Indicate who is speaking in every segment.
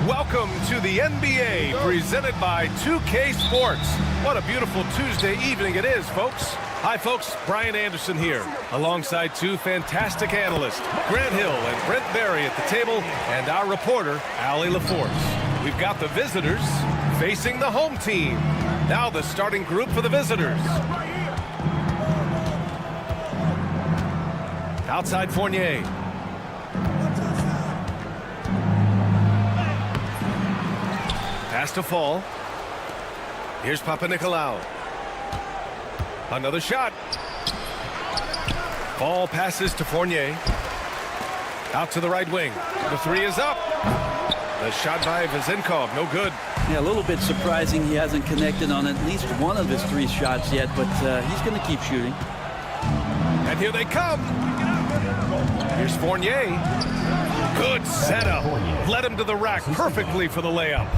Speaker 1: Welcome to the NBA, presented by 2K Sports. What a beautiful Tuesday evening it is, folks. Hi, folks. Brian Anderson here, alongside two fantastic analysts, Grant Hill and Brent Barry at the table, and our reporter, Allie LaForce. We've got the visitors facing the home team. Now the starting group for the visitors. Outside Fournier. Pass to Fall. Here's Papanikolaou. Another shot. Fall passes to Fournier. Out to the right wing. The three is up. The shot by Vezenkov, no good.
Speaker 2: Yeah, a little bit surprising he hasn't connected on at least one of his three shots yet, but he's going to keep shooting.
Speaker 1: And here they come. Here's Fournier. Good setup. Led him to the rack perfectly for the layup.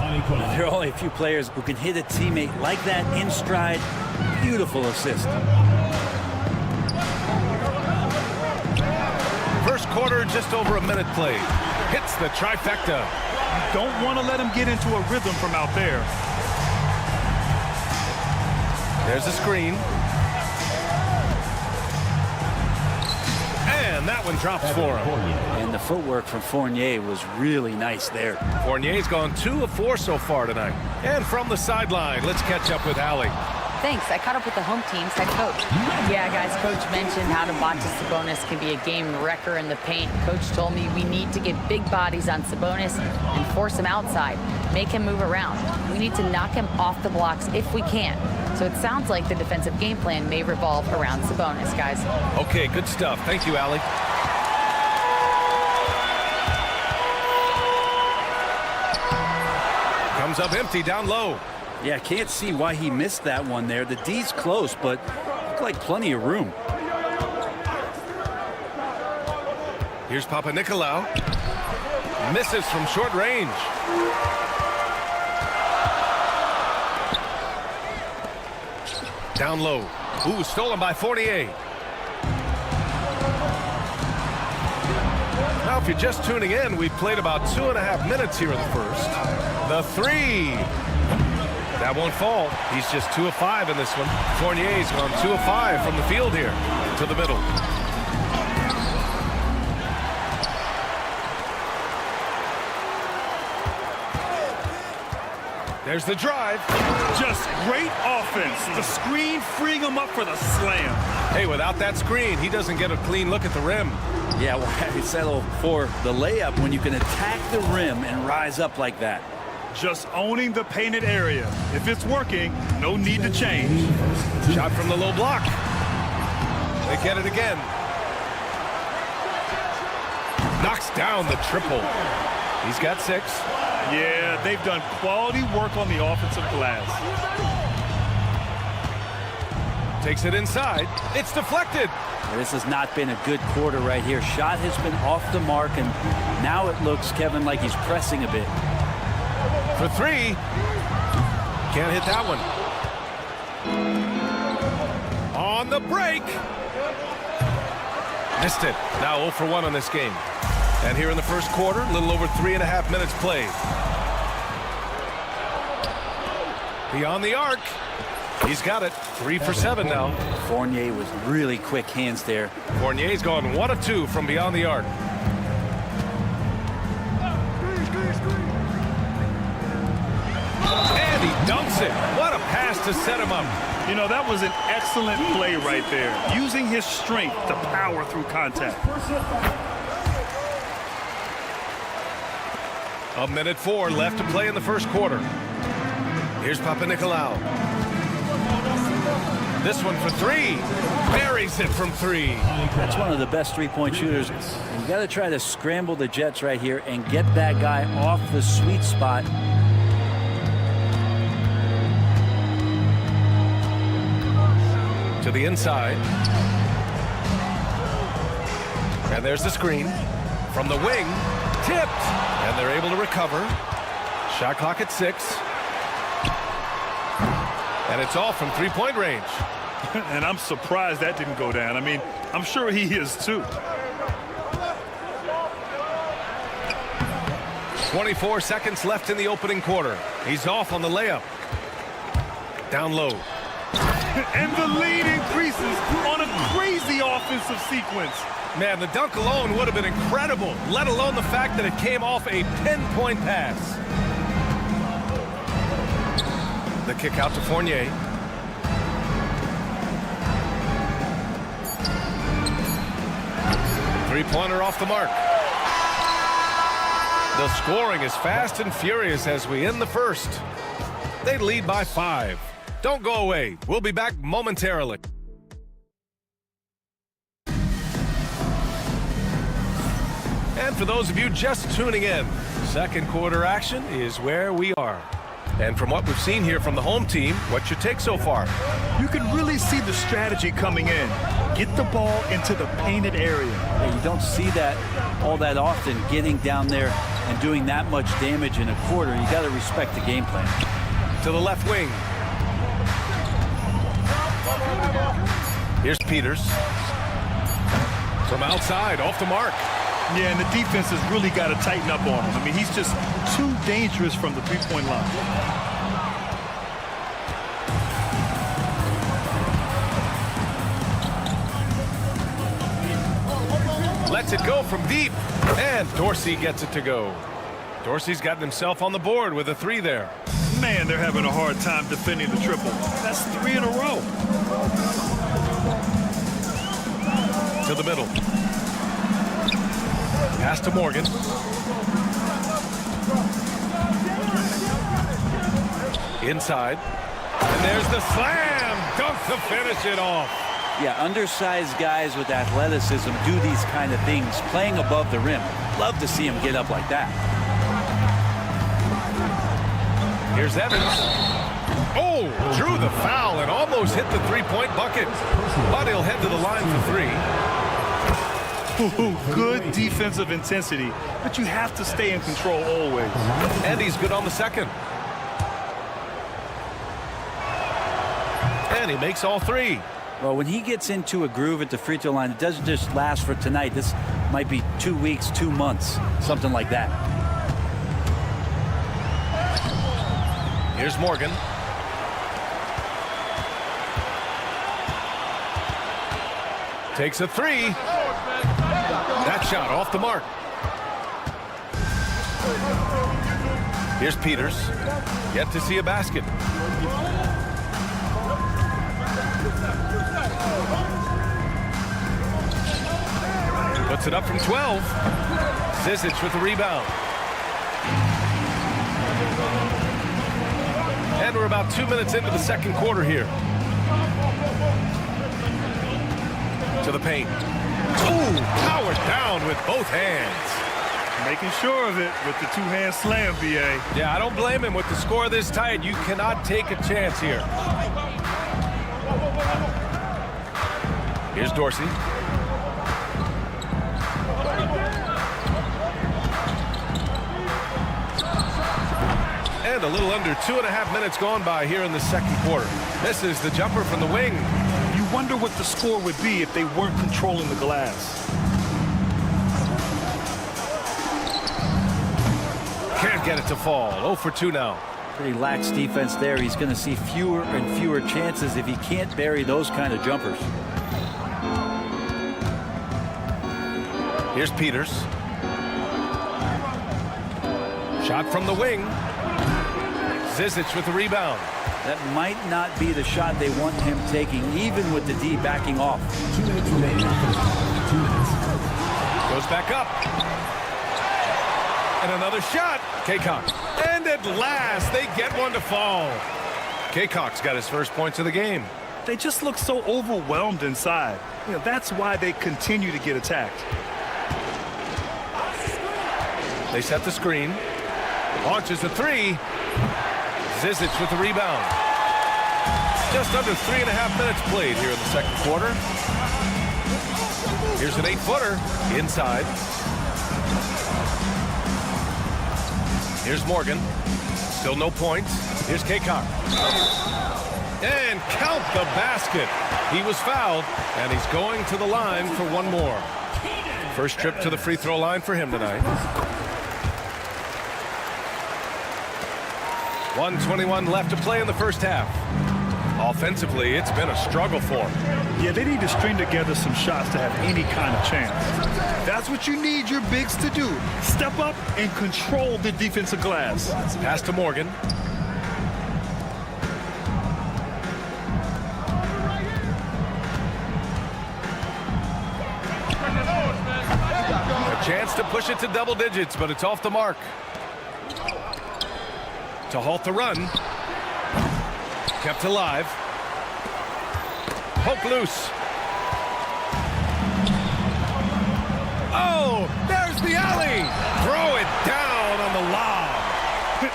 Speaker 2: There are only a few players who can hit a teammate like that in stride. Beautiful assist.
Speaker 1: First quarter, just over a minute played. Hits the trifecta.
Speaker 3: Don't want to let him get into a rhythm from out there.
Speaker 1: There's a screen. And that one drops for him.
Speaker 2: And the footwork from Fournier was really nice there.
Speaker 1: Fournier's gone 2 of 4 so far tonight. And from the sideline, let's catch up with Allie.
Speaker 4: Thanks. I caught up with the home team's head coach. Yeah, guys, Coach mentioned how Domantas Sabonis can be a game wrecker in the paint. Coach told me we need to get big bodies on Sabonis and force him outside, make him move around. We need to knock him off the blocks if we can. So it sounds like the defensive game plan may revolve around Sabonis, guys.
Speaker 1: Okay, good stuff. Thank you, Allie. Comes up empty down low.
Speaker 2: Yeah, can't see why he missed that one there. The D's close, but looked like plenty of room.
Speaker 1: Here's Papanikolaou. Misses from short range. Down low. Ooh, stolen by Fournier. Now, if you're just tuning in, we've played about 2.5 minutes here in the first. The three. That won't fall. He's just 2 of 5 in this one. Fournier's gone 2 of 5 from the field here to the middle. There's the drive.
Speaker 3: Just great offense. The screen freeing him up for the slam.
Speaker 1: Hey, without that screen, he doesn't get a clean look at the rim.
Speaker 2: Yeah, well, you settle for the layup when you can attack the rim and rise up like that.
Speaker 3: Just owning the painted area. If it's working, no need to change.
Speaker 1: Shot from the low block. They get it again. Knocks down the triple. He's got 6.
Speaker 3: Yeah, they've done quality work on the offensive glass.
Speaker 1: Takes it inside. It's deflected.
Speaker 2: This has not been a good quarter right here. Shot has been off the mark, and now it looks, Kevin, like he's pressing a bit.
Speaker 1: For 3. Can't hit that one. On the break. Missed it. Now 0 for 1 on this game. And here in the first quarter, a little over 3.5 minutes played. Beyond the arc. He's got it. 3 for 7 now.
Speaker 2: Fournier with really quick hands there.
Speaker 1: Fournier's gone 1 of 2 from beyond the arc. And And he dunks it. What a pass to set him up.
Speaker 3: You know, that was an excellent play right there. Using his strength to power through contact.
Speaker 1: 1:04 left to play in the first quarter. Here's Papanikolaou. This one for three. Buries it from three.
Speaker 2: That's one of the best three-point shooters. And you got to try to scramble the Jets right here and get that guy off the sweet spot.
Speaker 1: To the inside. And there's the screen. From the wing. Tipped. And they're able to recover. Shot clock at 6. And it's off from three-point range.
Speaker 3: And I'm surprised that didn't go down. I mean, I'm sure he is too.
Speaker 1: 24 seconds left in the opening quarter. He's off on the layup. Down low.
Speaker 3: And the lead increases on a crazy offensive sequence.
Speaker 1: Man, the dunk alone would have been incredible, let alone the fact that it came off a pinpoint pass. The kick out to Fournier. Three-pointer off the mark. The scoring is fast and furious as we end the first. They lead by 5. Don't go away. We'll be back momentarily. And for those of you just tuning in, second quarter action is where we are. And from what we've seen here from the home team, what's your take so far?
Speaker 3: You can really see the strategy coming in. Get the ball into the painted area.
Speaker 2: Yeah, you don't see that all that often, getting down there and doing that much damage in a quarter. You got to respect the game plan.
Speaker 1: To the left wing. Here's Peters. From outside, off the mark.
Speaker 3: Yeah, and the defense has really got to tighten up on him. I mean, he's just too dangerous from the three-point line.
Speaker 1: Lets it go from deep. And Dorsey gets it to go. Dorsey's gotten himself on the board with a 3 there.
Speaker 3: Man, they're having a hard time defending the triple. That's 3 in a row.
Speaker 1: To the middle. Pass to Morgan. Inside. And there's the slam. Dunk to finish it off.
Speaker 2: Yeah, undersized guys with athleticism do these kind of things, playing above the rim. Love to see him get up like that.
Speaker 1: Here's Evans. Oh, drew the foul and almost hit the three-point bucket. But he'll head to the line for 3.
Speaker 3: Ooh, good defensive intensity, but you have to stay in control always.
Speaker 1: And he's good on the second. And he makes all 3.
Speaker 2: Well, when he gets into a groove at the free throw line, it doesn't just last for tonight. This might be 2 weeks, 2 months, something like that.
Speaker 1: Here's Morgan. Takes a 3. That shot off the mark. Here's Peters. Yet to see a basket. Puts it up from 12. Zizic with the rebound. And we're about 2 minutes into the second quarter here. To the paint. Ooh, powered down with both hands.
Speaker 3: Making sure of it with the two-hand slam, B.A.
Speaker 1: Yeah, I don't blame him. With the score this tight, you cannot take a chance here. Here's Dorsey. And a little under 2.5 minutes gone by here in the second quarter. This is the jumper from the wing.
Speaker 3: You wonder what the score would be if they weren't controlling the glass.
Speaker 1: Can't get it to fall. 0 for 2 now.
Speaker 2: Pretty lax defense there. He's going to see fewer and fewer chances if he can't bury those kind of jumpers.
Speaker 1: Here's Peters. Shot from the wing. Zizic with the rebound.
Speaker 2: That might not be the shot they want him taking, even with the D backing off.
Speaker 5: 2 minutes remaining. 2 minutes.
Speaker 1: Goes back up. And another shot. Kaycox. And at last, they get one to fall. Kaycox got his first points of the game.
Speaker 3: They just look so overwhelmed inside. That's why they continue to get attacked.
Speaker 1: They set the screen. Launches a three. Zizic with the rebound. Just under 3.5 minutes played here in the second quarter. Here's an 8-footer inside. Here's Morgan. Still no points. Here's Kaycox. And count the basket. He was fouled, and he's going to the line for one more. First trip to the free throw line for him tonight. 1:21 left to play in the first half. Offensively, it's been a struggle for them.
Speaker 3: Yeah, they need to string together some shots to have any kind of chance. That's what you need your bigs to do. Step up and control the defensive glass.
Speaker 1: Pass to Morgan. A chance to push it to double digits, but it's off the mark. To halt the run. Kept alive. Poke loose. Oh, there's the alley. Throw it down on the lob.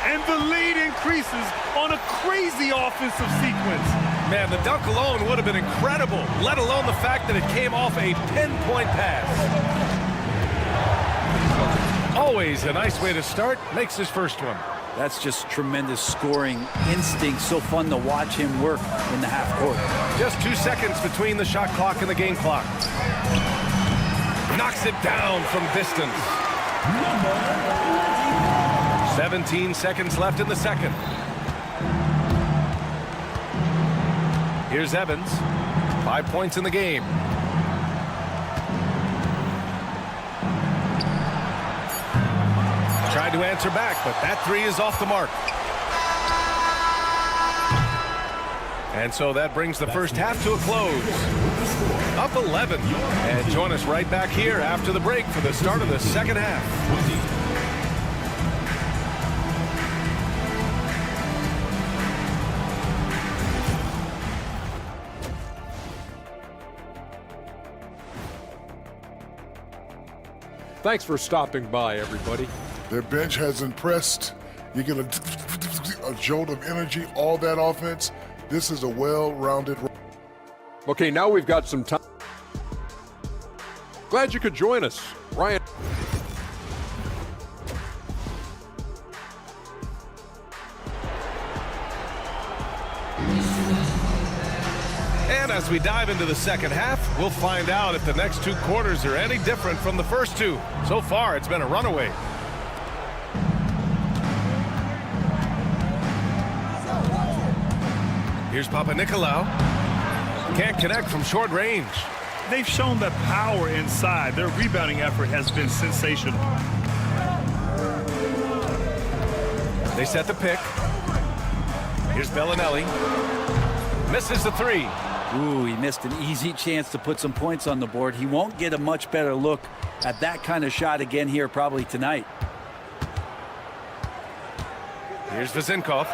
Speaker 3: And the lead increases on a crazy offensive sequence.
Speaker 1: Man, the dunk alone would have been incredible, let alone the fact that it came off a pinpoint pass. Always a nice way to start. Makes his first one.
Speaker 2: That's just tremendous scoring instinct. So fun to watch him work in the half court.
Speaker 1: Just 2 seconds between the shot clock and the game clock. Knocks it down from distance. 17 seconds left in the second. Here's Evans. 5 points in the game. Tried to answer back, but that three is off the mark. And so that brings the first half to a close. Up 11. And join us right back here after the break for the start of the second half.
Speaker 6: Thanks for stopping by, everybody.
Speaker 7: Their bench has impressed. You get a jolt of energy, all that offense. This is a well-rounded.
Speaker 6: Okay, now we've got some time. Glad you could join us. Ryan.
Speaker 1: And as we dive into the second half, we'll find out if the next 2 quarters are any different from the first 2. So far, it's been a runaway. Here's Papanikolaou. Can't connect from short range.
Speaker 3: They've shown that power inside. Their rebounding effort has been sensational.
Speaker 1: They set the pick. Here's Bellinelli. Misses the three.
Speaker 2: Ooh, he missed an easy chance to put some points on the board. He won't get a much better look at that kind of shot again here probably tonight.
Speaker 1: Here's Vezinkov.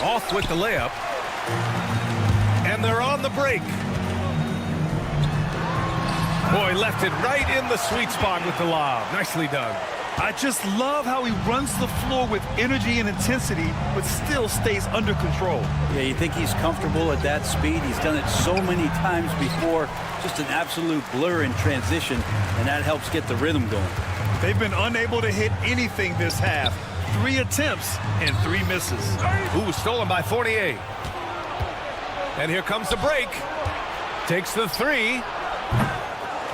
Speaker 1: Off with the layup. And they're on the break. Boy, left it right in the sweet spot with the lob. Nicely done.
Speaker 3: I just love how he runs the floor with energy and intensity, but still stays under control.
Speaker 2: Yeah, you think he's comfortable at that speed. He's done it so many times before. Just an absolute blur in transition, and that helps get the rhythm going.
Speaker 3: They've been unable to hit anything this half. 3 attempts and 3 misses.
Speaker 1: Ooh, stolen by Fournier. And here comes the break. Takes the three.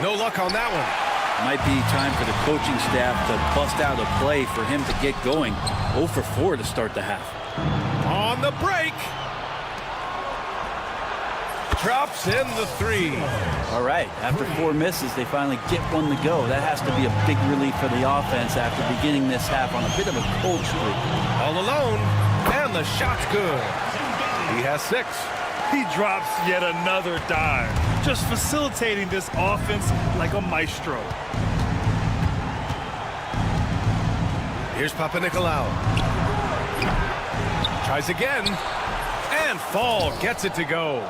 Speaker 1: No luck on that one.
Speaker 2: Might be time for the coaching staff to bust out a play for him to get going. 0 for 4 to start the half.
Speaker 1: On the break. Drops in the three.
Speaker 2: All right, after 4 misses, they finally get one to go. That has to be a big relief for the offense after beginning this half on a bit of a cold streak.
Speaker 1: All alone, and the shot's good. He has 6.
Speaker 3: He drops yet another dime, just facilitating this offense like a maestro.
Speaker 1: Here's Papanikolaou. Tries again, and Fall gets it to go.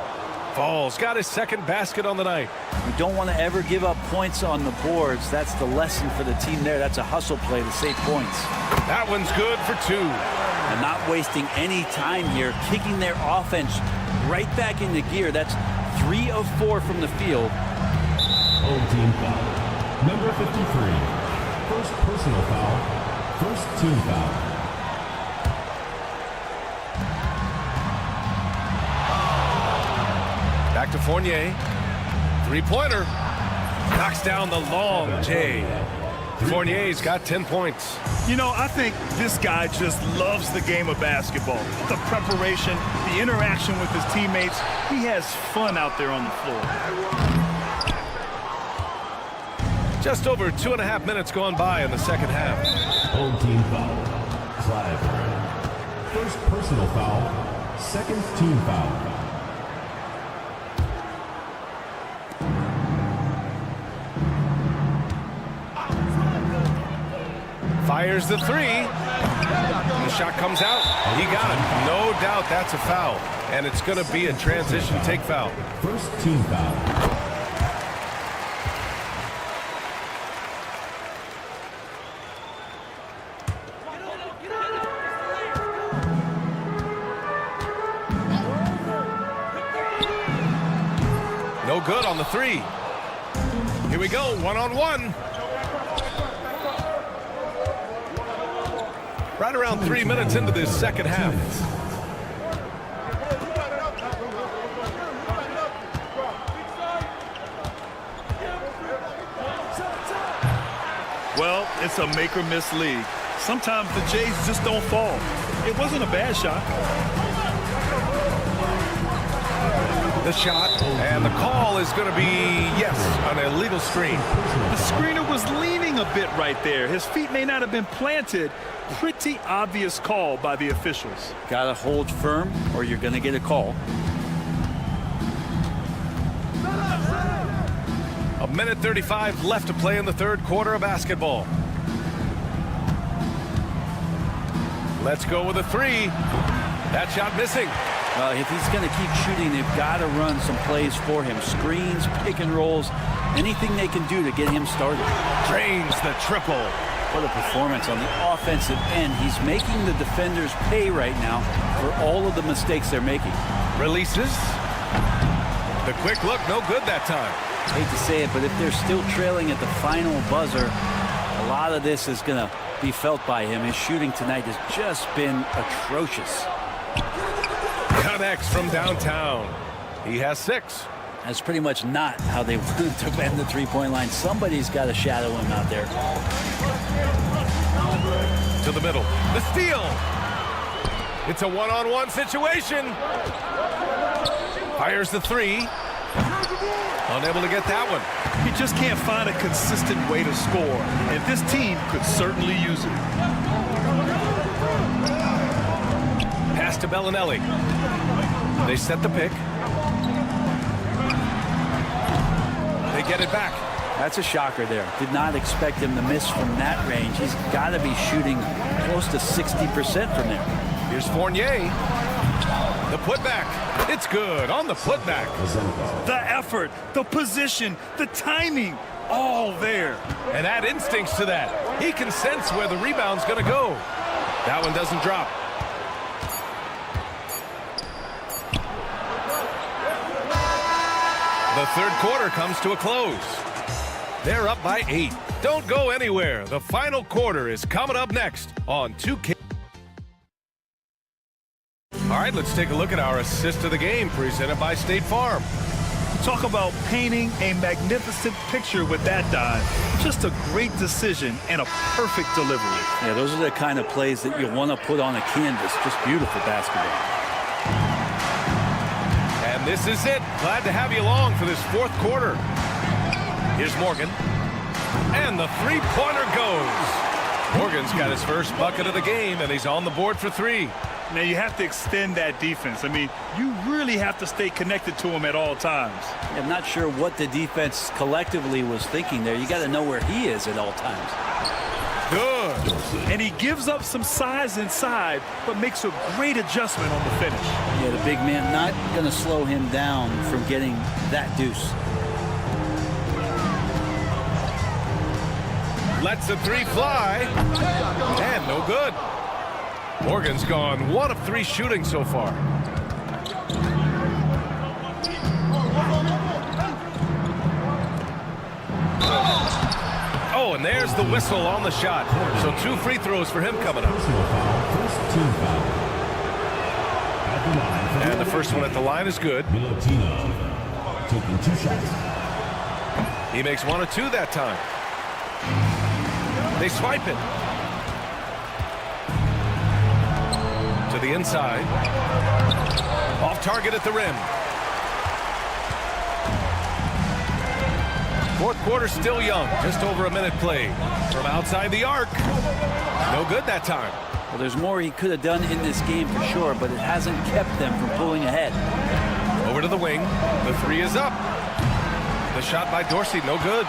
Speaker 1: Fall's got his second basket on the night.
Speaker 2: You don't want to ever give up points on the boards. That's the lesson for the team there. That's a hustle play to save points.
Speaker 1: That one's good for 2.
Speaker 2: And not wasting any time here, kicking their offense right back into gear. That's 3 of 4 from the field.
Speaker 5: Home team foul. Number 53. First personal foul. First team foul.
Speaker 1: Back to Fournier. 3-pointer. Knocks down the long J. Fournier's got 10 points.
Speaker 3: You know, I think this guy just loves the game of basketball. The preparation, the interaction with his teammates. He has fun out there on the floor.
Speaker 1: Just over 2.5 minutes gone by in the second half.
Speaker 5: Home team foul. Clyburn. First personal foul. Second team foul.
Speaker 1: Fires the 3. The shot comes out. He got it. No doubt that's a foul. And it's going to be a transition take foul.
Speaker 5: First team foul.
Speaker 1: No good on the 3. Here we go, 1-on-1. Right around 3 minutes into this second half.
Speaker 3: Well, it's a make or miss league. Sometimes the Jays just don't fall. It wasn't a bad shot.
Speaker 1: The shot, and the call is going to be, yes, an illegal screen.
Speaker 3: The screener was leaning a bit right there. His feet may not have been planted. Pretty obvious call by the officials.
Speaker 2: Got to hold firm or you're going to get a call.
Speaker 1: A minute 35 left to play in the third quarter of basketball. Let's go with a 3. That shot missing.
Speaker 2: If he's going to keep shooting, they've got to run some plays for him. Screens, pick and rolls, anything they can do to get him started.
Speaker 1: Drains the triple.
Speaker 2: What a performance on the offensive end. He's making the defenders pay right now for all of the mistakes they're making.
Speaker 1: Releases. The quick look, no good that time.
Speaker 2: Hate to say it, but if they're still trailing at the final buzzer, a lot of this is going to be felt by him. His shooting tonight has just been atrocious.
Speaker 1: Connects from downtown. He has 6.
Speaker 2: That's pretty much not how they wanted to bend the three-point line. Somebody's got to shadow him out there.
Speaker 1: To the middle. The steal. It's a one-on-one situation. Fires the 3. Unable to get that one.
Speaker 3: He just can't find a consistent way to score, and this team could certainly use it.
Speaker 1: Pass to Bellinelli. They set the pick. They get it back.
Speaker 2: That's a shocker there. Did not expect him to miss from that range. He's got to be shooting close to 60% from there.
Speaker 1: Here's Fournier. The putback. It's good on the putback.
Speaker 3: The effort, the position, the timing, all there.
Speaker 1: And add instincts to that. He can sense where the rebound's going to go. That one doesn't drop. The third quarter comes to a close. They're up by 8. Don't go anywhere. The final quarter is coming up next on 2K. All right, let's take a look at our assist of the game presented by State Farm.
Speaker 3: Talk about painting a magnificent picture with that dive. Just a great decision and a perfect delivery.
Speaker 2: Yeah, those are the kind of plays that you want to put on a canvas. Just beautiful basketball.
Speaker 1: And And this is it. Glad to have you along for this fourth quarter. Here's Morgan. And the three-pointer goes. Morgan's got his first bucket of the game, and he's on the board for three.
Speaker 3: Now, you have to extend that defense. I mean, you really have to stay connected to him at all times.
Speaker 2: I'm not sure what the defense collectively was thinking there. You got to know where he is at all times.
Speaker 1: Good.
Speaker 3: And he gives up some size inside, but makes a great adjustment on the finish.
Speaker 2: Yeah, the big man not going to slow him down from getting that deuce.
Speaker 1: Lets the three fly. And no good. Morgan's gone 1 of 3 shooting so far. Oh, and there's the whistle on the shot. So 2 free throws for him coming up.
Speaker 5: Personal foul. First team foul. At the line for
Speaker 1: And the first one at the line is good.
Speaker 5: Milutino taking 2 shots.
Speaker 1: He makes 1 of 2 that time. They swipe it. To the inside. Off target at the rim. Fourth quarter still young. Just over a minute played. From outside the arc. No good that time.
Speaker 2: Well, there's more he could have done in this game for sure, but it hasn't kept them from pulling ahead.
Speaker 1: Over to the wing. The three is up. The shot by Dorsey, no good.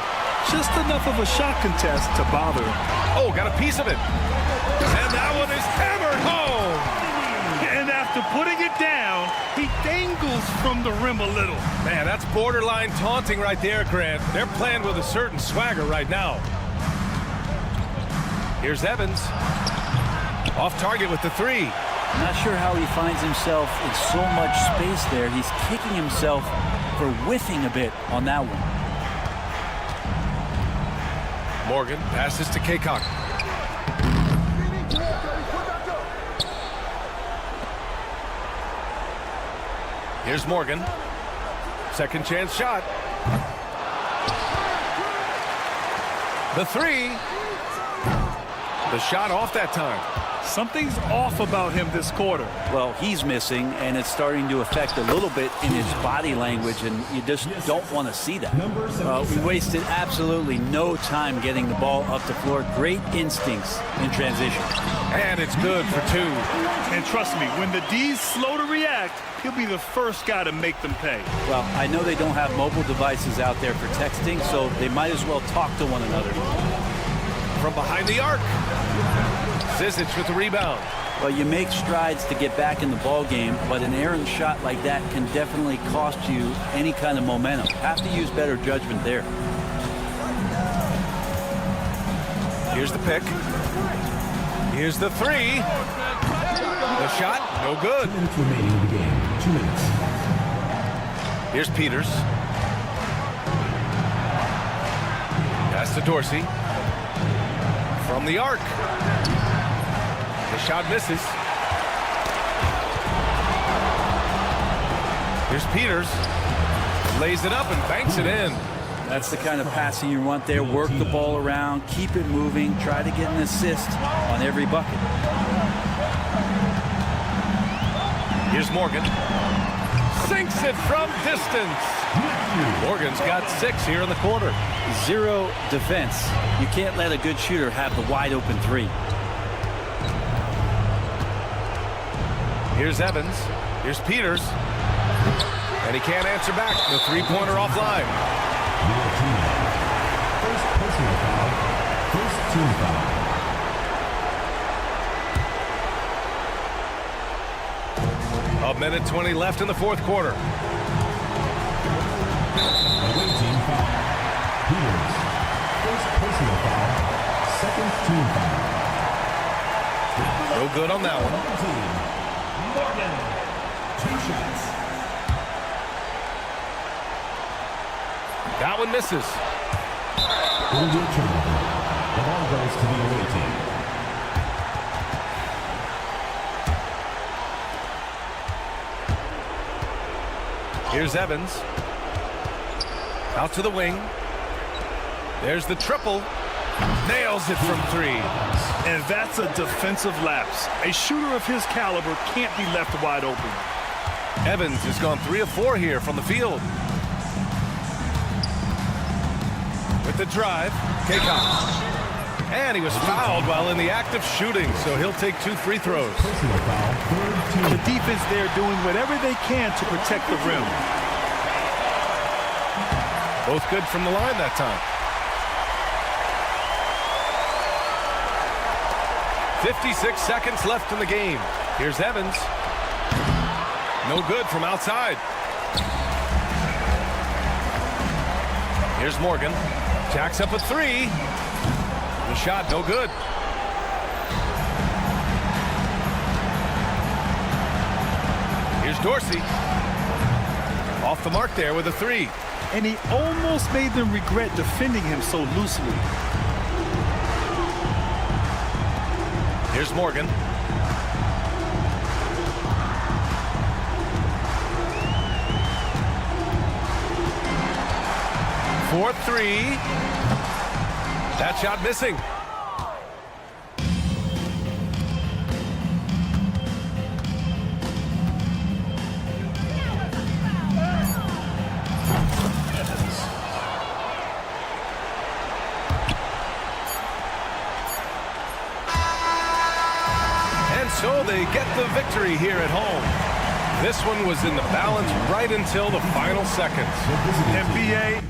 Speaker 3: Just enough of a shot contest to bother him.
Speaker 1: Oh, got a piece of it. And that one is hammered home.
Speaker 3: And after putting it down, he dangles from the rim a little.
Speaker 1: Man, that's borderline taunting right there, Grant. They're playing with a certain swagger right now. Here's Evans. Off target with the three.
Speaker 2: I'm not sure how he finds himself in so much space there. He's kicking himself for whiffing a bit on that one.
Speaker 1: Morgan passes to Kaycock. Here's Morgan. Second chance shot. The three. The shot off that time.
Speaker 3: Something's off about him this quarter.
Speaker 2: Well, he's missing, and it's starting to affect a little bit in his body language, and you just don't want to see that. We wasted absolutely no time getting the ball up the floor. Great instincts in transition.
Speaker 1: And it's good for 2.
Speaker 3: And trust me, when the D's slow to react, he'll be the first guy to make them pay.
Speaker 2: Well, I know they don't have mobile devices out there for texting, so they might as well talk to one another.
Speaker 1: From behind the arc. Zizic with the rebound.
Speaker 2: Well, you make strides to get back in the ball game, but an errant shot like that can definitely cost you any kind of momentum. Have to use better judgment there.
Speaker 1: Here's the pick. Here's the three. The shot, no good.
Speaker 5: 2 minutes remaining in the game. 2 minutes.
Speaker 1: Here's Peters. Pass to Dorsey. From the arc. The shot misses. Here's Peters. Lays it up and banks it in.
Speaker 2: That's the kind of passing you want there. Work the ball around, keep it moving, try to get an assist on every bucket.
Speaker 1: Here's Morgan. Sinks it from distance. Morgan's got 6 here in the quarter.
Speaker 2: 0 defense. You can't let a good shooter have the wide open three.
Speaker 1: Here's Evans. Here's Peters. And he can't answer back. The three-pointer offline.
Speaker 5: First personal foul. First team foul.
Speaker 1: 1:20 left in the fourth quarter.
Speaker 5: Away team foul. Peters. First personal foul. Second team foul.
Speaker 1: No good on that one.
Speaker 5: Morgan. 2 shots.
Speaker 1: That one misses.
Speaker 5: Will be a turnover. The ball goes to the away team.
Speaker 1: Here's Evans. Out to the wing. There's the triple. Nails it from 3.
Speaker 3: And that's a defensive lapse. A shooter of his caliber can't be left wide open.
Speaker 1: Evans has gone 3 of 4 here from the field. With the drive, Kaycott. And he was fouled while in the act of shooting, so he'll take 2 free throws.
Speaker 5: Personal foul, third team.
Speaker 3: The defense there doing whatever they can to protect the rim.
Speaker 1: Both good from the line that time. 56 seconds left in the game. Here's Evans. No good from outside. Here's Morgan. Jacks up a 3. The shot no good. Here's Dorsey. Off the mark there with a 3.
Speaker 3: And he almost made them regret defending him so loosely.
Speaker 1: Here's Morgan. For 3. That shot missing. And so they get the victory here at home. This one was in the balance right until the final seconds.
Speaker 3: NBA.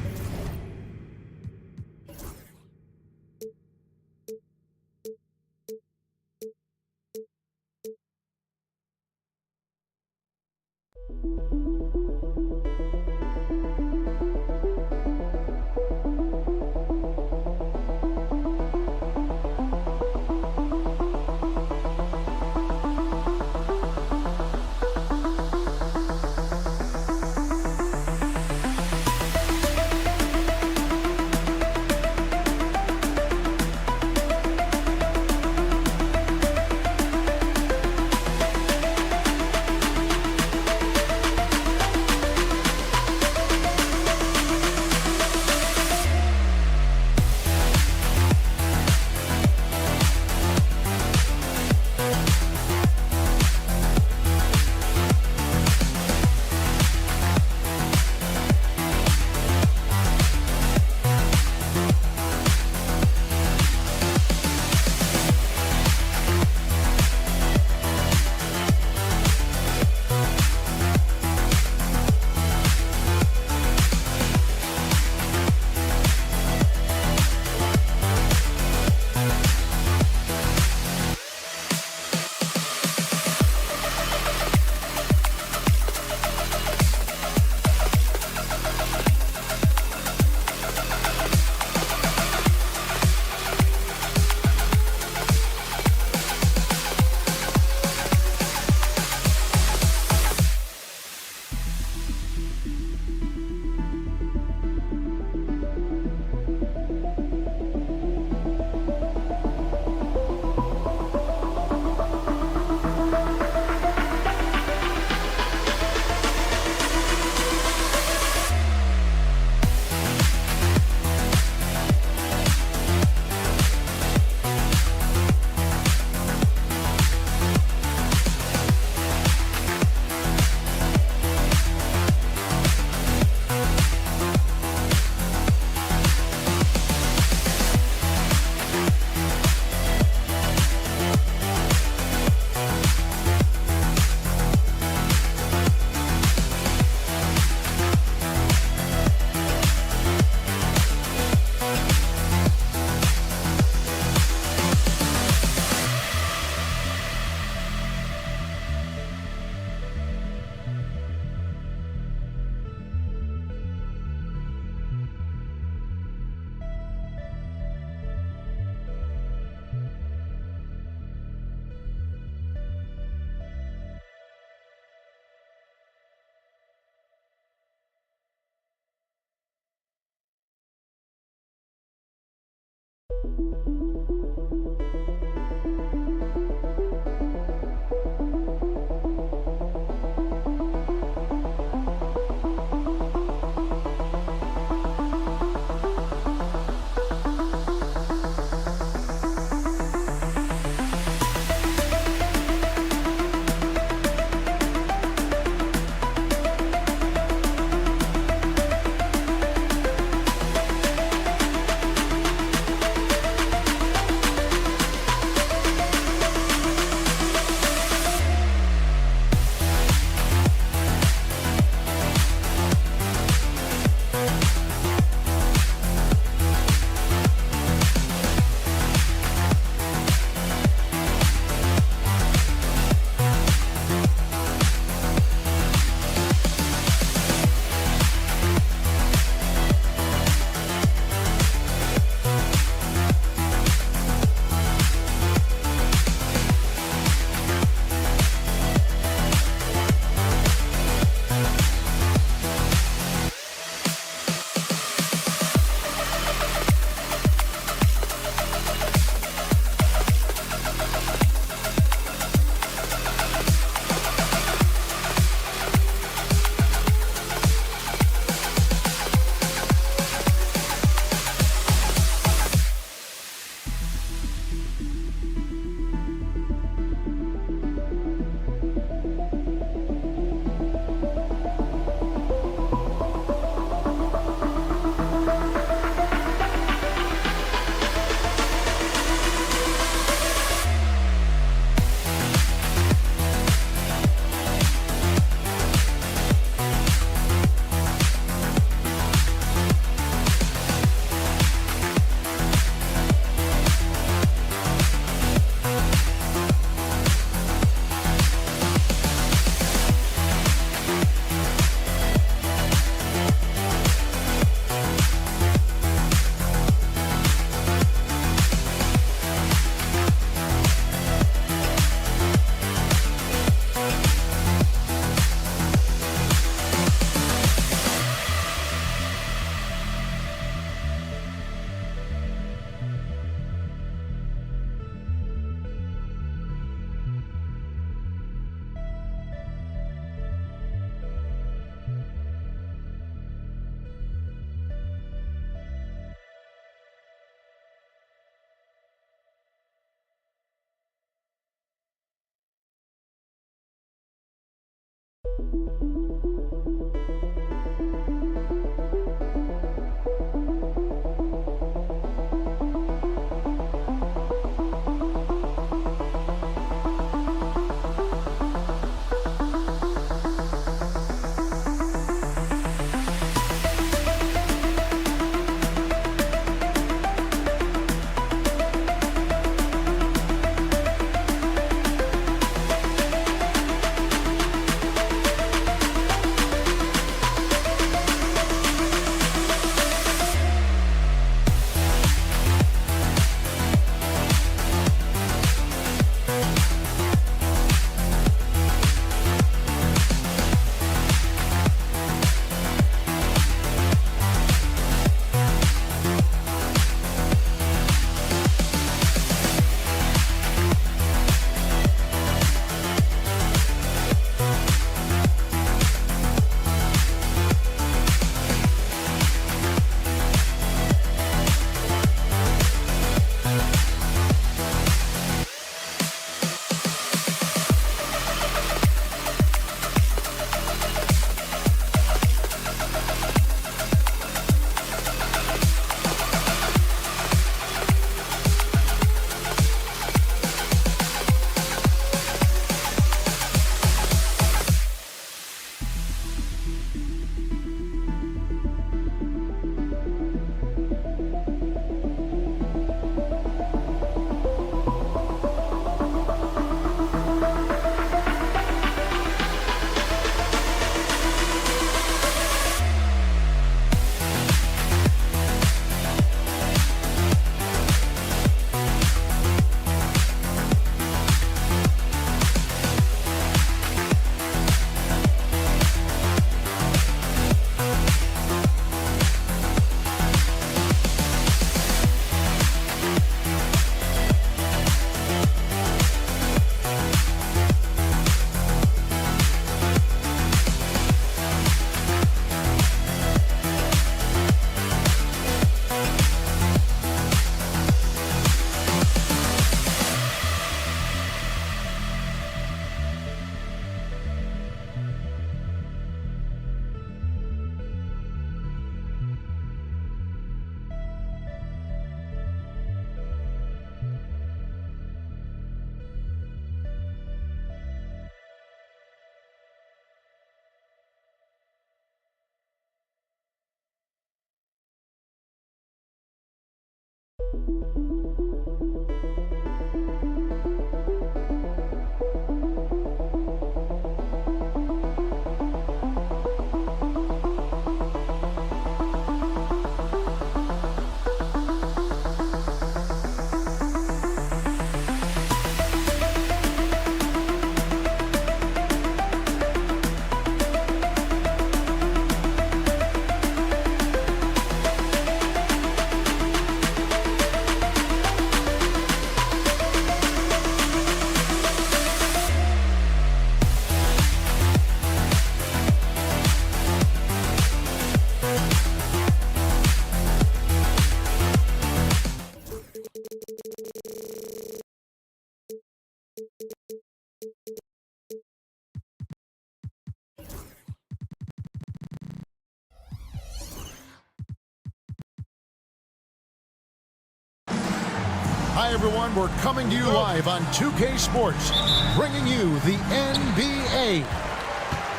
Speaker 8: Hi, everyone. We're coming to you live on 2K Sports, bringing you the NBA.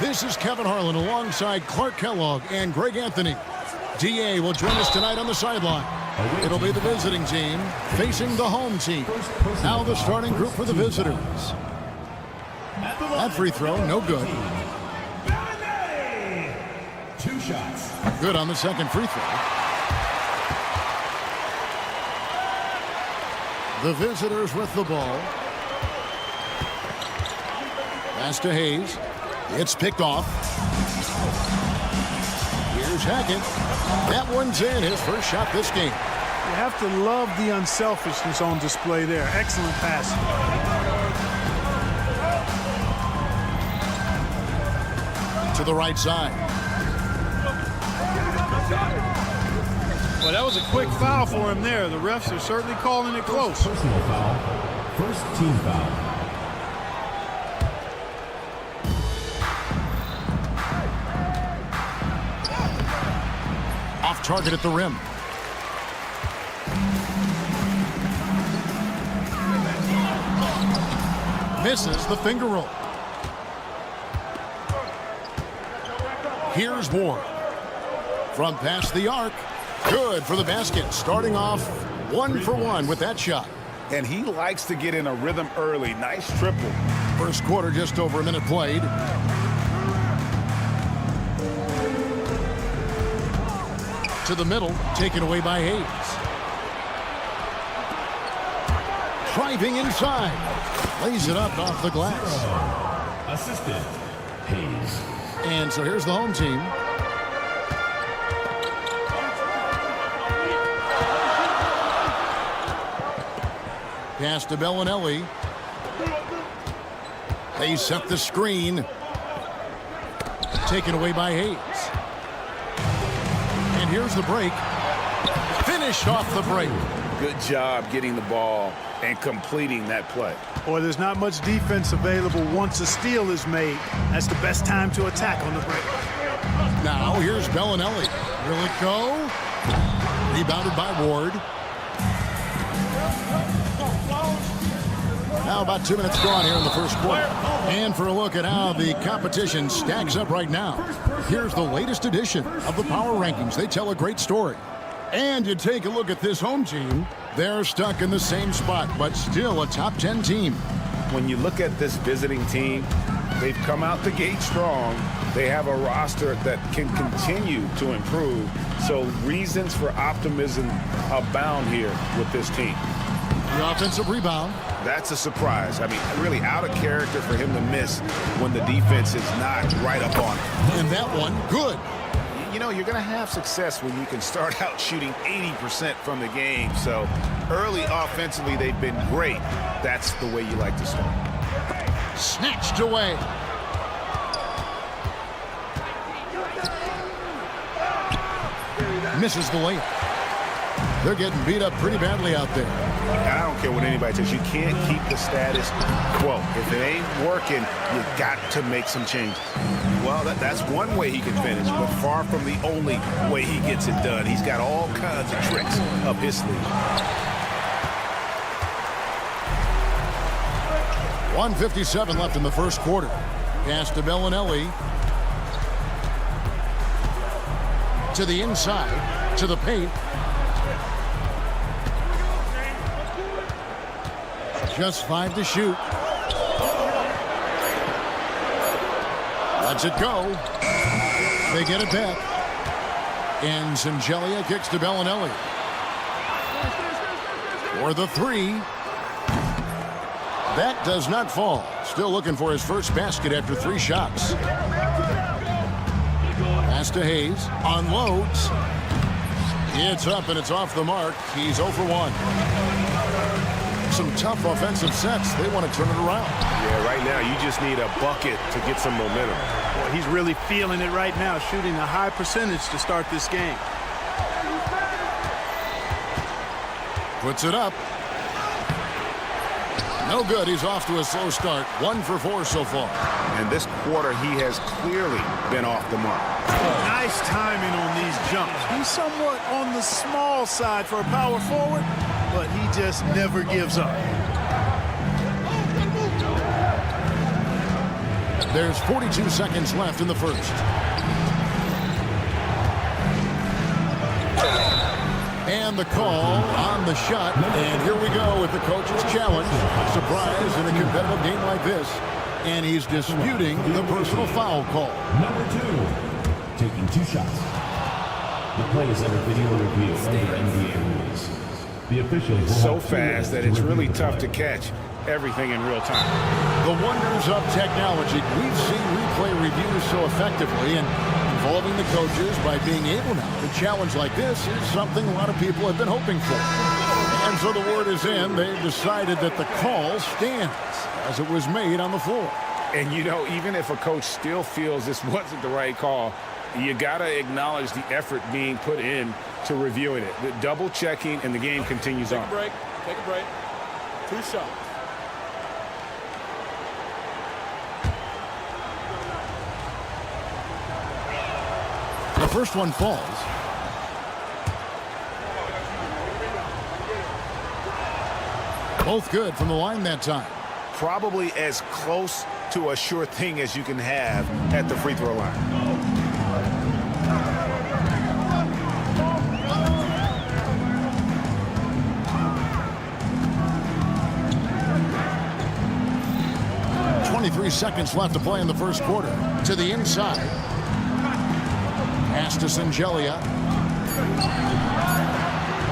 Speaker 8: This is Kevin Harlan alongside Clark Kellogg and Greg Anthony. DA will join us tonight on the sideline. It'll be the visiting team facing the home team. Now the starting group for the visitors. That free throw, no good.
Speaker 5: 2 shots.
Speaker 8: Good on the second free throw. The visitors with the ball. Pass to Hayes. It's picked off. Here's Hackett. That one's in, his first shot this game.
Speaker 9: You have to love the unselfishness on display there. Excellent pass.
Speaker 8: To the right side.
Speaker 9: Well, that was a quick foul for him there. The refs are certainly calling it close.
Speaker 5: Personal foul. First team foul.
Speaker 8: Off target at the rim. Misses the finger roll. Here's Ward. From past the arc. Good for the basket. Starting off 1 for 1 with that shot.
Speaker 10: And he likes to get in a rhythm early. Nice triple.
Speaker 8: First quarter, just over a minute played. To the middle, taken away by Hayes. Driving inside. Lays it up off the glass.
Speaker 5: Assistant, Hayes.
Speaker 8: And so here's the home team. Pass to Bellinelli. They set the screen. Taken away by Hayes. And here's the break. Finish off the break.
Speaker 10: Good job getting the ball and completing that play.
Speaker 9: Boy, there's not much defense available once a steal is made. That's the best time to attack on the break.
Speaker 8: Now here's Bellinelli. Will it go? Rebounded by Ward. Now about 2 minutes gone here in the first quarter. And for a look at how the competition stacks up right now, here's the latest edition of the Power Rankings. They tell a great story. And you take a look at this home team, they're stuck in the same spot, but still a top 10 team.
Speaker 10: When you look at this visiting team, they've come out the gate strong. They have a roster that can continue to improve. So reasons for optimism abound here with this team.
Speaker 8: The offensive rebound.
Speaker 10: That's a surprise. I mean, really out of character for him to miss when the defense is not right up on him.
Speaker 8: And that one, good.
Speaker 10: You know, you're going to have success when you can start out shooting 80% from the game. So early offensively, they've been great. That's the way you like to start.
Speaker 8: Snatched away. Misses the layup. They're getting beat up pretty badly out there.
Speaker 10: I don't care what anybody says. You can't keep the status quo. If it ain't working, you got to make some changes. Well, that's one way he can finish, but far from the only way he gets it done. He's got all kinds of tricks up his sleeve.
Speaker 8: 1:57 left in the first quarter. Pass to Bellinelli. To the inside, to the paint. Just 5 to shoot. Lets it go. They get it back. And Singelia kicks to Bellinelli. For the 3. That does not fall. Still looking for his first basket after 3 shots. Pass to Hayes. Unloads. It's up and it's off the mark. He's 0 for 1. Some tough offensive sets. They want to turn it around.
Speaker 10: Yeah, right now you just need a bucket to get some momentum.
Speaker 9: Boy, he's really feeling it right now, shooting a high percentage to start this game.
Speaker 8: Puts it up. No good. He's off to a slow start. 1 for 4 so far.
Speaker 10: And this quarter, he has clearly been off the mark.
Speaker 9: Nice timing on these jumps. He's somewhat on the small side for a power forward, but he just never gives up.
Speaker 8: There's 42 seconds left in the first. And the call on the shot. And here we go with the coach's challenge. Surprise in a competitive game like this. And he's disputing the personal foul call.
Speaker 5: Number 2, taking 2 shots. The play is under video review under NBA rules. The officials will
Speaker 10: So
Speaker 5: have 2
Speaker 10: fast that
Speaker 5: minutes
Speaker 10: it's
Speaker 5: to
Speaker 10: really
Speaker 5: review the
Speaker 10: tough
Speaker 5: play.
Speaker 10: to catch everything in real time.
Speaker 8: The wonders of technology. We've seen replay reviews so effectively, and involving the coaches by being able now to challenge like this is something a lot of people have been hoping for. And so the word is in. They've decided that the call stands as it was made on the floor.
Speaker 10: And, you know, even if a coach still feels this wasn't the right call, you got to acknowledge the effort being put in to reviewing it. The double checking, and the game continues on.
Speaker 6: Take a break. 2 shots.
Speaker 8: The first one falls. Both good from the line that time.
Speaker 10: Probably as close to a sure thing as you can have at the free throw line.
Speaker 8: Seconds left to play in the first quarter. To the inside. Pass to Singelia.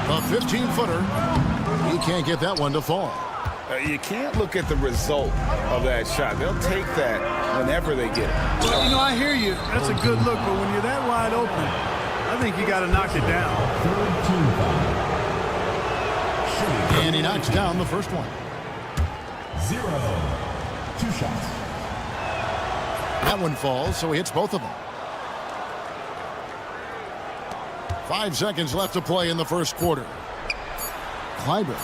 Speaker 8: A 15-footer. He can't get that one to fall.
Speaker 10: You can't look at the result of that shot. They'll take that whenever they get it.
Speaker 9: Well, you know, I hear you. That's a good look, but when you're that wide open, I think you got to knock it down.
Speaker 8: And he knocks down the first one.
Speaker 5: 0. 2 shots.
Speaker 8: That one falls, so he hits both of them. 5 seconds left to play in the first quarter. Clyburn.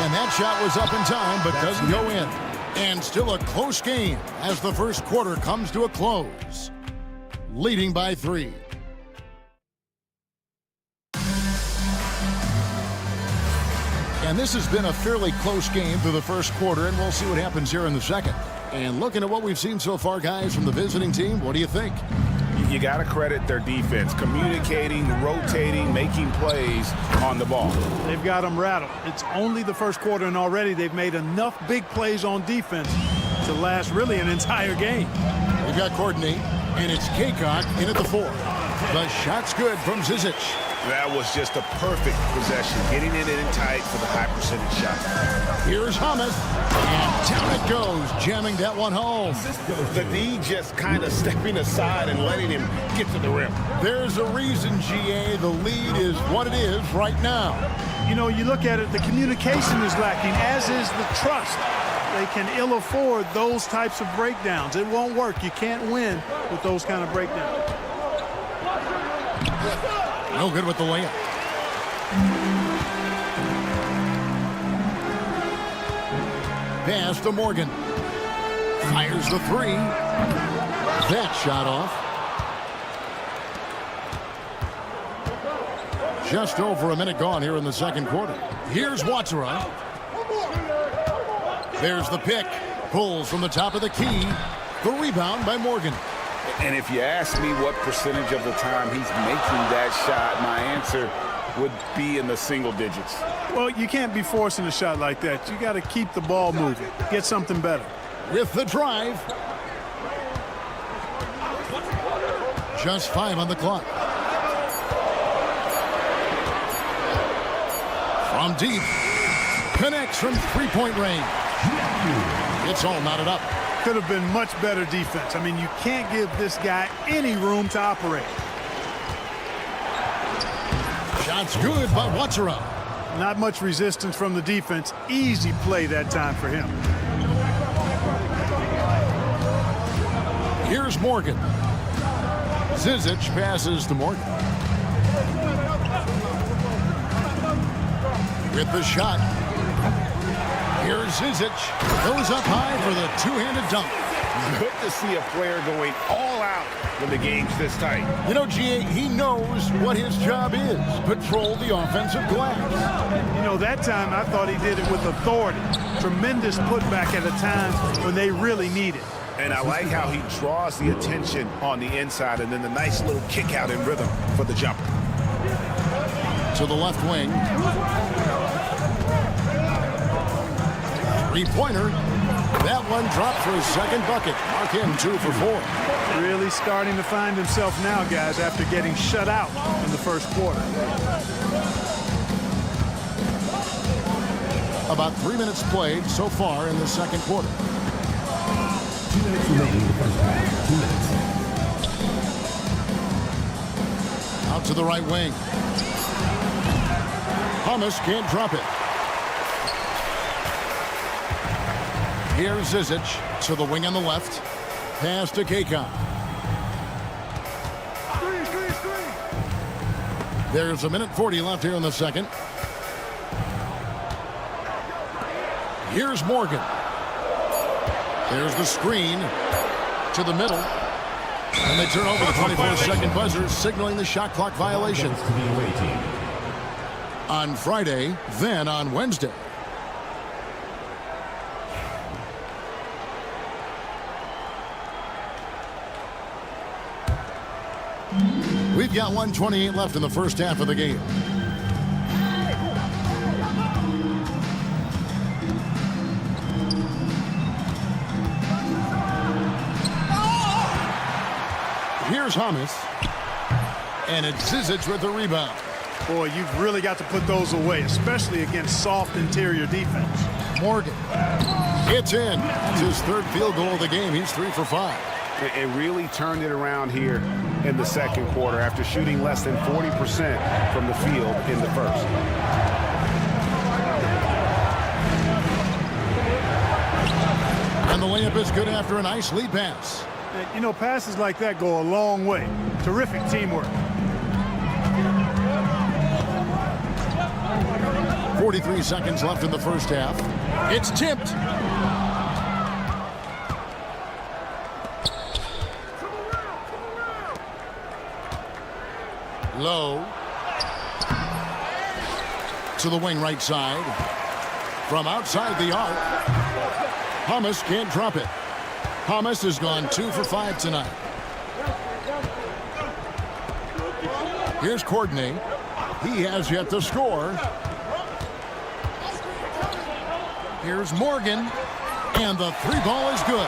Speaker 8: And that shot was up in time, but doesn't go in. And still a close game as the first quarter comes to a close. Leading by 3. And this has been a fairly close game through the first quarter, and we'll see what happens here in the second. And looking at what we've seen so far, guys, from the visiting team, what do you think?
Speaker 10: You got to credit their defense, communicating, rotating, making plays on the ball.
Speaker 9: They've got them rattled. It's only the first quarter, and already they've made enough big plays on defense to last really an entire game.
Speaker 8: We've got Courtney, and it's Kaycock in at the 4. The shot's good from Zizic.
Speaker 10: That was just a perfect possession, getting it in tight for the high percentage shot.
Speaker 8: Here's Hammett, and down it goes, jamming that one home.
Speaker 10: The D just kind of stepping aside and letting him get to the rim.
Speaker 8: There's a reason, GA, the lead is what it is right now.
Speaker 9: You know, you look at it, the communication is lacking, as is the trust. They can ill afford those types of breakdowns. It won't work. You can't win with those kind of breakdowns.
Speaker 8: No good with the layup. Pass to Morgan. Fires the 3. That shot off. Just over a minute gone here in the second quarter. Here's Watsara. There's the pick. Pulls from the top of the key. The rebound by Morgan.
Speaker 10: And if you ask me what percentage of the time he's making that shot, my answer would be in the single digits.
Speaker 9: Well, you can't be forcing a shot like that. You got to keep the ball moving. Get something better.
Speaker 8: With the drive. Just 5 on the clock. From deep. Connects from three-point range. It's all knotted up.
Speaker 9: Could have been much better defense. I mean, you can't give this guy any room to operate.
Speaker 8: Shot's good by Watsura.
Speaker 9: Not much resistance from the defense. Easy play that time for him.
Speaker 8: Here's Morgan. Zizic passes to Morgan. With the shot. Here's Zizic. Goes up high for the two-handed dunk.
Speaker 10: Good to see a player going all out when the game's this tight.
Speaker 8: You know, G.A., he knows what his job is. Patrol the offensive glass.
Speaker 9: You know, that time I thought he did it with authority. Tremendous putback at a time when they really need it.
Speaker 10: And I like how he draws the attention on the inside and then the nice little kick out in rhythm for the jumper.
Speaker 8: To the left wing. Three-pointer. That one dropped for his second bucket. Mark him 2 for 4.
Speaker 9: Really starting to find himself now, guys, after getting shut out in the first quarter.
Speaker 8: About 3 minutes played so far in the second quarter.
Speaker 5: 2 minutes remaining in the first half. 2 minutes.
Speaker 8: Out to the right wing. Thomas can't drop it. Here's Zizic to the wing on the left. Pass to Kakon. There's 1:40 left here in the second. Here's Morgan. There's the screen to the middle. And they turn over the 24-second buzzer, signaling the shot clock violation. On Friday, then on Wednesday. We've got 1:28 left in the first half of the game. Here's Hamas. And it's Zizic with the rebound.
Speaker 9: Boy, you've really got to put those away, especially against soft interior defense.
Speaker 8: Morgan. It's in. It's his third field goal of the game. He's 3 for 5.
Speaker 10: It really turned it around here in the second quarter after shooting less than 40% from the field in the first.
Speaker 8: And the layup is good after a nice lead pass.
Speaker 9: You know, passes like that go a long way. Terrific teamwork.
Speaker 8: 43 seconds left in the first half. It's tipped. Low. To the wing right side. From outside the arc. Hamas can't drop it. Hamas has gone 2 for 5 tonight. Here's Courtney. He has yet to score. Here's Morgan. And the three ball is good.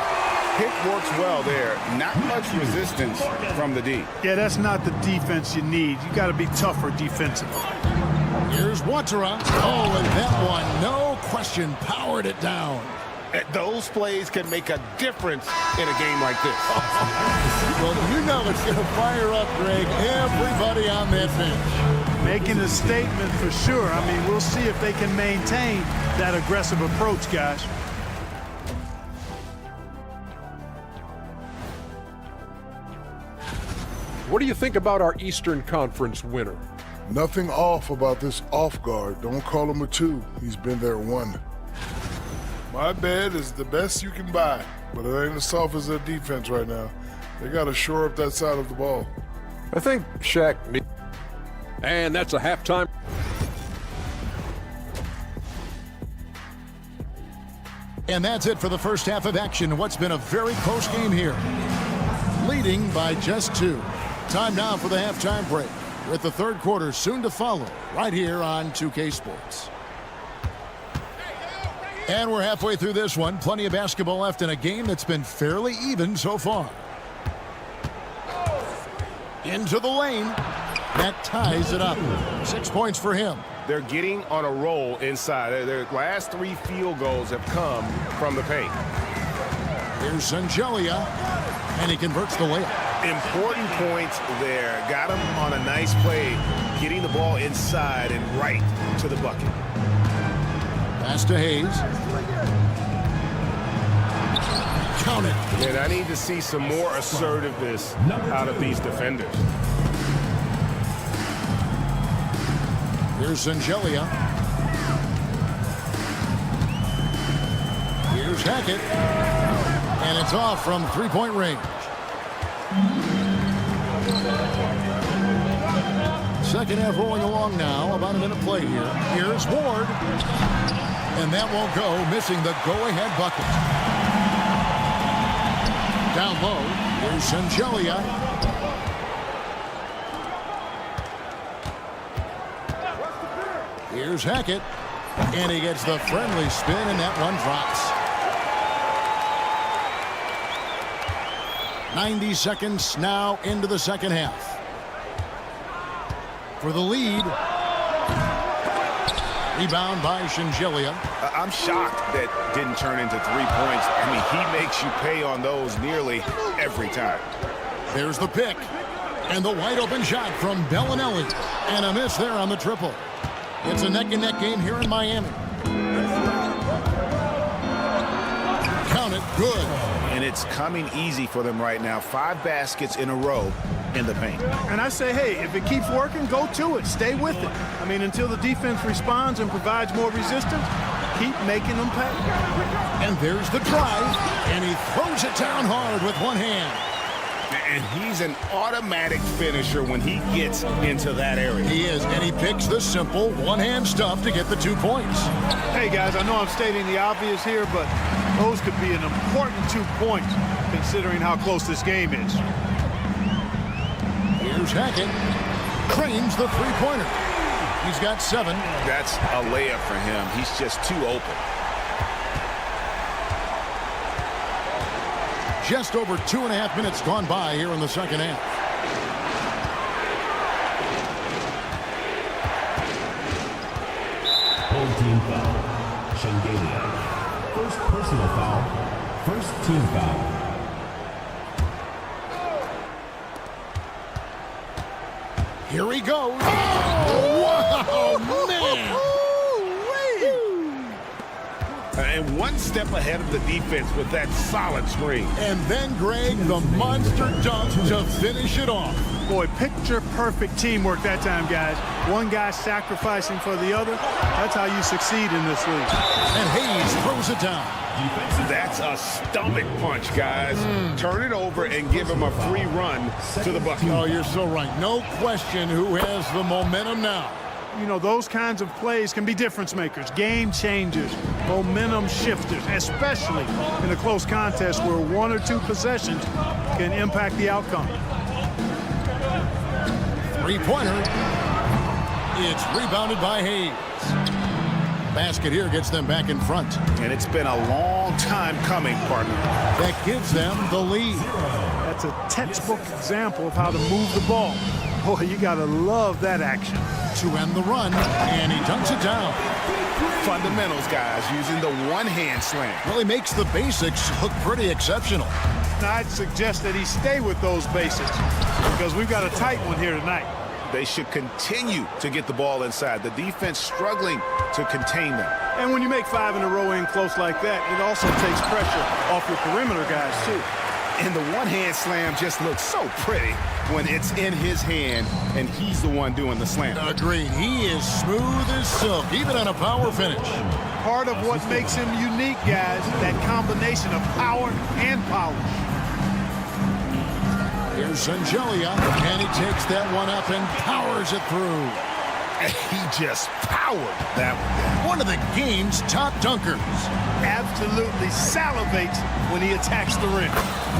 Speaker 10: Pick works well there. Not much resistance from the D.
Speaker 9: Yeah, that's not the defense you need. You got to be tougher defensively.
Speaker 8: Here's Watsura. Oh, and that one, no question, powered it down.
Speaker 10: Those plays can make a difference in a game like this.
Speaker 8: Well, you know it's going to fire up, Greg, everybody on that bench.
Speaker 9: Making a statement for sure. I mean, we'll see if they can maintain that aggressive approach, guys.
Speaker 11: What do you think about our Eastern Conference winner?
Speaker 7: Nothing off about this off guard. Don't call him a 2. He's been there 1. My bed is the best you can buy, but it ain't as soft as their defense right now. They got to shore up that side of the ball.
Speaker 11: I think Shaq needs... And that's a halftime.
Speaker 8: And that's it for the first half of action. What's been a very close game here. Leading by just 2. Time now for the halftime break, with the third quarter soon to follow right here on 2K Sports. And we're halfway through this one. Plenty of basketball left in a game that's been fairly even so far. Into the lane. That ties it up. 6 points for him.
Speaker 10: They're getting on a roll inside. Their last 3 field goals have come from the paint.
Speaker 8: Here's Sangelia, and he converts the layup.
Speaker 10: Important points there. Got him on a nice play, getting the ball inside and right to the bucket.
Speaker 8: Pass to Hayes. Count it.
Speaker 10: And I need to see some more assertiveness out of these defenders.
Speaker 8: Here's Sangelia. Here's Hackett. And it's off from three-point range. Second half rolling along now. About a minute play here. Here's Ward. And that won't go, missing the go-ahead bucket. Down low. Here's Sangelia. Here's Hackett. And he gets the friendly spin, and that one drops. 90 seconds now into the second half. For the lead. Rebound by Sangelia.
Speaker 10: I'm shocked that didn't turn into 3 points. I mean, he makes you pay on those nearly every time.
Speaker 8: There's the pick. And the wide open shot from Bellinelli. And a miss there on the triple. It's a neck-and-neck game here in Miami. Count it. Good.
Speaker 10: And it's coming easy for them right now. 5 baskets in a row in the paint.
Speaker 9: And I say, hey, if it keeps working, go to it. Stay with it. I mean, until the defense responds and provides more resistance, keep making them pay.
Speaker 8: And there's the drive. And he throws it down hard with one hand.
Speaker 10: And he's an automatic finisher when he gets into that area.
Speaker 8: He is, and he picks the simple one-hand stuff to get the 2 points.
Speaker 9: Hey, guys, I know I'm stating the obvious here, but those could be an important 2 points considering how close this game is.
Speaker 8: Here's Hackett. Cranes the three-pointer. He's got 7.
Speaker 10: That's a layup for him. He's just too open.
Speaker 8: Just over 2.5 minutes gone by here in the second half.
Speaker 5: Home team foul. Sangelia. First personal foul. First team foul.
Speaker 8: Here he goes. Oh, wow, man.
Speaker 10: And one step ahead of the defense with that solid screen.
Speaker 8: And then, Greg, the monster dunk to finish it off.
Speaker 9: Boy, picture-perfect teamwork that time, guys. One guy sacrificing for the other. That's how you succeed in this league.
Speaker 8: And Hayes throws it down.
Speaker 10: That's a stomach punch, guys. Turn it over and give him a free run to the bucket.
Speaker 8: Oh, you're so right. No question who has the momentum now.
Speaker 9: You know, those kinds of plays can be difference makers, game changers, momentum shifters, especially in a close contest where 1 or 2 possessions can impact the outcome.
Speaker 8: Three-pointer. It's rebounded by Hayes. Basket here gets them back in front.
Speaker 10: And it's been a long time coming, partner.
Speaker 8: That gives them the lead.
Speaker 9: That's a textbook example of how to move the ball. Boy, you got to love that action.
Speaker 8: To end the run, and he dunks it down.
Speaker 10: Fundamentals, guys, using the one-hand slam.
Speaker 8: Really makes the basics look pretty exceptional.
Speaker 9: Now, I'd suggest that he stay with those basics because we've got a tight one here tonight.
Speaker 10: They should continue to get the ball inside. The defense struggling to contain them.
Speaker 9: And when you make 5 in a row in close like that, it also takes pressure off your perimeter guys, too.
Speaker 10: And the one-hand slam just looks so pretty when it's in his hand and he's the one doing the slam.
Speaker 8: Agreed. He is smooth as silk, even on a power finish.
Speaker 9: Part of what makes him unique, guys, that combination of power and polish.
Speaker 8: Here's Sangelia, and he takes that one up and powers it through.
Speaker 10: He just powered that one.
Speaker 8: One of the game's top dunkers.
Speaker 9: Absolutely salivates when he attacks the rim.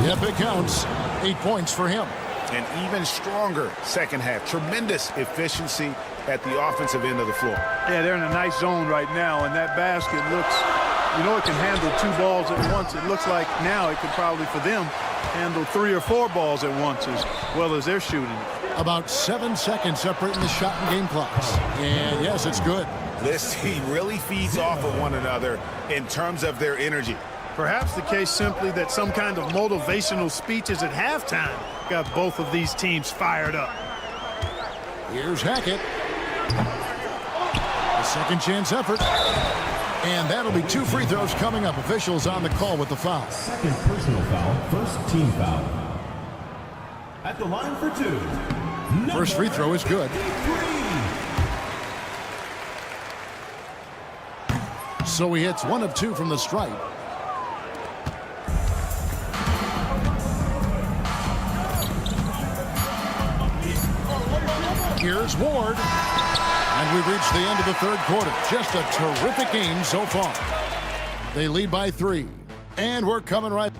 Speaker 8: Yep, it counts. 8 points for him.
Speaker 10: An even stronger second half. Tremendous efficiency at the offensive end of the floor.
Speaker 9: Yeah, they're in a nice zone right now, and that basket looks You know it can handle 2 balls at once. It looks like now it could probably, for them, handle 3 or 4 balls at once as well as they're shooting.
Speaker 8: About 7 seconds separating the shot and game clocks. And yes, it's good.
Speaker 10: This team really feeds off of one another in terms of their energy.
Speaker 9: Perhaps the case simply that some kind of motivational speeches at halftime got both of these teams fired up.
Speaker 8: Here's Hackett. A second chance effort. And that'll be 2 free throws coming up. Officials on the call with the foul.
Speaker 5: Second personal foul, first team foul. At the line for 2.
Speaker 8: First free throw is good. So he hits 1 of 2 from the stripe. Here's Ward. And we've reached the end of the 3rd quarter. Just a terrific game so far. They lead by 3. And we're coming right.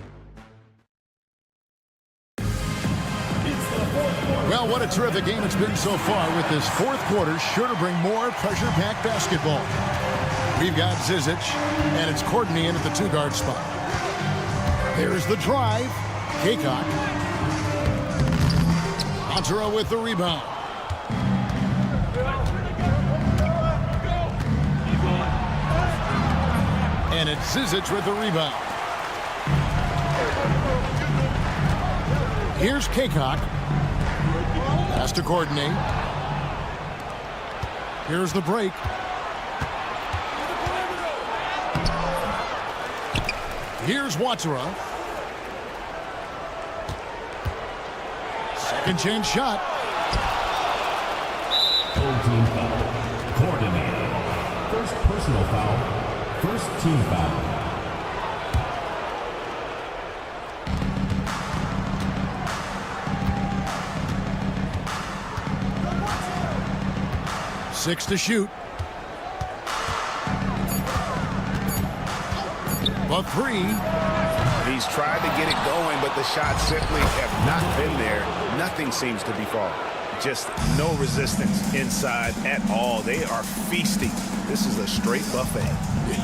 Speaker 8: Well, what a terrific game it's been so far, with this 4th quarter sure to bring more pressure-packed basketball. We've got Zizic, and it's Courtney in at the 2-guard spot. There's the drive. Kaycock. Monteiro with the rebound. And it's Zizic with the rebound. Here's Kaycock. Pass to Courtney. Here's the break. Here's Watsura. Second chance shot.
Speaker 5: Full team foul. Coordinated. First personal foul. First team foul.
Speaker 8: Six to shoot. A 3.
Speaker 10: He's tried to get it going, but the shots simply have not been there. Nothing seems to be falling. Just no resistance inside at all. They are feasting. This is a straight buffet.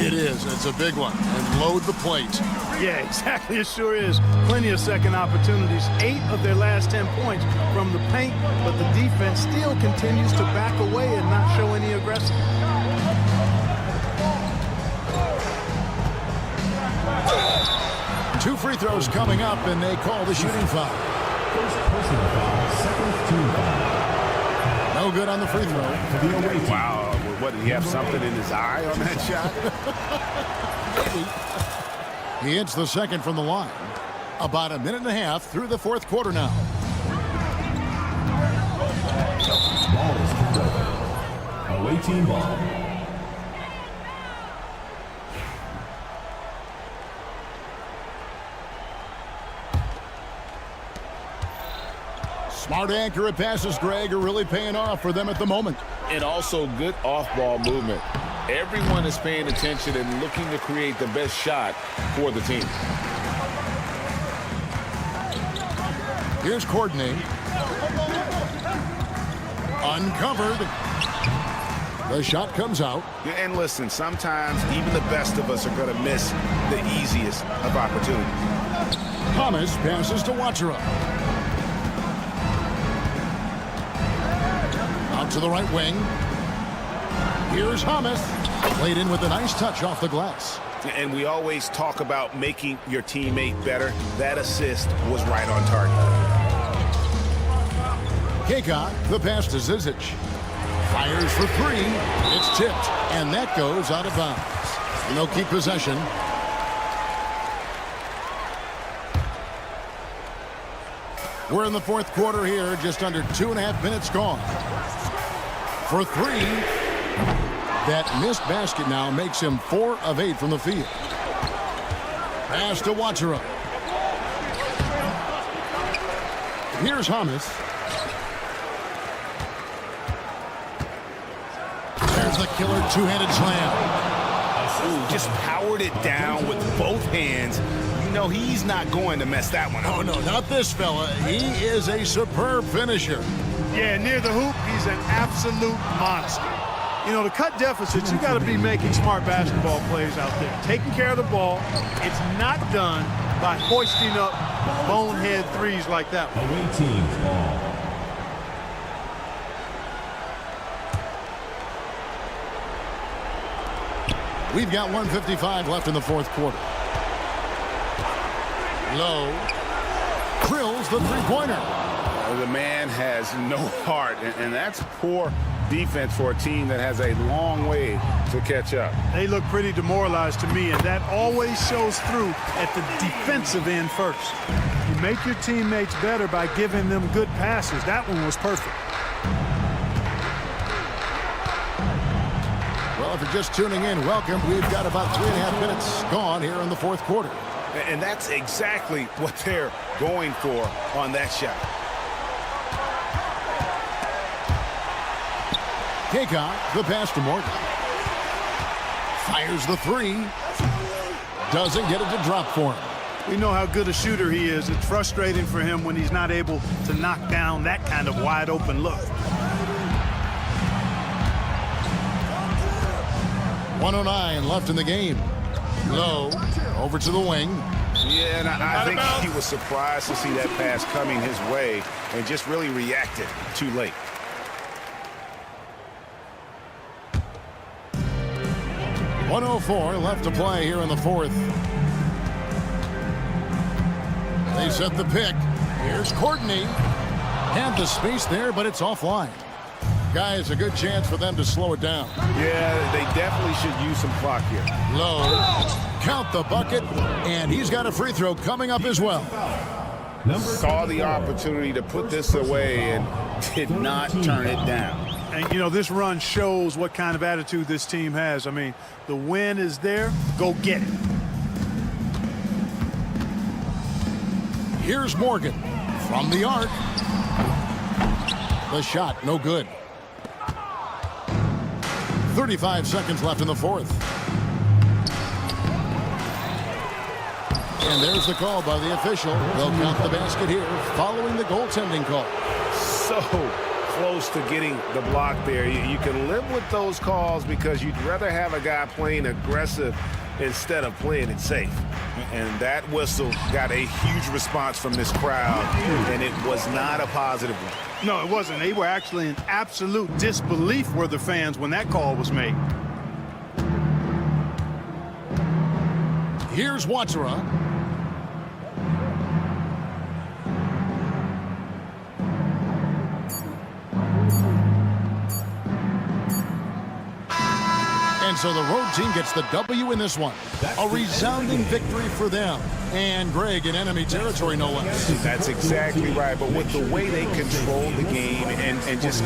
Speaker 8: It is. It's a big one. And load the plate.
Speaker 9: Yeah, exactly. It sure is. Plenty of second opportunities. 8 of their last 10 points from the paint, but the defense still continues to back away and not show any aggression.
Speaker 8: Two free throws coming up, and they call the shooting foul.
Speaker 5: First personal foul, second team foul.
Speaker 8: No good on the free throw.
Speaker 10: Wow, what, did he have something in his eye on that shot?
Speaker 8: He hits the second from the line. About a minute and a half through the 4th quarter now.
Speaker 5: Ball is turned over. Away team ball.
Speaker 8: Smart, accurate passes, Greg, are really paying off for them at the moment.
Speaker 12: And also good off-ball movement. Everyone is paying attention and looking to create the best shot for the team.
Speaker 8: Here's Courtney. Uncovered. The shot comes out.
Speaker 10: And listen, sometimes even the best of us are going to miss the easiest of opportunities.
Speaker 8: Thomas passes to Watsura. Out to the right wing. Here's Hamas. Played in with a nice touch off the glass.
Speaker 10: And we always talk about making your teammate better. That assist was right on target.
Speaker 8: Kaycock, the pass to Zizic. Fires for 3. It's tipped, and that goes out of bounds. And they'll keep possession. We're in the 4th quarter here, just under 2.5 minutes gone. For 3. That missed basket now makes him 4 of 8 from the field. Pass to Watsura. Here's Hamas. There's the killer two-handed slam.
Speaker 10: Ooh, just powered it down with both hands. You know he's not going to mess that one up.
Speaker 8: Oh, no, not this fella. He is a superb finisher.
Speaker 9: Yeah, near the hoop, he's an absolute monster. You know, to cut deficits, you got to be making smart basketball plays out there. Taking care of the ball. It's not done by hoisting up bonehead threes like that one.
Speaker 5: Away team ball.
Speaker 8: We've got 1:55 left in the fourth quarter. Low. Drills the three-pointer.
Speaker 10: The man has no heart, and that's poor defense for a team that has a long way to catch up.
Speaker 9: They look pretty demoralized to me, and that always shows through at the defensive end first. You make your teammates better by giving them good passes. That one was perfect.
Speaker 8: Well, if you're just tuning in, welcome. We've got about 3.5 minutes gone here in the fourth quarter.
Speaker 10: And that's exactly what they're going for on that shot.
Speaker 8: Kaycock, the pass to Morgan. Fires the three. Doesn't get it to drop for him.
Speaker 9: We know how good a shooter he is. It's frustrating for him when he's not able to knock down that kind of wide open look.
Speaker 8: 1:09 left in the game. Low, over to the wing.
Speaker 10: Yeah, and I think he was surprised to see that pass coming his way and just really reacted too late.
Speaker 8: .104 left to play here in the fourth. They set the pick. Here's Courtney. Had the space there, but it's offline. Guys, a good chance for them to slow it down.
Speaker 10: Yeah, they definitely should use some clock here.
Speaker 8: Low. Count the bucket, and he's got a free throw coming up as well.
Speaker 10: Saw the opportunity to put this away and did not turn it down.
Speaker 9: And, you know, this run shows what kind of attitude this team has. I mean, the win is there. Go get it.
Speaker 8: Here's Morgan from the arc. The shot, no good. 35 seconds left in the fourth. And there's the call by the official. They'll count the basket here following the goaltending call.
Speaker 10: So close to getting the block there. You can live with those calls because you'd rather have a guy playing aggressive instead of playing it safe. And that whistle got a huge response from this crowd, and it was not a positive one.
Speaker 9: No, it wasn't. They were actually in absolute disbelief were the fans when that call was made.
Speaker 8: Here's Watsara. And so the road team gets the W in this one. A resounding victory for them. And Greg in enemy territory, no less.
Speaker 10: That's exactly right. But with the way they controlled the game and just...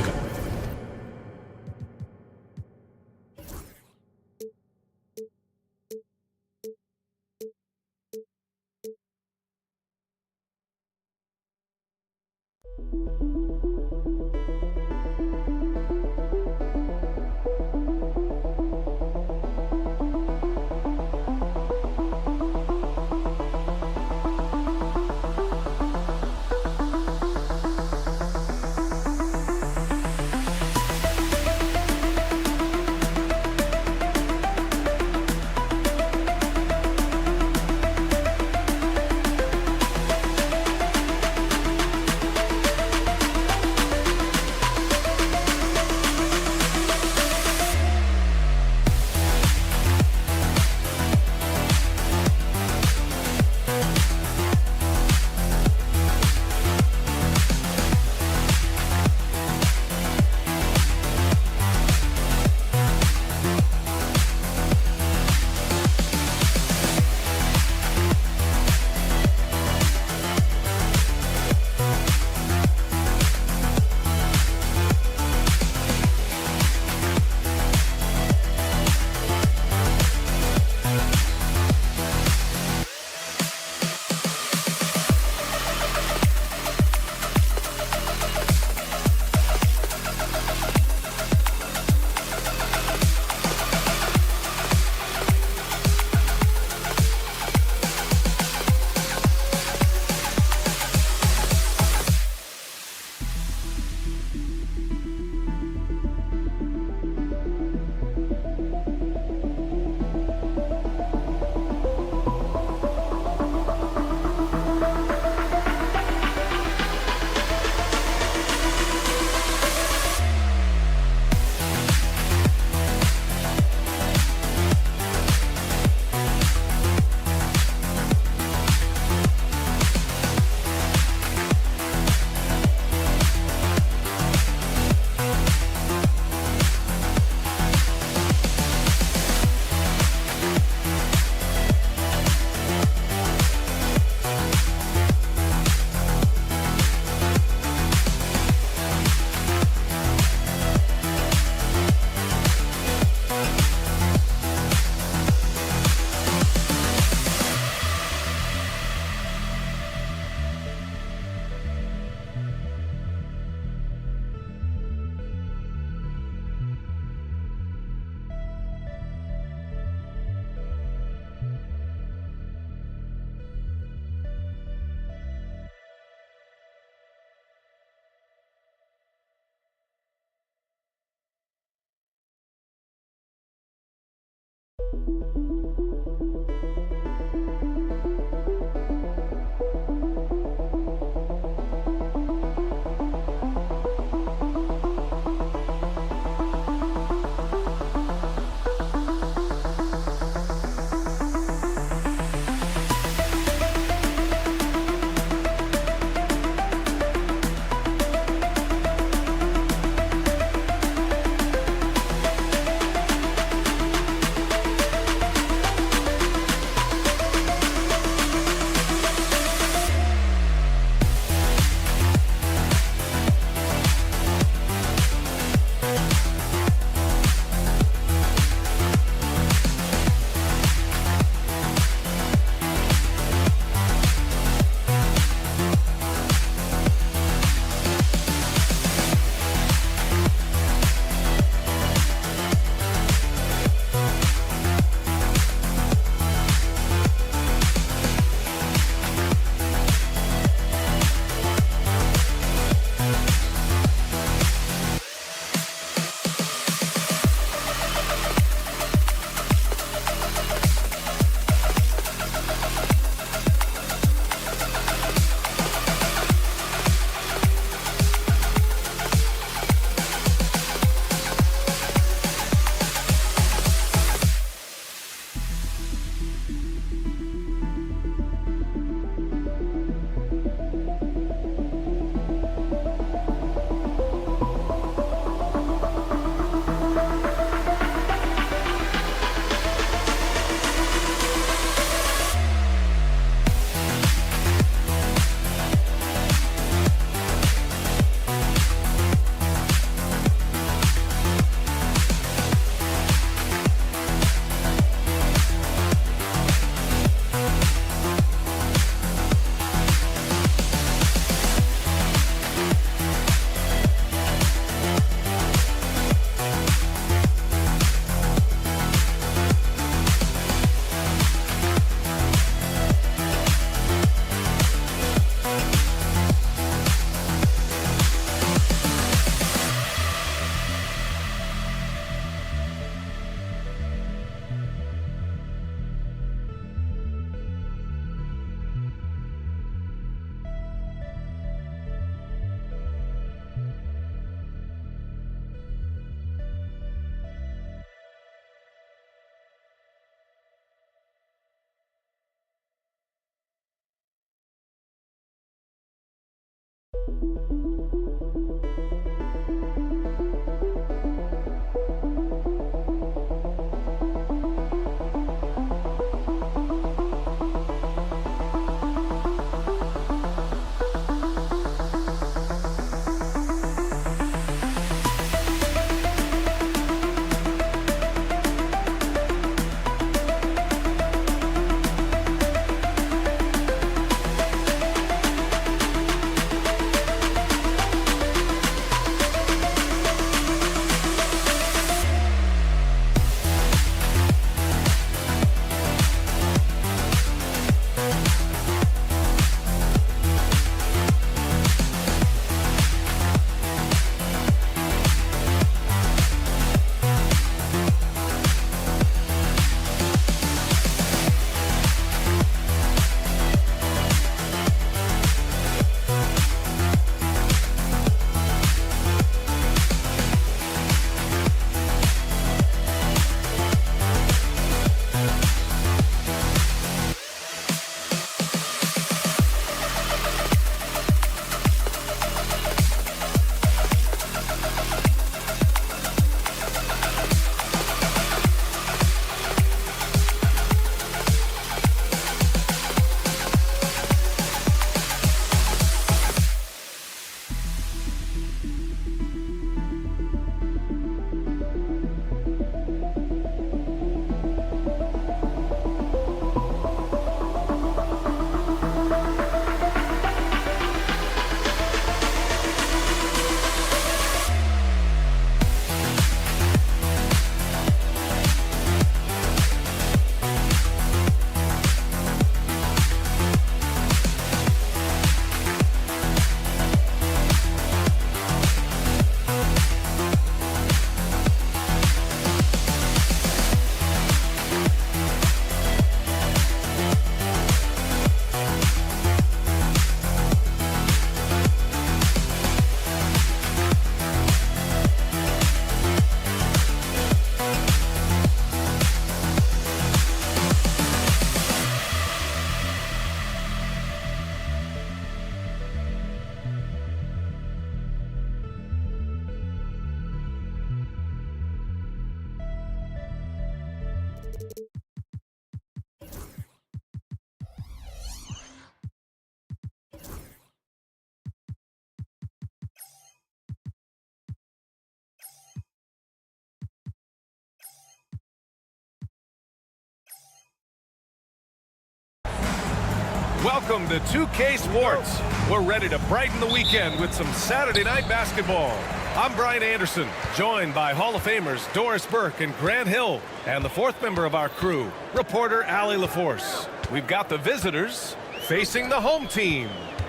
Speaker 1: Welcome to 2K Sports. We're ready to brighten the weekend with some Saturday night basketball. I'm Brian Anderson, joined by Hall of Famers Doris Burke and Grant Hill, and the fourth member of our crew, reporter Allie LaForce. We've got the visitors facing the home team.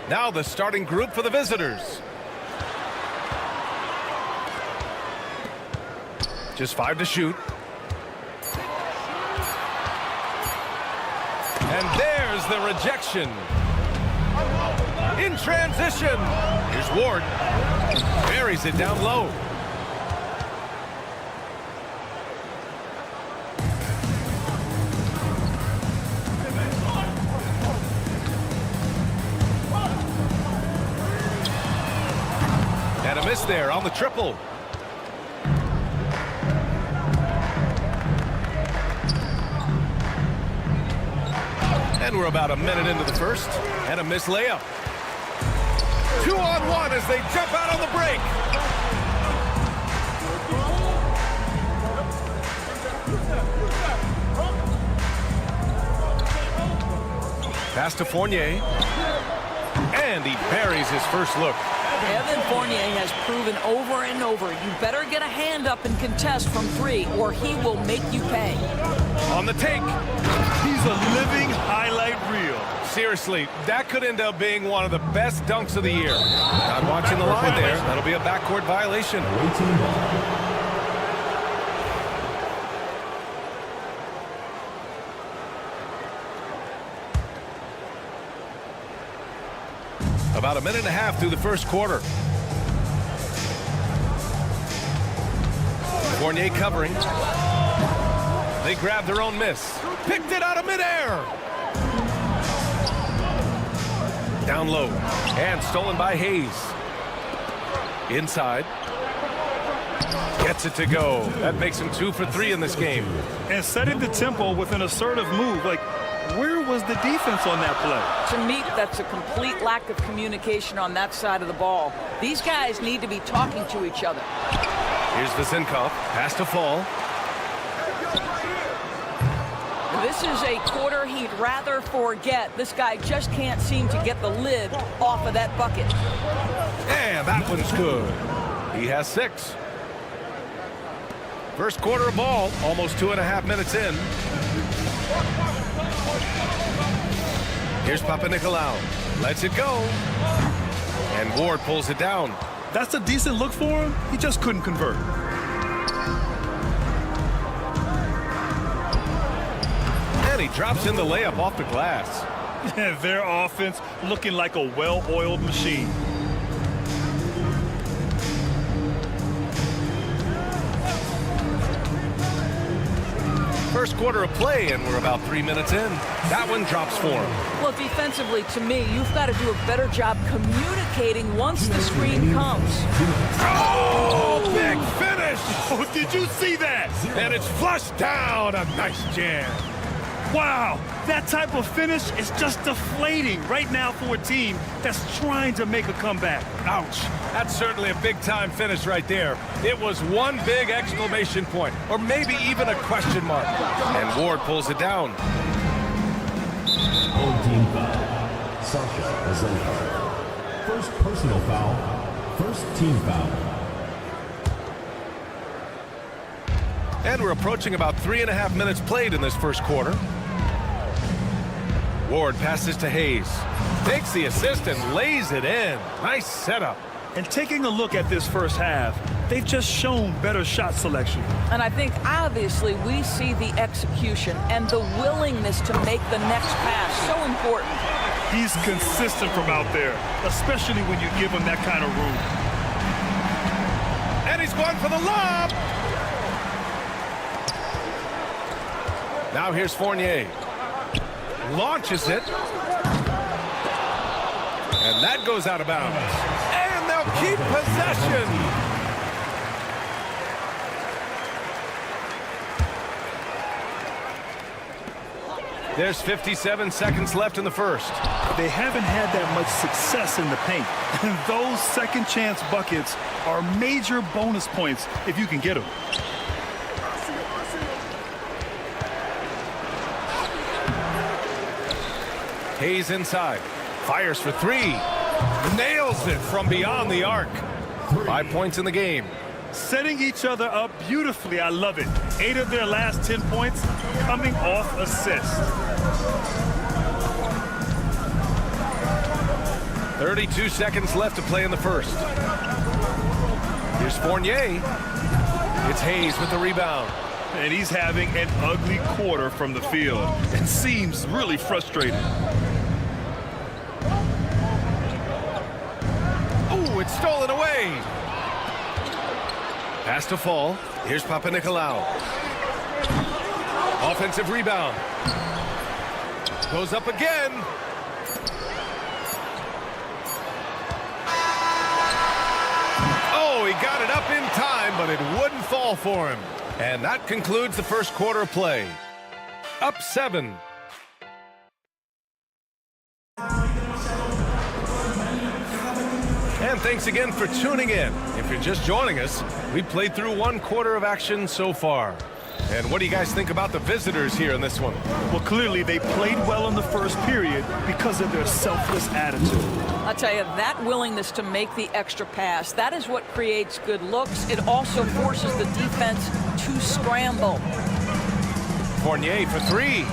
Speaker 1: Now the starting group for the visitors. Just 5 to shoot. And there's the rejection. In transition. Here's Ward. Buries it down low. And a miss there on the triple. And we're about a minute into the first. And a missed layup. 2-on-1 as they jump out on the break. Pass to Fournier. And he buries his first look.
Speaker 13: Evan Fournier has proven over and over, you better get a hand up and contest from 3 or he will make you pay.
Speaker 1: On the take.
Speaker 3: He's a living highlight reel.
Speaker 1: Seriously, that could end up being one of the best dunks of the year. Not watching the line there. That'll be a backcourt violation. About a minute and a half through the first quarter. Fournier covering. They grabbed their own miss. Picked it out of midair. Down low. And stolen by Hayes. Inside. Gets it to go. That makes him 2 for 3 in this game.
Speaker 3: And setting the tempo with an assertive move. Like, where was the defense on that play?
Speaker 13: To me, that's a complete lack of communication on that side of the ball. These guys need to be talking to each other.
Speaker 1: Here's Vasinkoff. Pass to Fall.
Speaker 13: This is a quarter he'd rather forget. This guy just can't seem to get the lid off of that bucket.
Speaker 1: And that one's good. He has 6. First quarter of ball, almost 2.5 minutes in. Here's Papanikolaou. Lets it go. And Ward pulls it down.
Speaker 3: That's a decent look for him. He just couldn't convert.
Speaker 1: And he drops in the layup off the glass.
Speaker 3: Their offense looking like a well-oiled machine.
Speaker 1: First quarter of play, and we're about 3 minutes in. That one drops for him.
Speaker 13: Well, defensively, to me, you've got to do a better job communicating once the screen comes.
Speaker 1: Oh, big finish!
Speaker 3: Oh, did you see that?
Speaker 1: And it's flushed down. A nice jam.
Speaker 3: Wow, that type of finish is just deflating right now for a team that's trying to make a comeback.
Speaker 1: Ouch. That's certainly a big-time finish right there. It was one big exclamation point, or maybe even a question mark. And Ward pulls it down.
Speaker 5: Home team foul. Sasha Vasinkoff. First personal foul. First team foul.
Speaker 1: And we're approaching about 3.5 minutes played in this first quarter. Ward passes to Hayes. Takes the assist and lays it in. Nice setup.
Speaker 3: And taking a look at this first half, they've just shown better shot selection.
Speaker 13: And I think, obviously, we see the execution and the willingness to make the next pass so important.
Speaker 3: He's consistent from out there, especially when you give him that kind of room.
Speaker 1: And he's going for the lob. Now here's Fournier. Launches it. And that goes out of bounds. And they'll keep possession. There's 57 seconds left in the first.
Speaker 3: They haven't had that much success in the paint. And those second chance buckets are major bonus points if you can get them.
Speaker 1: Hayes inside. Fires for three. Nails it from beyond the arc. 5 points in the game.
Speaker 3: Setting each other up beautifully. I love it. 8 of their last 10 points coming off assists.
Speaker 1: 32 seconds left to play in the first. Here's Fournier. It's Hayes with the rebound.
Speaker 3: And he's having an ugly quarter from the field. It seems really frustrated.
Speaker 1: Ooh, it's stolen away. Pass to Fall. Here's Papanikolaou. Offensive rebound. Goes up again. Oh, he got it up in time, but it wouldn't fall for him. And that concludes the first quarter of play. Up 7. And thanks again for tuning in. If you're just joining us, we played through 1 quarter of action so far. And what do you guys think about the visitors here in this one?
Speaker 3: Well, clearly they played well in the first period because of their selfless attitude.
Speaker 13: I'll tell you, that willingness to make the extra pass, that is what creates good looks. It also forces the defense to scramble.
Speaker 1: Fournier for 3.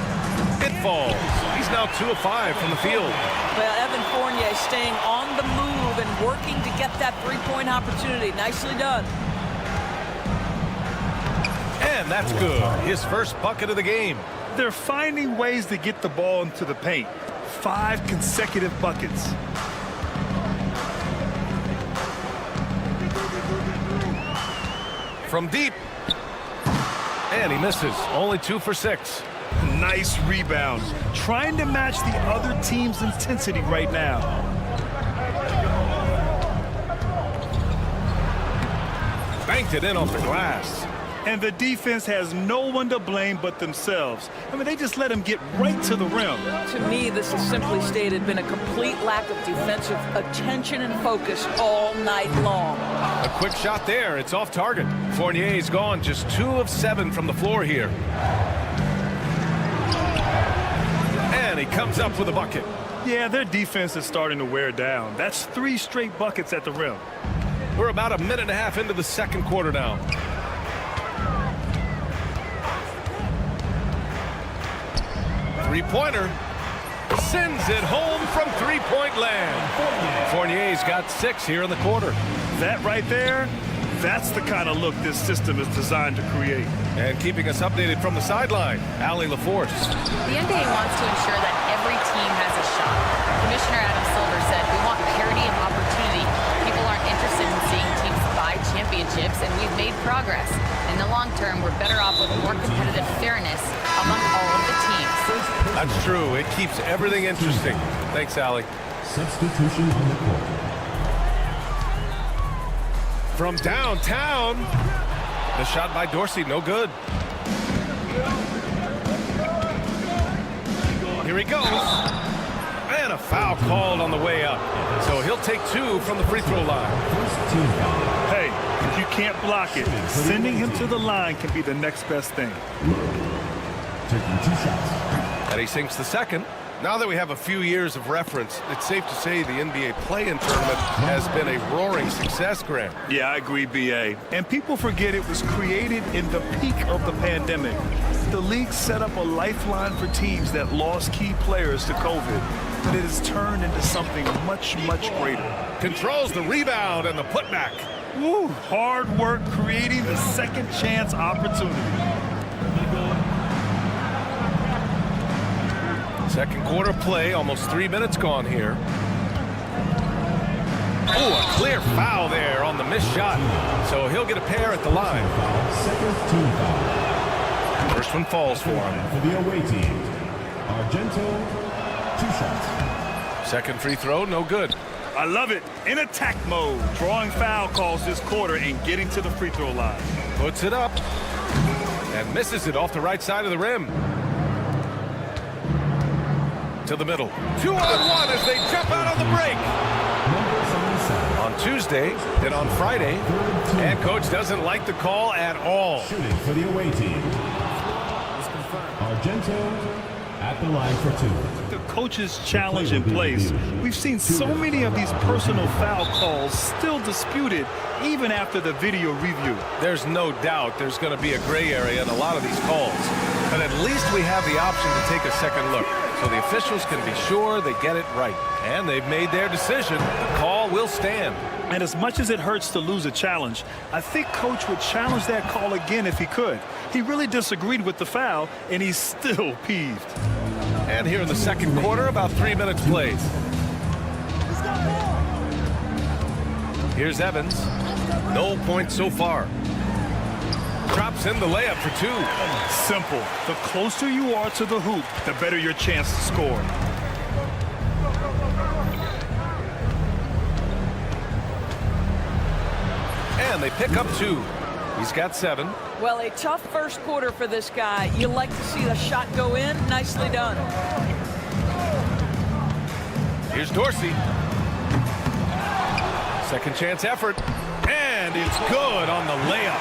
Speaker 1: It falls. He's now 2 of 5 from the field.
Speaker 13: Well, Evan Fournier staying on the move and working to get that three-point opportunity. Nicely done.
Speaker 1: And that's good. His first bucket of the game.
Speaker 3: They're finding ways to get the ball into the paint. 5 consecutive buckets.
Speaker 1: From deep. And he misses. Only 2 for 6.
Speaker 3: Nice rebound. Trying to match the other team's intensity right now.
Speaker 1: Banked it in off the glass.
Speaker 3: And the defense has no one to blame but themselves. I mean, they just let him get right to the rim.
Speaker 13: To me, this has simply stated been a complete lack of defensive attention and focus all night long.
Speaker 1: A quick shot there. It's off target. Fournier's gone. Just 2 of 7 from the floor here. And he comes up with a bucket.
Speaker 3: Yeah, their defense is starting to wear down. That's 3 straight buckets at the rim.
Speaker 1: We're about a minute and a half into the second quarter now. Three-pointer. Sends it home from three-point land. Fournier's got 6 here in the quarter.
Speaker 3: That right there, that's the kind of look this system is designed to create.
Speaker 1: And keeping us updated from the sideline, Allie LaForce.
Speaker 4: The NBA wants to ensure that every team has a shot. Commissioner Adam Silver said, "We want parity and opportunity. People aren't interested in seeing teams buy championships, and we've made progress. In the long term, we're better off with more competitive fairness among all of the teams."
Speaker 1: That's true. It keeps everything interesting. Thanks, Allie.
Speaker 5: Substitution on the court.
Speaker 1: From downtown, the shot by Dorsey, no good. Here he goes. And a foul called on the way up. So he'll take 2 from the free throw line.
Speaker 3: Hey, if you can't block it, sending him to the line can be the next best thing.
Speaker 5: Taking 2 shots.
Speaker 1: And he sinks the second. Now that we have a few years of reference, it's safe to say the NBA play-in tournament has been a roaring success, Grant.
Speaker 3: Yeah, I agree, B.A. And people forget it was created in the peak of the pandemic. The league set up a lifeline for teams that lost key players to COVID, but it has turned into something much, much greater.
Speaker 1: Controls the rebound and the putback.
Speaker 3: Woo, hard work creating the second chance opportunity.
Speaker 1: Second quarter play, almost 3 minutes gone here. Oh, a clear foul there on the missed shot. So he'll get a pair at the line.
Speaker 5: Second team foul.
Speaker 1: First one falls for him.
Speaker 5: For the away team, Argento, 2 shots.
Speaker 1: Second free throw, no good.
Speaker 3: I love it. In attack mode, drawing foul calls this quarter and getting to the free throw line.
Speaker 1: Puts it up and misses it off the right side of the rim. To the middle. 2-on-1 as they jump out on the break. On Tuesday, then on Friday, and coach doesn't like the call at all.
Speaker 5: Shooting for the away team, Argento at the line for two.
Speaker 3: The coach's challenge in place. We've seen so many of these personal foul calls still disputed even after the video review.
Speaker 1: There's no doubt there's going to be a gray area in a lot of these calls. But at least we have the option to take a second look, so the officials can be sure they get it right. And they've made their decision. The call will stand.
Speaker 3: And as much as it hurts to lose a challenge, I think Coach would challenge that call again if he could. He really disagreed with the foul, and he's still peeved.
Speaker 1: And here in the second quarter, about 3 minutes played. Here's Evans. No points so far. Drops in the layup for two.
Speaker 3: Simple. The closer you are to the hoop, the better your chance to score.
Speaker 1: And they pick up two. He's got 7.
Speaker 13: Well, a tough first quarter for this guy. You like to see the shot go in. Nicely done.
Speaker 1: Here's Dorsey. Second chance effort. And it's good on the layup.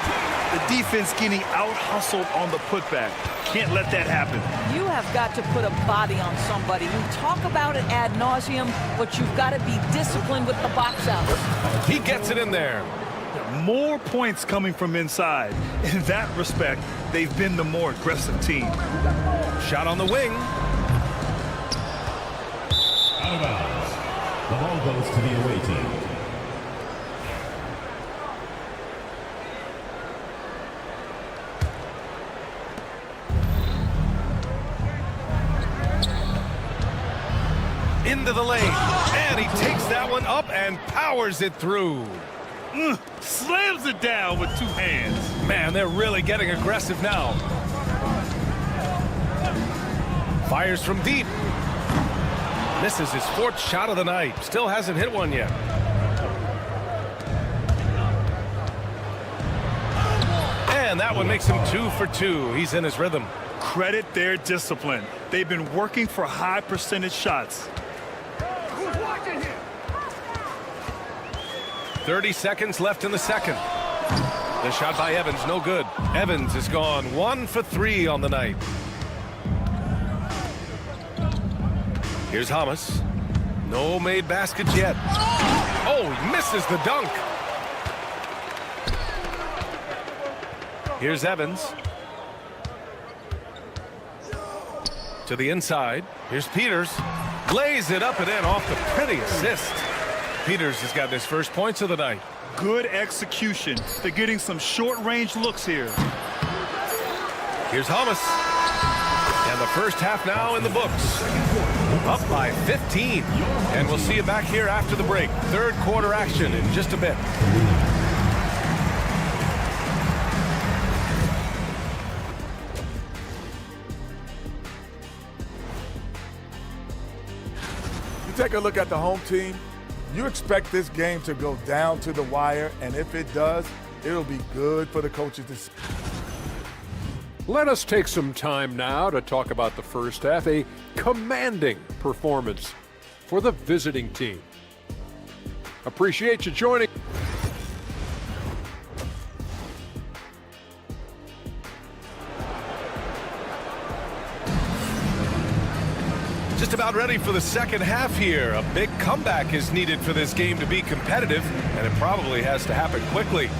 Speaker 3: The defense getting out-hustled on the putback. Can't let that happen.
Speaker 13: You have got to put a body on somebody. We talk about it ad nauseum, but you've got to be disciplined with the box out.
Speaker 1: He gets it in there.
Speaker 3: More points coming from inside. In that respect, they've been the more aggressive team.
Speaker 1: Shot on the wing.
Speaker 5: Out of bounds. The ball goes to the away team.
Speaker 1: Into the lane. And he takes that one up and powers it through.
Speaker 3: Slams it down with 2 hands.
Speaker 1: Man, they're really getting aggressive now. Fires from deep. Misses his 4th shot of the night. Still hasn't hit one yet. And that one makes him 2 for 2. He's in his rhythm.
Speaker 3: Credit their discipline. They've been working for high percentage shots.
Speaker 1: 30 seconds left in the second. The shot by Evans, no good. Evans has gone 1 for 3 on the night. Here's Hamas. No made baskets yet. Oh, he misses the dunk. Here's Evans. To the inside. Here's Peters. Lays it up and in off the pretty assist. Peters has got his first points of the night.
Speaker 3: Good execution. They're getting some short-range looks here.
Speaker 1: Here's Hamas. And the first half now in the books. Up by 15. And we'll see you back here after the break. Third quarter action in just a bit.
Speaker 11: You take a look at the home team. You expect this game to go down to the wire, and if it does, it'll be good for the coaches to see.
Speaker 14: Let us take some time now to talk about the first half, a commanding performance for the visiting team. Appreciate you joining.
Speaker 1: Just about ready for the second half here. A big comeback is needed for this game to be competitive, and it probably has to happen quickly.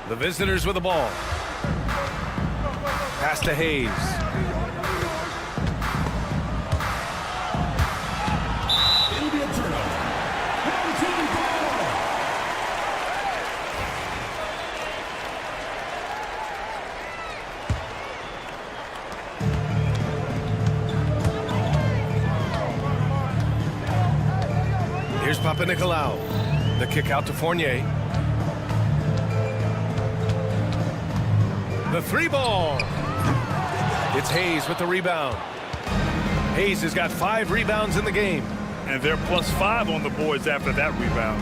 Speaker 1: The visitors with the ball. Pass to Hayes.
Speaker 5: It'll be a turnover. Home team ball.
Speaker 1: Here's Papanikolaou. The kick out to Fournier. The 3 ball. It's Hayes with the rebound. Hayes has got 5 rebounds in the game.
Speaker 3: And they're +5 on the boards after that rebound.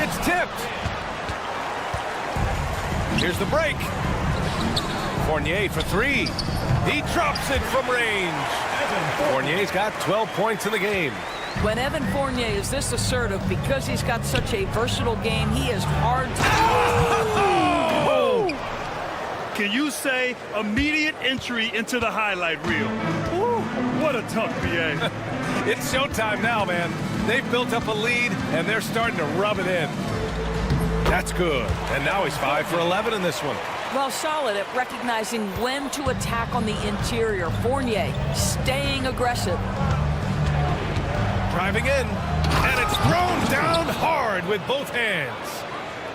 Speaker 1: It's tipped. Here's the break. Fournier for 3. He drops it from range. Fournier's got 12 points in the game.
Speaker 13: When Evan Fournier is this assertive, because he's got such a versatile game, he is hard to...
Speaker 9: Oh! Can you say immediate entry into the highlight reel? Ooh, what a tough BA.
Speaker 1: It's showtime now, man. They've built up a lead, and they're starting to rub it in. That's good. And now he's 5 for 11 in this one.
Speaker 13: Well, solid at recognizing when to attack on the interior. Fournier staying aggressive.
Speaker 1: Driving in, and it's thrown down hard with both hands.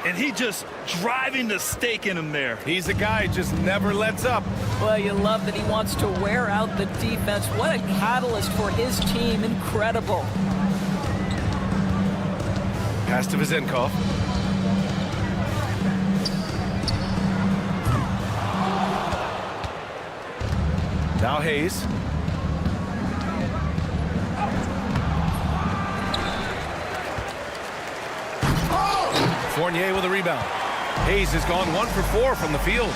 Speaker 9: And he just driving the stake in him there.
Speaker 1: He's a guy who just never lets up.
Speaker 13: Well, you love that he wants to wear out the defense. What a catalyst for his team. Incredible.
Speaker 1: Pass to Vizenkov. Now Hayes. Fournier with a rebound. Hayes has gone 1 for 4 from the field.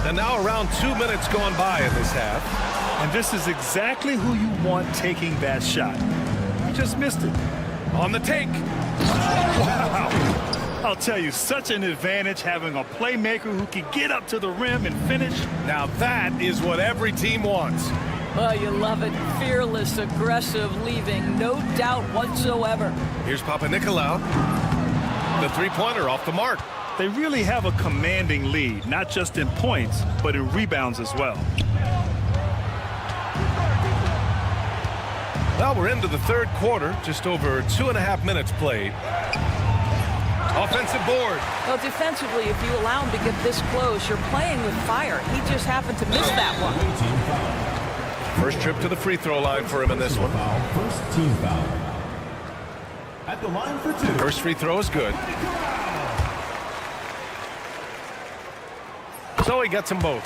Speaker 1: And now around 2 minutes gone by in this half.
Speaker 9: And this is exactly who you want taking that shot. You just missed it.
Speaker 1: On the take.
Speaker 9: Wow. I'll tell you, such an advantage having a playmaker who can get up to the rim and finish.
Speaker 1: Now that is what every team wants.
Speaker 13: Well, you love it. Fearless, aggressive, leaving no doubt whatsoever.
Speaker 1: Here's Papanikolaou. The three-pointer off the mark.
Speaker 9: They really have a commanding lead, not just in points, but in rebounds as well.
Speaker 1: Well, we're into the third quarter, just over 2.5 minutes played. Offensive board.
Speaker 13: Well, defensively, if you allow him to get this close, you're playing with fire. He just happened to miss that one.
Speaker 1: First trip to the free throw line for him in this one.
Speaker 5: First team foul. At the line for 2.
Speaker 1: First free throw is good. So he gets them both.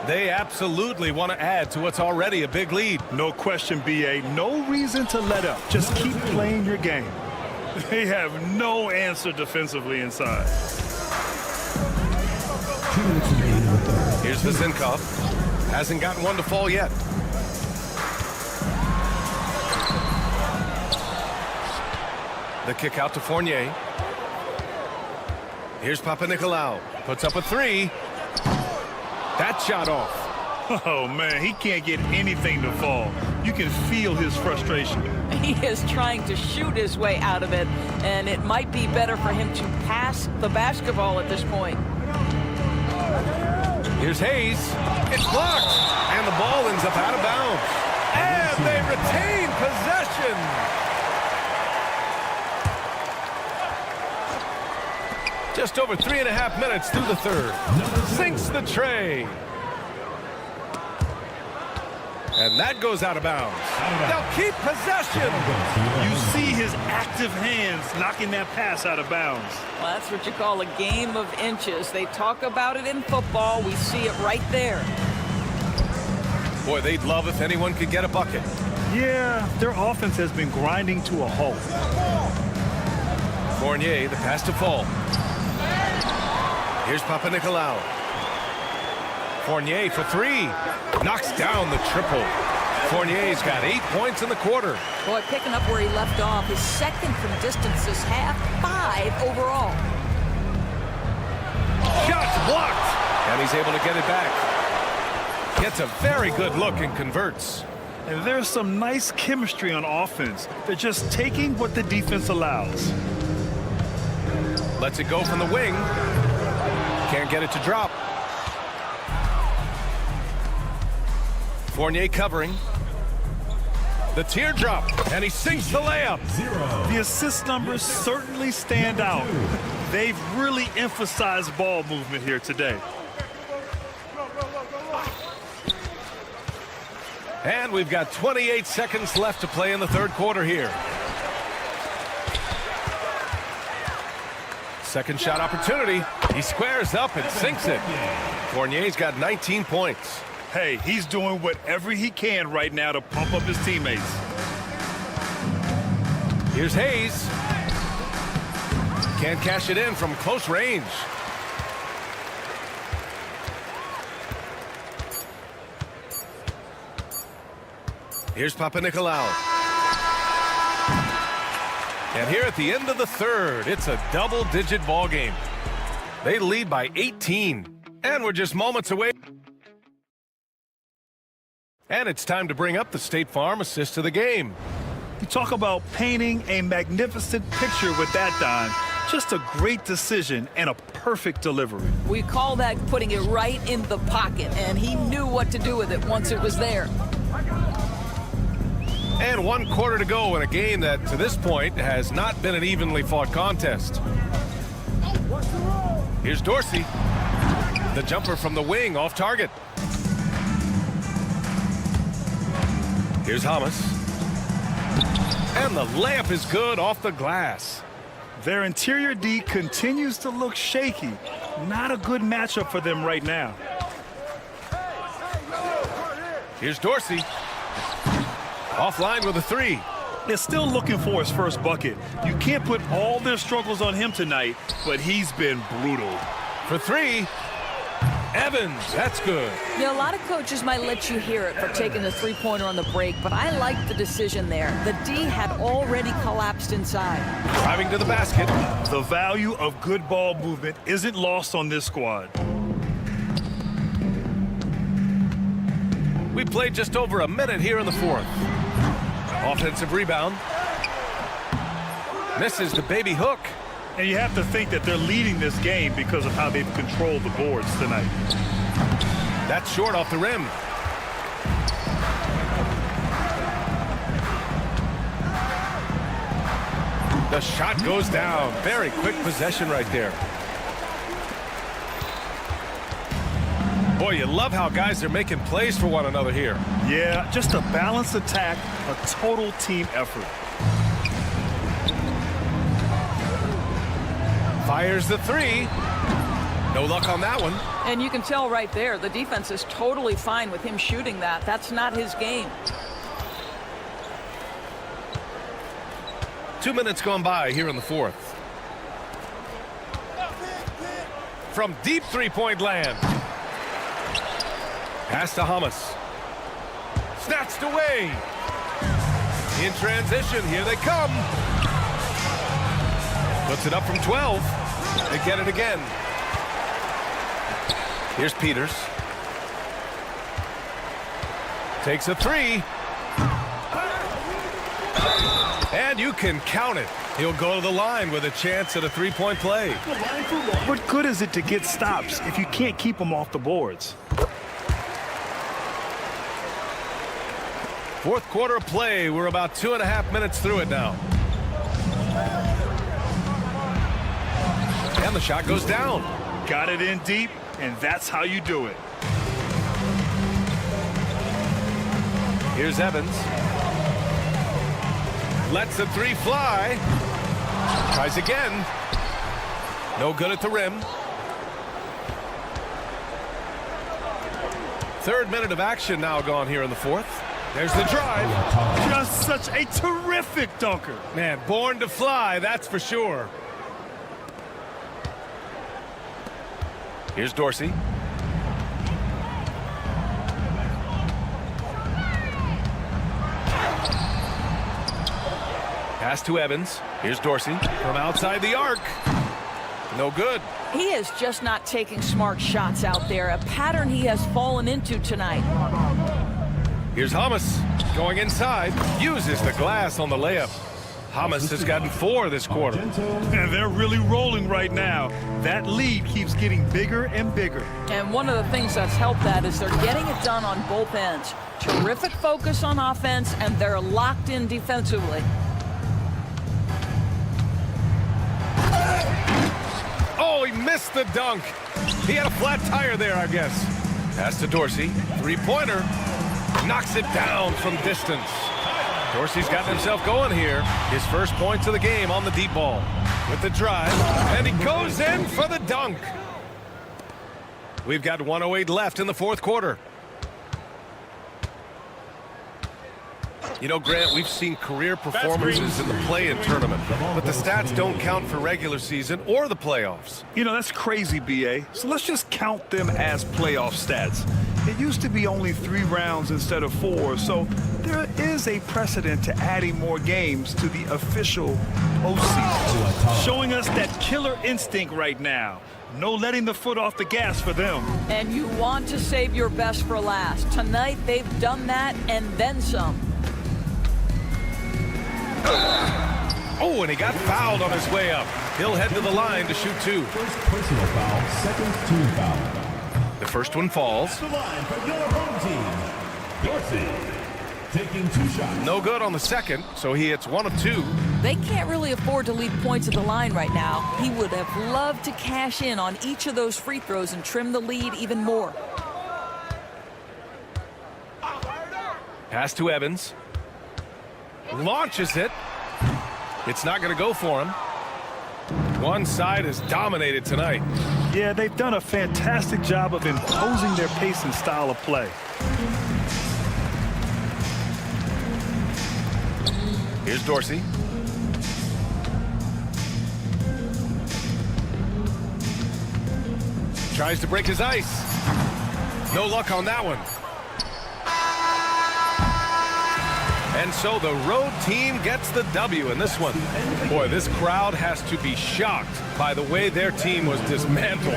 Speaker 1: They absolutely want to add to what's already a big lead.
Speaker 9: No question, BA. No reason to let up. Just keep playing your game. They have no answer defensively inside.
Speaker 1: Here's Vizenkov. Hasn't gotten one to fall yet. The kick out to Fournier. Here's Papanikolaou. Puts up a 3. That shot off.
Speaker 9: Oh, man, he can't get anything to fall. You can feel his frustration.
Speaker 13: He is trying to shoot his way out of it, and it might be better for him to pass the basketball at this point.
Speaker 1: Here's Hayes. It's blocked. And the ball ends up out of bounds. And they retain possession. Just over 3.5 minutes through the third. Sinks the tray. And that goes out of bounds. They'll keep possession.
Speaker 9: You see his active hands knocking that pass out of bounds.
Speaker 13: Well, that's what you call a game of inches. They talk about it in football. We see it right there.
Speaker 1: Boy, they'd love if anyone could get a bucket.
Speaker 9: Yeah, their offense has been grinding to a halt.
Speaker 1: Fournier, the pass to Fall. Here's Papanikolaou. Fournier for 3. Knocks down the triple. Fournier's got 8 points in the quarter.
Speaker 13: Boy, picking up where he left off. His second from distance this half, 5 overall.
Speaker 1: Shot's blocked. And he's able to get it back. Gets a very good look and converts.
Speaker 9: And there's some nice chemistry on offense. They're just taking what the defense allows.
Speaker 1: Lets it go from the wing. Can't get it to drop. Fournier covering. The teardrop, and he sinks the layup.
Speaker 9: The assist numbers certainly stand out. They've really emphasized ball movement here today.
Speaker 1: And we've got 28 seconds left to play in the third quarter here. Second shot opportunity. He squares up and sinks it. Fournier's got 19 points.
Speaker 9: Hey, he's doing whatever he can right now to pump up his teammates.
Speaker 1: Here's Hayes. Can't cash it in from close range. Here's Papanikolaou. And here at the end of the third, it's a double-digit ball game. They lead by 18, and we're just moments away. And it's time to bring up the State Farm assist of the game.
Speaker 3: You talk about painting a magnificent picture with that, Don. Just a great decision and a perfect delivery.
Speaker 13: We call that putting it right in the pocket, and he knew what to do with it once it was there.
Speaker 1: And 1 quarter to go in a game that, to this point, has not been an evenly fought contest. Here's Dorsey. The jumper from the wing off target. Here's Hamas. And the layup is good off the glass.
Speaker 3: Their interior D continues to look shaky. Not a good matchup for them right now.
Speaker 1: Here's Dorsey. Offline with a three.
Speaker 3: They're still looking for his first bucket. You can't put all their struggles on him tonight, but he's been brutal.
Speaker 1: For three, Evans, that's good.
Speaker 13: Yeah, a lot of coaches might let you hear it for taking the three-pointer on the break, but I like the decision there. The D had already collapsed inside.
Speaker 1: Driving to the basket.
Speaker 3: The value of good ball movement isn't lost on this squad.
Speaker 1: We played just over a minute here in the fourth. Offensive rebound. Misses the baby hook.
Speaker 3: And you have to think that they're leading this game because of how they've controlled the boards tonight.
Speaker 1: That's short off the rim. The shot goes down. Very quick possession right there. Boy, you love how guys are making plays for one another here.
Speaker 3: Yeah, just a balanced attack, a total team effort.
Speaker 1: Fires the three. No luck on that one.
Speaker 13: And you can tell right there, the defense is totally fine with him shooting that. That's not his game.
Speaker 1: 2 minutes gone by here in the fourth. From deep three-point land. Pass to Hamas. Snatched away. In transition, here they come. Puts it up from 12. They get it again. Here's Peters. Takes a three. And you can count it. He'll go to the line with a chance at a three-point play.
Speaker 3: What good is it to get stops if you can't keep them off the boards?
Speaker 1: Fourth quarter of play. We're about 2.5 minutes through it now. And the shot goes down.
Speaker 3: Got it in deep, and that's how you do it.
Speaker 1: Here's Evans. Lets the three fly. Tries again. No good at the rim. Third minute of action now gone here in the fourth. There's the drive.
Speaker 3: Just such a terrific dunker.
Speaker 1: Man, born to fly, that's for sure. Here's Dorsey. Pass to Evans. Here's Dorsey from outside the arc. No good.
Speaker 13: He is just not taking smart shots out there, a pattern he has fallen into tonight.
Speaker 1: Here's Hamas going inside. Uses the glass on the layup. Hamas has gotten 4 this quarter.
Speaker 3: And they're really rolling right now. That lead keeps getting bigger and bigger.
Speaker 13: And one of the things that's helped that is they're getting it done on both ends. Terrific focus on offense, and they're locked in defensively.
Speaker 1: Oh, he missed the dunk. He had a flat tire there, I guess. Pass to Dorsey. Three-pointer. Knocks it down from distance. Dorsey's gotten himself going here. His first points of the game on the deep ball. With the drive, and he goes in for the dunk. We've got 1:08 left in the fourth quarter. You know, Grant, we've seen career performances in the play-in tournament, but the stats don't count for regular season or the playoffs.
Speaker 3: You know, that's crazy, B.A. So let's just count them as playoff stats. It used to be only 3 rounds instead of 4, so there is a precedent to adding more games to the official postseason. Showing us that killer instinct right now. No letting the foot off the gas for them.
Speaker 13: And you want to save your best for last. Tonight, they've done that and then some.
Speaker 1: Oh, and he got fouled on his way up. He'll head to the line to shoot 2.
Speaker 5: First personal foul, second team foul.
Speaker 1: The first one falls.
Speaker 5: The line for your home team, Dorsey. Taking 2 shots.
Speaker 1: No good on the second, so he hits 1 of 2.
Speaker 13: They can't really afford to leave points at the line right now. He would have loved to cash in on each of those free throws and trim the lead even more.
Speaker 1: Pass to Evans. Launches it. It's not going to go for him. One side is dominated tonight.
Speaker 3: Yeah, they've done a fantastic job of imposing their pace and style of play.
Speaker 1: Here's Dorsey. Tries to break his ice. No luck on that one. And so the road team gets the W in this one. Boy, this crowd has to be shocked by the way their team was dismantled.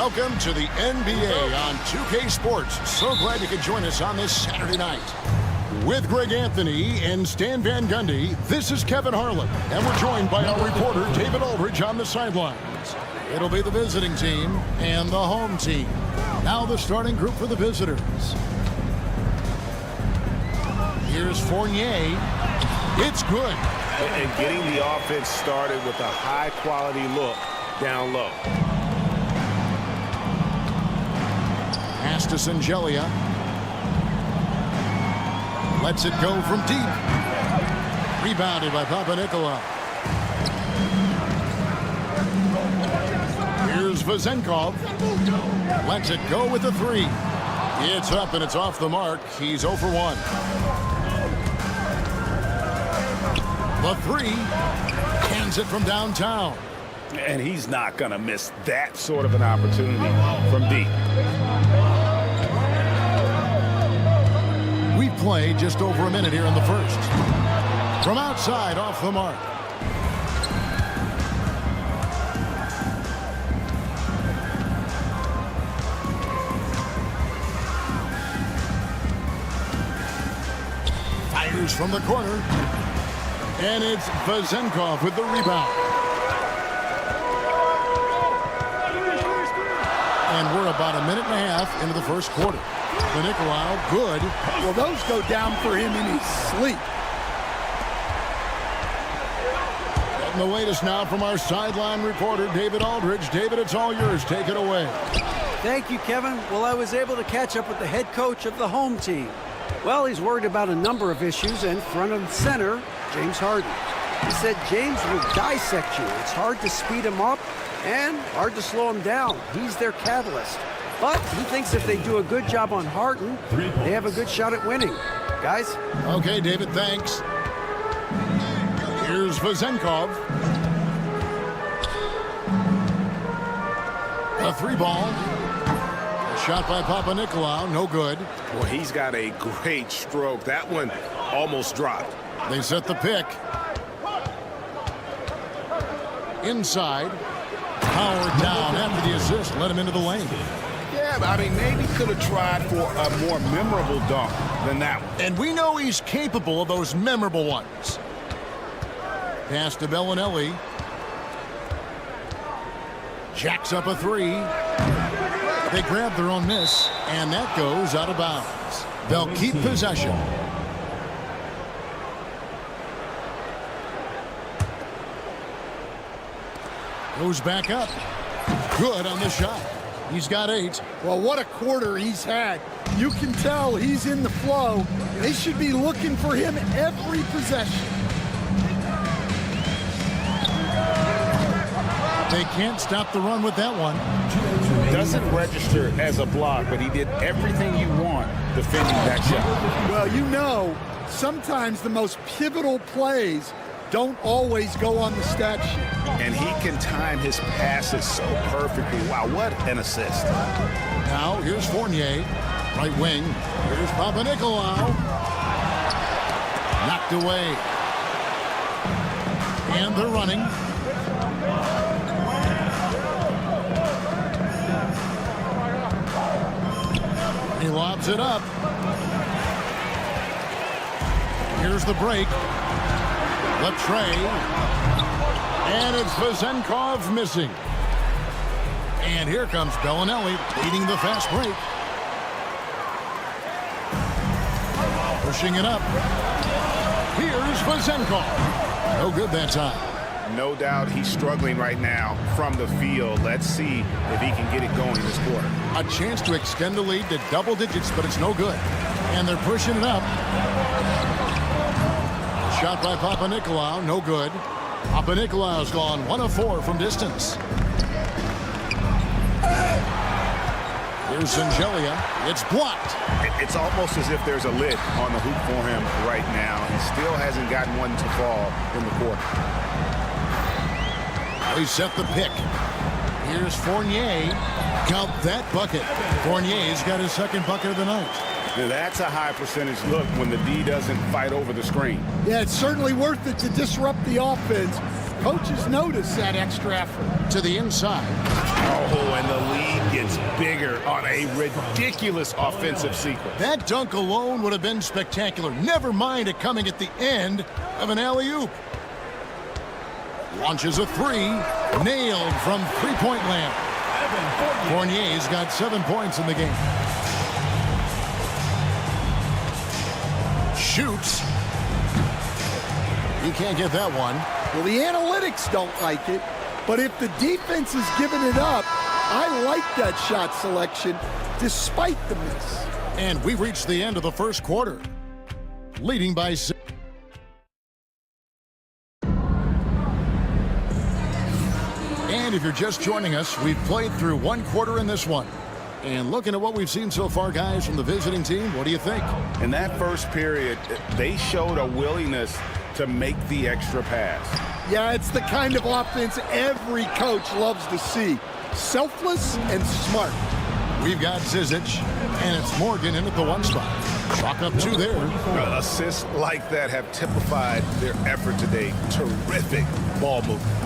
Speaker 8: Welcome to the NBA on 2K Sports. So glad you could join us on this Saturday night. With Greg Anthony and Stan Van Gundy, this is Kevin Harlan. And we're joined by our reporter, David Aldridge, on the sidelines. It'll be the visiting team and the home team. Now the starting group for the visitors. Here's Fournier. It's good.
Speaker 10: And getting the offense started with a high-quality look down low.
Speaker 8: Pass to Singelia. Lets it go from deep. Rebounded by Papanikolaou. Here's Vazenkov. Lets it go with the three. It's up and it's off the mark. He's 0 for 1. The three. Hands it from downtown.
Speaker 10: And he's not going to miss that sort of an opportunity from deep.
Speaker 8: We play just over a minute here in the first. From outside, off the mark. Fires from the corner. And it's Vazenkov with the rebound. And we're about a minute and a half into the first quarter. The Nicolau, good.
Speaker 9: Well, those go down for him in his sleep.
Speaker 8: Getting the latest now from our sideline reporter, David Aldridge. David, it's all yours. Take it away.
Speaker 15: Thank you, Kevin. Well, I was able to catch up with the head coach of the home team. Well, he's worried about a number of issues, and front and center, James Harden. He said James will dissect you. It's hard to speed him up and hard to slow him down. He's their catalyst. But he thinks if they do a good job on Harden, they have a good shot at winning. Guys?
Speaker 8: Okay, David, thanks. Here's Vazenkov. A three ball. A shot by Papanikolaou, no good.
Speaker 10: Well, he's got a great stroke. That one almost dropped.
Speaker 8: They set the pick. Inside. Powered down after the assist. Let him into the lane.
Speaker 10: Yeah, but I mean, maybe could have tried for a more memorable dunk than that one.
Speaker 8: And we know he's capable of those memorable ones. Pass to Bellinelli. Jacks up a three. They grab their own miss, and that goes out of bounds. They'll keep possession. Goes back up. Good on the shot. He's got 8.
Speaker 9: Well, what a quarter he's had. You can tell he's in the flow. They should be looking for him every possession.
Speaker 8: They can't stop the run with that one.
Speaker 10: Doesn't register as a block, but he did everything you want defending that shot.
Speaker 9: Well, you know, sometimes the most pivotal plays don't always go on the stat sheet.
Speaker 10: And he can time his passes so perfectly. Wow, what an assist.
Speaker 8: Now, here's Fournier, right wing. Here's Papanikolaou. Knocked away. And they're running. He lobs it up. Here's the break. The tray. And it's Vazenkov missing. And here comes Bellinelli leading the fast break. Pushing it up. Here's Vazenkov. No good that time.
Speaker 10: No doubt he's struggling right now from the field. Let's see if he can get it going this quarter.
Speaker 8: A chance to extend the lead to double digits, but it's no good. And they're pushing it up. Shot by Papanikolaou, no good. Papanikolaou's gone 1 of 4 from distance. Here's Zangelia. It's blocked.
Speaker 10: It's almost as if there's a lid on the hoop for him right now. He still hasn't gotten one to fall in the quarter.
Speaker 8: They set the pick. Here's Fournier. Count that bucket. Fournier's got his second bucket of the night.
Speaker 10: Now that's a high percentage look when the D doesn't fight over the screen.
Speaker 9: Yeah, it's certainly worth it to disrupt the offense. Coaches notice that extra effort.
Speaker 8: To the inside.
Speaker 10: Oh, and the lead gets bigger on a ridiculous offensive sequence.
Speaker 8: That dunk alone would have been spectacular. Never mind it coming at the end of an alley-oop. Launches a three. Nailed from three-point land. Fournier's got 7 points in the game. Shoots. He can't get that one.
Speaker 9: Well, the analytics don't like it, but if the defense is giving it up, I like that shot selection despite the miss.
Speaker 8: And we've reached the end of the first quarter. Leading by 6. And And if you're just joining us, we've played through one quarter in this one. And looking at what we've seen so far, guys, from the visiting team, what do you think?
Speaker 10: In that first period, they showed a willingness to make the extra pass.
Speaker 16: Yeah, it's the kind of offense every coach loves to see. Selfless and smart.
Speaker 8: We've got Zizic, and it's Morgan in at the one spot. Chalk up 2 there.
Speaker 10: Assists like that have typified their effort today. Terrific ball movement.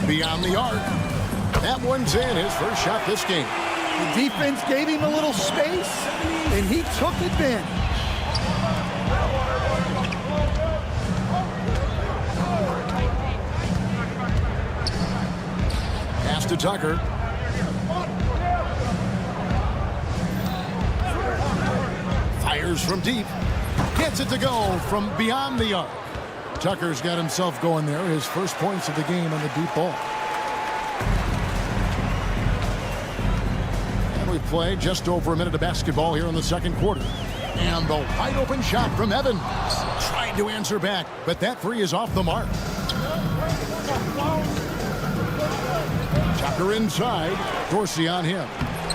Speaker 8: Beyond the arc. That one's in, his first shot this game.
Speaker 16: The defense gave him a little space, and he took advantage.
Speaker 8: Pass to Tucker. Fires from deep. Gets it to go from beyond the arc. Tucker's got himself going there. His first points of the game on the deep ball. And we play just over a minute of basketball here in the second quarter. And the wide open shot from Evans. Tried to answer back, but that three is off the mark. Tucker inside. Dorsey on him.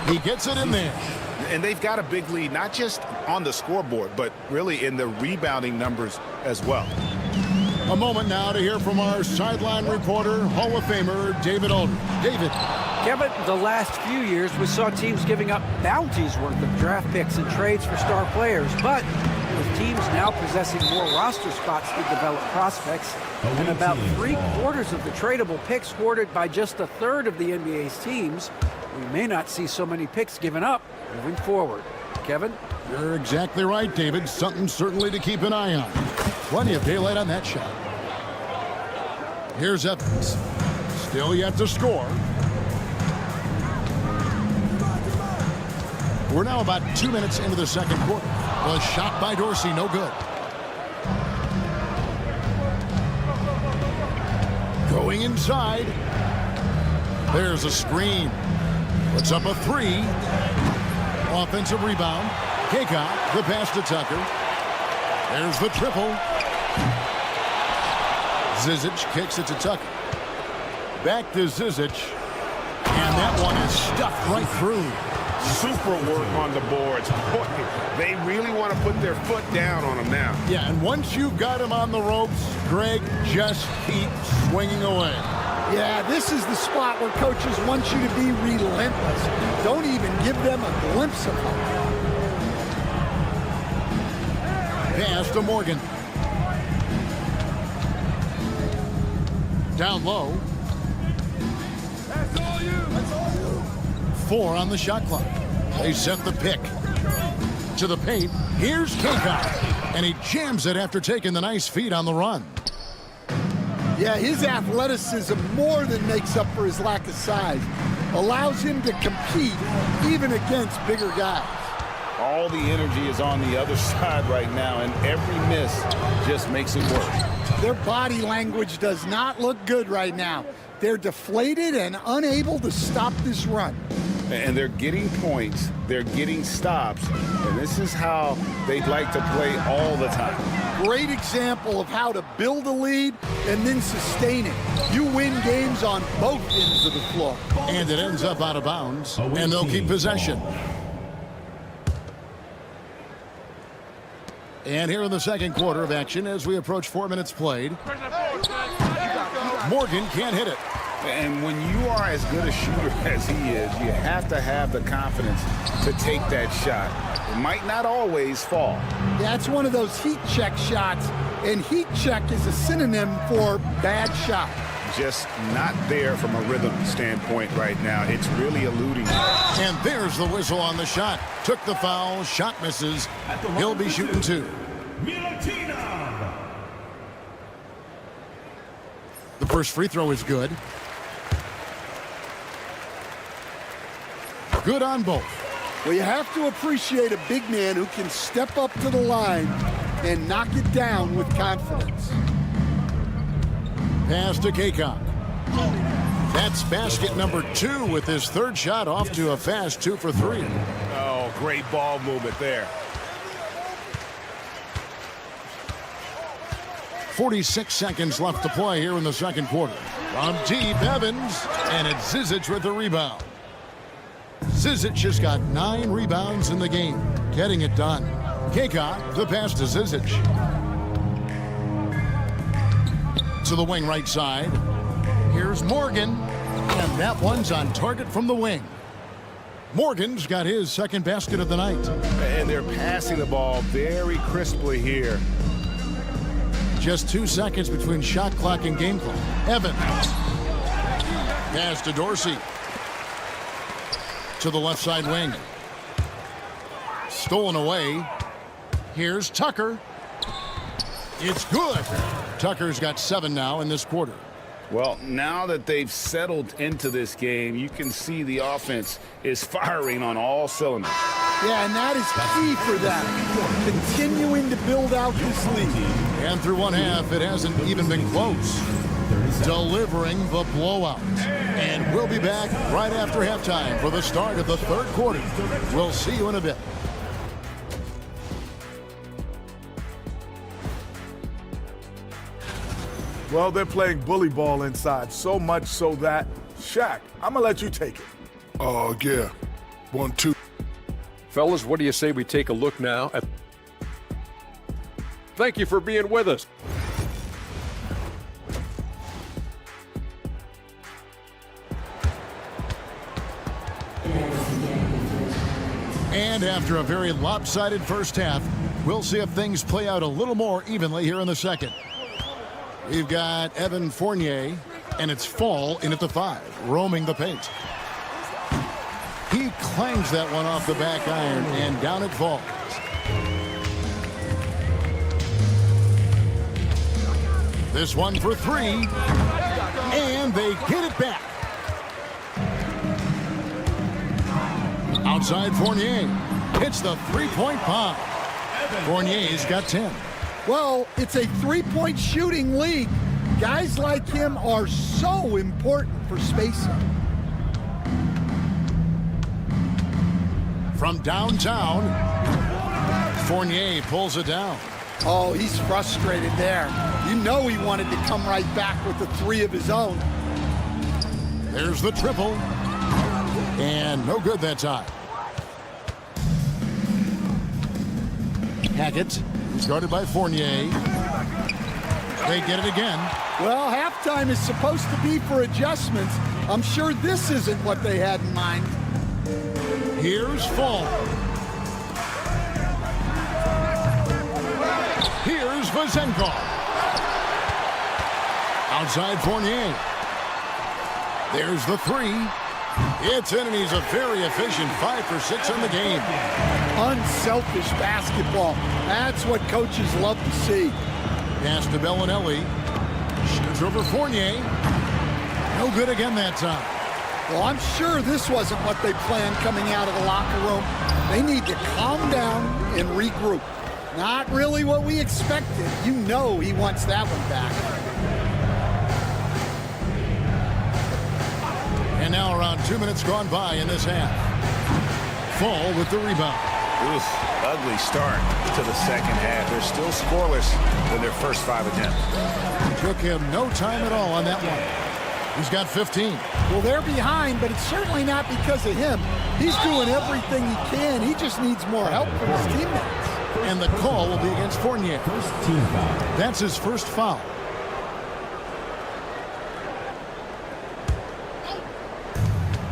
Speaker 8: He gets it in there.
Speaker 10: And they've got a big lead, not just on the scoreboard, but really in the rebounding numbers as well.
Speaker 8: A moment now to hear from our sideline reporter, Hall of Famer David Aldridge. David.
Speaker 15: Kevin, the last few years we saw teams giving up bounties worth of draft picks and trades for star players, but with teams now possessing more roster spots to develop prospects and about 3/4 of the tradable picks hoarded by just 1/3 of the NBA's teams, we may not see so many picks given up moving forward. Kevin?
Speaker 8: You're exactly right, David. Something certainly to keep an eye on. Plenty of daylight on that shot. Here's Evans. Still yet to score. We're now about 2 minutes into the second quarter. Was shot by Dorsey, no good. Going inside. There's a screen. Puts up a three. Offensive rebound. Kaycock, the pass to Tucker. There's the triple. Zizic kicks it to Tucker. Back to Zizic. And that one is stuffed right through.
Speaker 10: Super work on the boards. Boy, they really want to put their foot down on him now.
Speaker 8: Yeah, and once you've got him on the ropes, Greg, just keep swinging away.
Speaker 16: Yeah, this is the spot where coaches want you to be relentless. Don't even give them a glimpse of hope.
Speaker 8: Pass to Morgan. Down low.
Speaker 11: That's all you. That's all you.
Speaker 8: 4 on the shot clock. They set the pick. To the paint. Here's Kaycock. And he jams it after taking the nice feed on the run.
Speaker 16: Yeah, his athleticism more than makes up for his lack of size. Allows him to compete even against bigger guys.
Speaker 10: All the energy is on the other side right now, and every miss just makes it worse.
Speaker 16: Their body language does not look good right now. They're deflated and unable to stop this run.
Speaker 10: And they're getting points, they're getting stops, and this is how they'd like to play all the time.
Speaker 16: Great example of how to build a lead and then sustain it. You win games on both ends of the floor.
Speaker 8: And it ends up out of bounds, and they'll keep possession. And here in the second quarter of action as we approach 4 minutes played. Morgan can't hit it.
Speaker 10: And when you are as good a shooter as he is, you have to have the confidence to take that shot. It might not always fall.
Speaker 16: Yeah, it's one of those heat check shots, and heat check is a synonym for bad shot.
Speaker 10: Just not there from a rhythm standpoint right now. It's really eluding.
Speaker 8: And there's the whistle on the shot. Took the foul, shot misses. He'll be shooting 2. The first free throw is good. Good on both.
Speaker 16: Well, you have to appreciate a big man who can step up to the line and knock it down with confidence.
Speaker 8: Pass to Kaycock. That's basket number 2 with his third shot off to a fast 2 for 3.
Speaker 10: Oh, great ball movement there.
Speaker 8: 46 seconds left to play here in the second quarter. From deep, Evans, and it's Zizic with the rebound. Zizic just got 9 rebounds in the game, getting it done. Kaka, the pass to Zizic. To the wing right side. Here's Morgan, and that one's on target from the wing. Morgan's got his second basket of the night.
Speaker 10: And they're passing the ball very crisply here.
Speaker 8: Just 2 seconds between shot clock and game clock. Evans. Pass to Dorsey. To the left side wing. Stolen away. Here's Tucker. It's good. Tucker's got 7 now in this quarter.
Speaker 12: Well, now that they've settled into this game, you can see the offense is firing on all cylinders.
Speaker 16: Yeah, and that is key for them. Continuing to build out this lead.
Speaker 8: And through one half, it hasn't even been close. Delivering the blowout. And we'll be back right after halftime for the start of the third quarter. We'll see you in a bit.
Speaker 11: Well, they're playing bully ball inside, so much so that, Shaq, I'm going to let you take it.
Speaker 7: Oh, yeah. 1-2.
Speaker 14: Fellas, what do you say we take a look now at... Thank you for being with us.
Speaker 8: And after a very lopsided first half, we'll see if things play out a little more evenly here in the second. We've got Evan Fournier, and it's Fall in at the 5, roaming the paint. He clangs that one off the back iron, and down it falls. This one for 3, and they get it back. Outside Fournier hits the three-point bomb. Fournier's got 10.
Speaker 16: Well, it's a three-point shooting league. Guys like him are so important for spacing.
Speaker 8: From downtown, Fournier pulls it down.
Speaker 16: Oh, he's frustrated there. You know he wanted to come right back with the 3 of his own.
Speaker 8: There's the triple. And no good that time. Hackett is guarded by Fournier. They get it again.
Speaker 16: Well, halftime is supposed to be for adjustments. I'm sure this isn't what they had in mind.
Speaker 8: Here's Fall. Here's Vazenkov. Outside Fournier. There's the 3. It's in, and he's a very efficient 5 for 6 in the game.
Speaker 16: Unselfish basketball. That's what coaches love to see.
Speaker 8: Pass to Bellinelli. Shoots over Fournier. No good again that time.
Speaker 16: Well, I'm sure this wasn't what they planned coming out of the locker room. They need to calm down and regroup. Not really what we expected. You know he wants that one back.
Speaker 8: And now around 2 minutes gone by in this half. Fall with the rebound.
Speaker 10: Oof, ugly start to the second half. They're still scoreless in their first 5 attempts.
Speaker 8: Took him no time at all on that one. He's got 15.
Speaker 16: Well, they're behind, but it's certainly not because of him. He's doing everything he can. He just needs more help from his teammates.
Speaker 8: And the call will be against Fournier.
Speaker 5: First team foul.
Speaker 8: That's his first foul.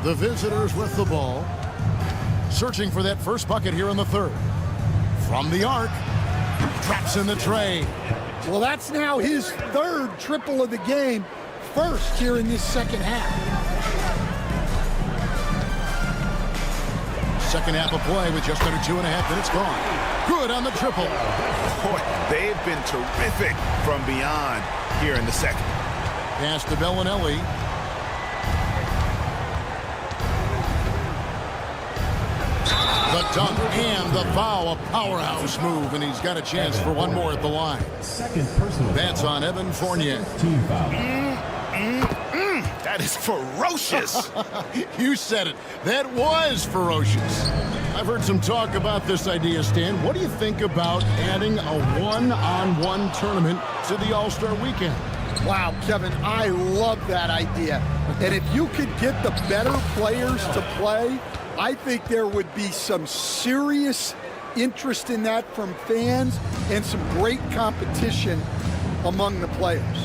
Speaker 8: The visitors with the ball. Searching for that first bucket here in the third. From the arc. Traps in the tray.
Speaker 16: Well, that's now his 3rd triple of the game. First here in this second half.
Speaker 8: Second half of play with just under 2.5 minutes gone. Good on the triple.
Speaker 10: Boy, they've been terrific from beyond here in the second.
Speaker 8: Pass to Bellinelli. The dunk and the foul, a powerhouse move, and he's got a chance for one more at the line.
Speaker 5: Second personal.
Speaker 8: That's on Evan Fournier.
Speaker 5: Team foul.
Speaker 10: That That is ferocious.
Speaker 8: You said it. That was ferocious. I've heard some talk about this idea, Stan. What do you think about adding a one-on-one tournament to the All-Star Weekend?
Speaker 16: Wow, Kevin, I love that idea. And if you could get the better players to play, I think there would be some serious interest in that from fans and some great competition among the players.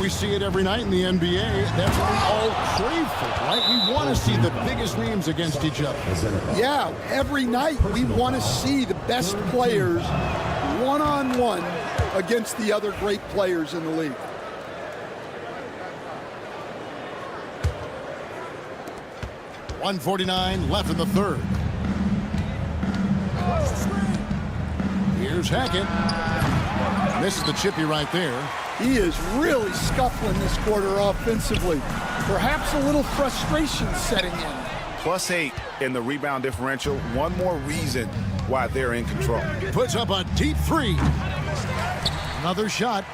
Speaker 8: We see it every night in the NBA. That's what we all crave for, right? We want to see the biggest names against each other.
Speaker 16: Yeah, every night we want to see the best players one-on-one against the other great players in the league.
Speaker 8: .149 left in the third. Here's Hackett. Misses the chippy right there.
Speaker 16: He is really scuffling this quarter offensively. Perhaps a little frustration setting in.
Speaker 10: +8 in the rebound differential. One more reason why they're in control.
Speaker 8: Puts up a deep three. Another shot.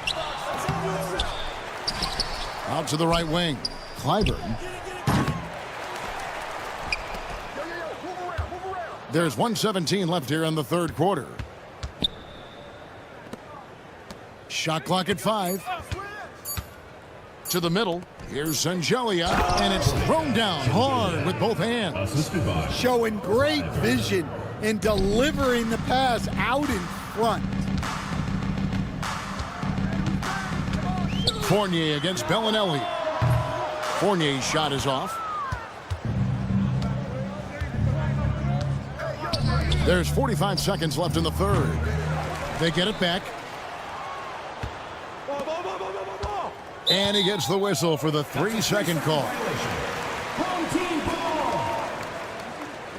Speaker 8: Out to the right wing. Clyburn. There's 1:17 left here in the third quarter. Shot clock at 5. To the middle. Here's Sangelia, and it's thrown down hard with both hands.
Speaker 16: Showing great vision and delivering the pass out in front.
Speaker 8: Fournier against Bellinelli. Fournier's shot is off. There's 45 seconds left in the third. They get it back. And he gets the whistle for the 3-second call.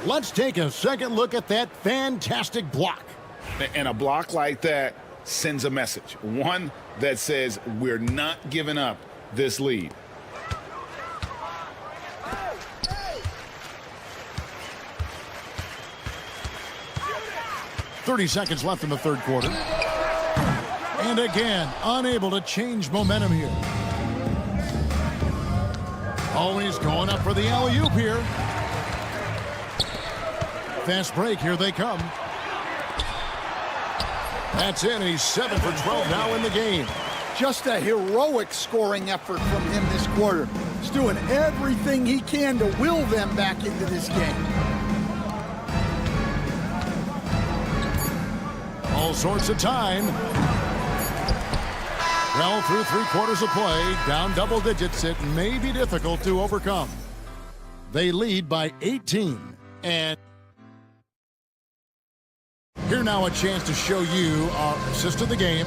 Speaker 8: Let's take a second look at that fantastic block.
Speaker 12: And a block like that sends a message. One that says we're not giving up this lead.
Speaker 8: .30 seconds left in the third quarter. And again, unable to change momentum here. Always going up for the alley-oop here. Fast break, here they come. That's it, he's 7 for 12 now in the game.
Speaker 16: Just a heroic scoring effort from him this quarter. He's doing everything he can to will them back into this game.
Speaker 8: All sorts of time. Well, through 3 quarters of play, down double digits, it may be difficult to overcome. They lead by 18. And here now a chance to show you our assist of the game.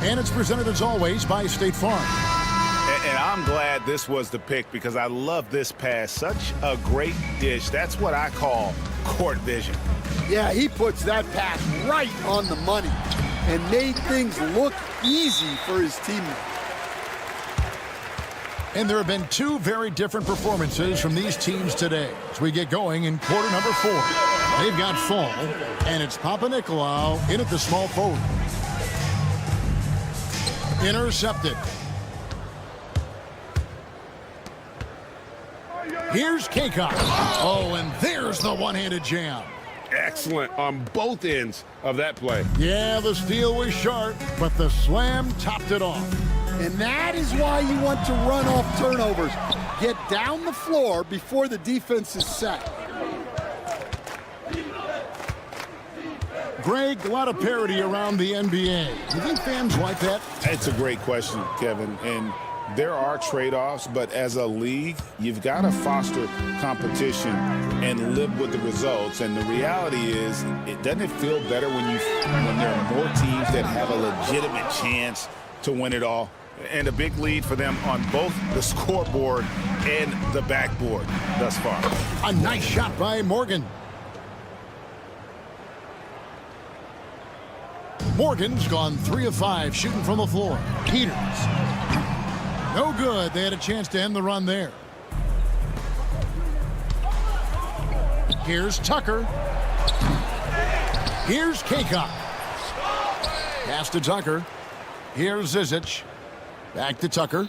Speaker 8: And it's presented as always by State Farm.
Speaker 10: And I'm glad this was the pick because I love this pass. Such a great dish. That's what I call court vision.
Speaker 16: Yeah, he puts that pass right on the money and made things look easy for his teammates.
Speaker 8: And there have been 2 very different performances from these teams today as we get going in quarter number 4. They've got Fall, and it's Papa Nicolau in at the small forward. Intercepted. Here's Kaycock. Oh, and there's the one-handed jam.
Speaker 1: Excellent on both ends of that play.
Speaker 8: Yeah, the steal was sharp, but the slam topped it off.
Speaker 16: And that is why you want to run off turnovers. Get down the floor before the defense is set.
Speaker 8: Greg, a lot of parity around the NBA. Do you think fans like that?
Speaker 12: It's a great question, Kevin. And there are trade-offs, but as a league, you've got to foster competition and live with the results. And the reality is, doesn't it feel better when there are more teams that have a legitimate chance to win it all?
Speaker 10: And a big lead for them on both the scoreboard and the backboard thus far.
Speaker 8: A nice shot by Morgan. Morgan's gone 3 of 5 shooting from the floor. Peters. No good. They had a chance to end the run there. Here's Tucker. Here's Kaycock. Pass to Tucker. Here's Zizic. Back to Tucker.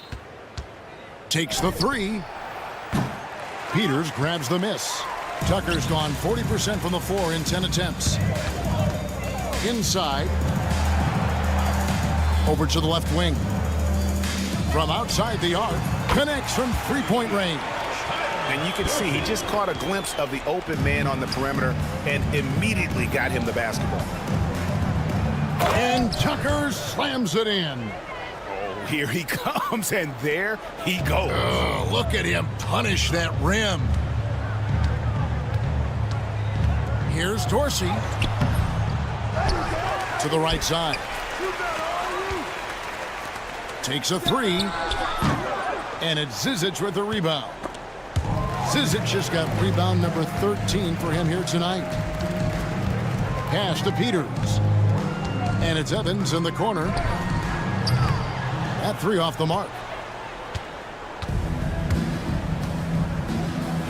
Speaker 8: Takes the 3. Peters grabs the miss. Tucker's gone 40% from the floor in 10 attempts. Inside. Over to the left wing. From outside the arc. Connects from three-point range.
Speaker 10: And you can see he just caught a glimpse of the open man on the perimeter and immediately got him the basketball.
Speaker 8: And Tucker slams it in.
Speaker 10: Oh, here he comes, and there he goes.
Speaker 8: Oh, look at him punish that rim. Here's Dorsey. To the right side. Takes a three. And it's Zizic with the rebound. Zizic just got rebound number 13 for him here tonight. Pass to Peters. And it's Evans in the corner. That three off the mark.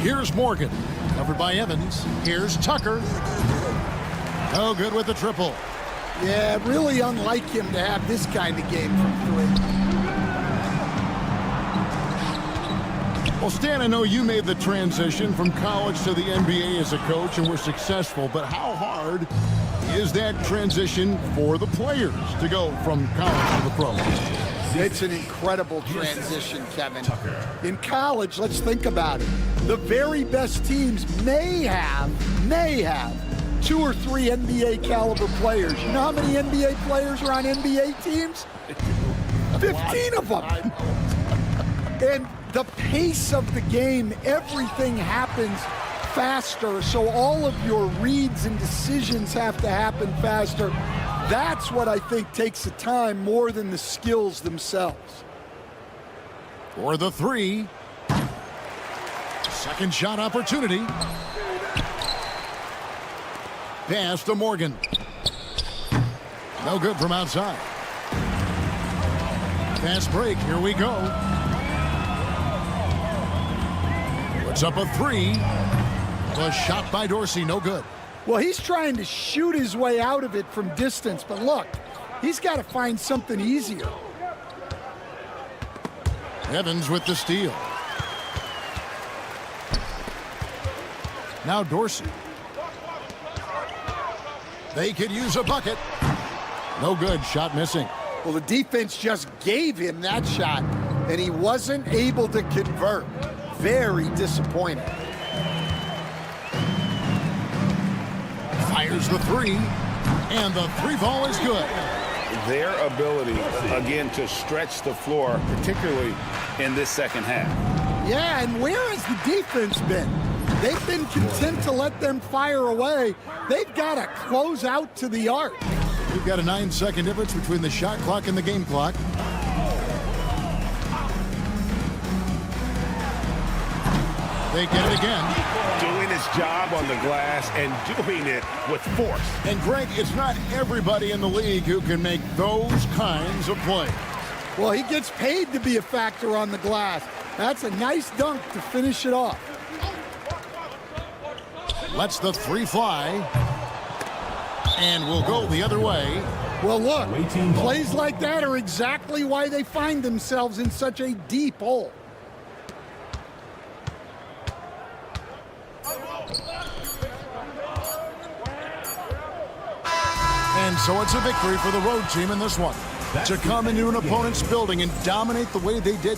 Speaker 8: Here's Morgan. Covered by Evans. Here's Tucker. No good with the triple.
Speaker 16: Yeah, really unlike him to have this kind of game from three.
Speaker 8: Well, Stan, I know you made the transition from college to the NBA as a coach and were successful, but how hard is that transition for the players to go from college to the pros?
Speaker 16: It's an incredible transition, Kevin. In college, let's think about it. The very best teams may have 2 or 3 NBA caliber players. You know how many NBA players are on NBA teams? 15 of them. And the pace of the game, everything happens faster, so all of your reads and decisions have to happen faster. That's what I think takes the time more than the skills themselves.
Speaker 8: For the three. Second shot opportunity. Pass to Morgan. No good from outside. Fast break, here we go. Puts up a three. The shot by Dorsey, no good.
Speaker 16: Well, he's trying to shoot his way out of it from distance, but look, he's got to find something easier.
Speaker 8: Evans with the steal. Now Dorsey. They could use a bucket. No good, shot missing.
Speaker 16: Well, the defense just gave him that shot, and he wasn't able to convert. Very disappointing.
Speaker 8: Fires the three, and the three ball is good.
Speaker 12: Their ability, again, to stretch the floor, particularly in this second half.
Speaker 16: Yeah, and where has the defense been? They've been content to let them fire away. They've got to close out to the arc.
Speaker 8: We've got a 9-second difference between the shot clock and the game clock. They get it again.
Speaker 10: Doing his job on the glass and doing it with force.
Speaker 8: And Greg, it's not everybody in the league who can make those kinds of plays.
Speaker 16: Well, he gets paid to be a factor on the glass. That's a nice dunk to finish it off.
Speaker 8: Lets the three fly. And will go the other way.
Speaker 16: Well, look, plays like that are exactly why they find themselves in such a deep hole.
Speaker 8: And so it's a victory for the road team in this one. To come into an opponent's building and dominate the way they did.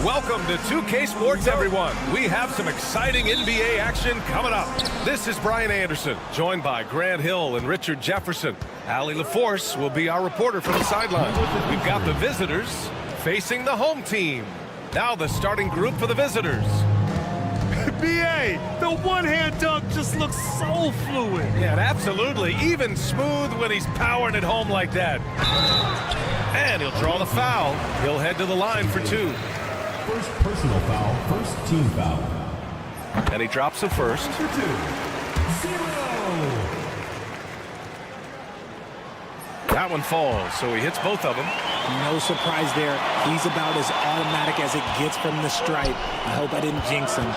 Speaker 1: Welcome to 2K Sports, everyone. We have some exciting NBA action coming up. This is Brian Anderson, joined by Grant Hill and Richard Jefferson. Allie LaForce will be our reporter from the sideline. We've got the visitors facing the home team. Now the starting group for the visitors.
Speaker 3: B.A., the one-hand dunk just looks so fluid.
Speaker 1: Yeah, absolutely. Even smooth when he's powering it home like that. And he'll draw the foul. He'll head to the line for two.
Speaker 5: First personal foul, first team foul.
Speaker 1: And he drops the first.
Speaker 5: Number 2, 0.
Speaker 1: That one falls, so he hits both of them.
Speaker 17: No surprise there. He's about as automatic as it gets from the stripe. I hope I didn't jinx him.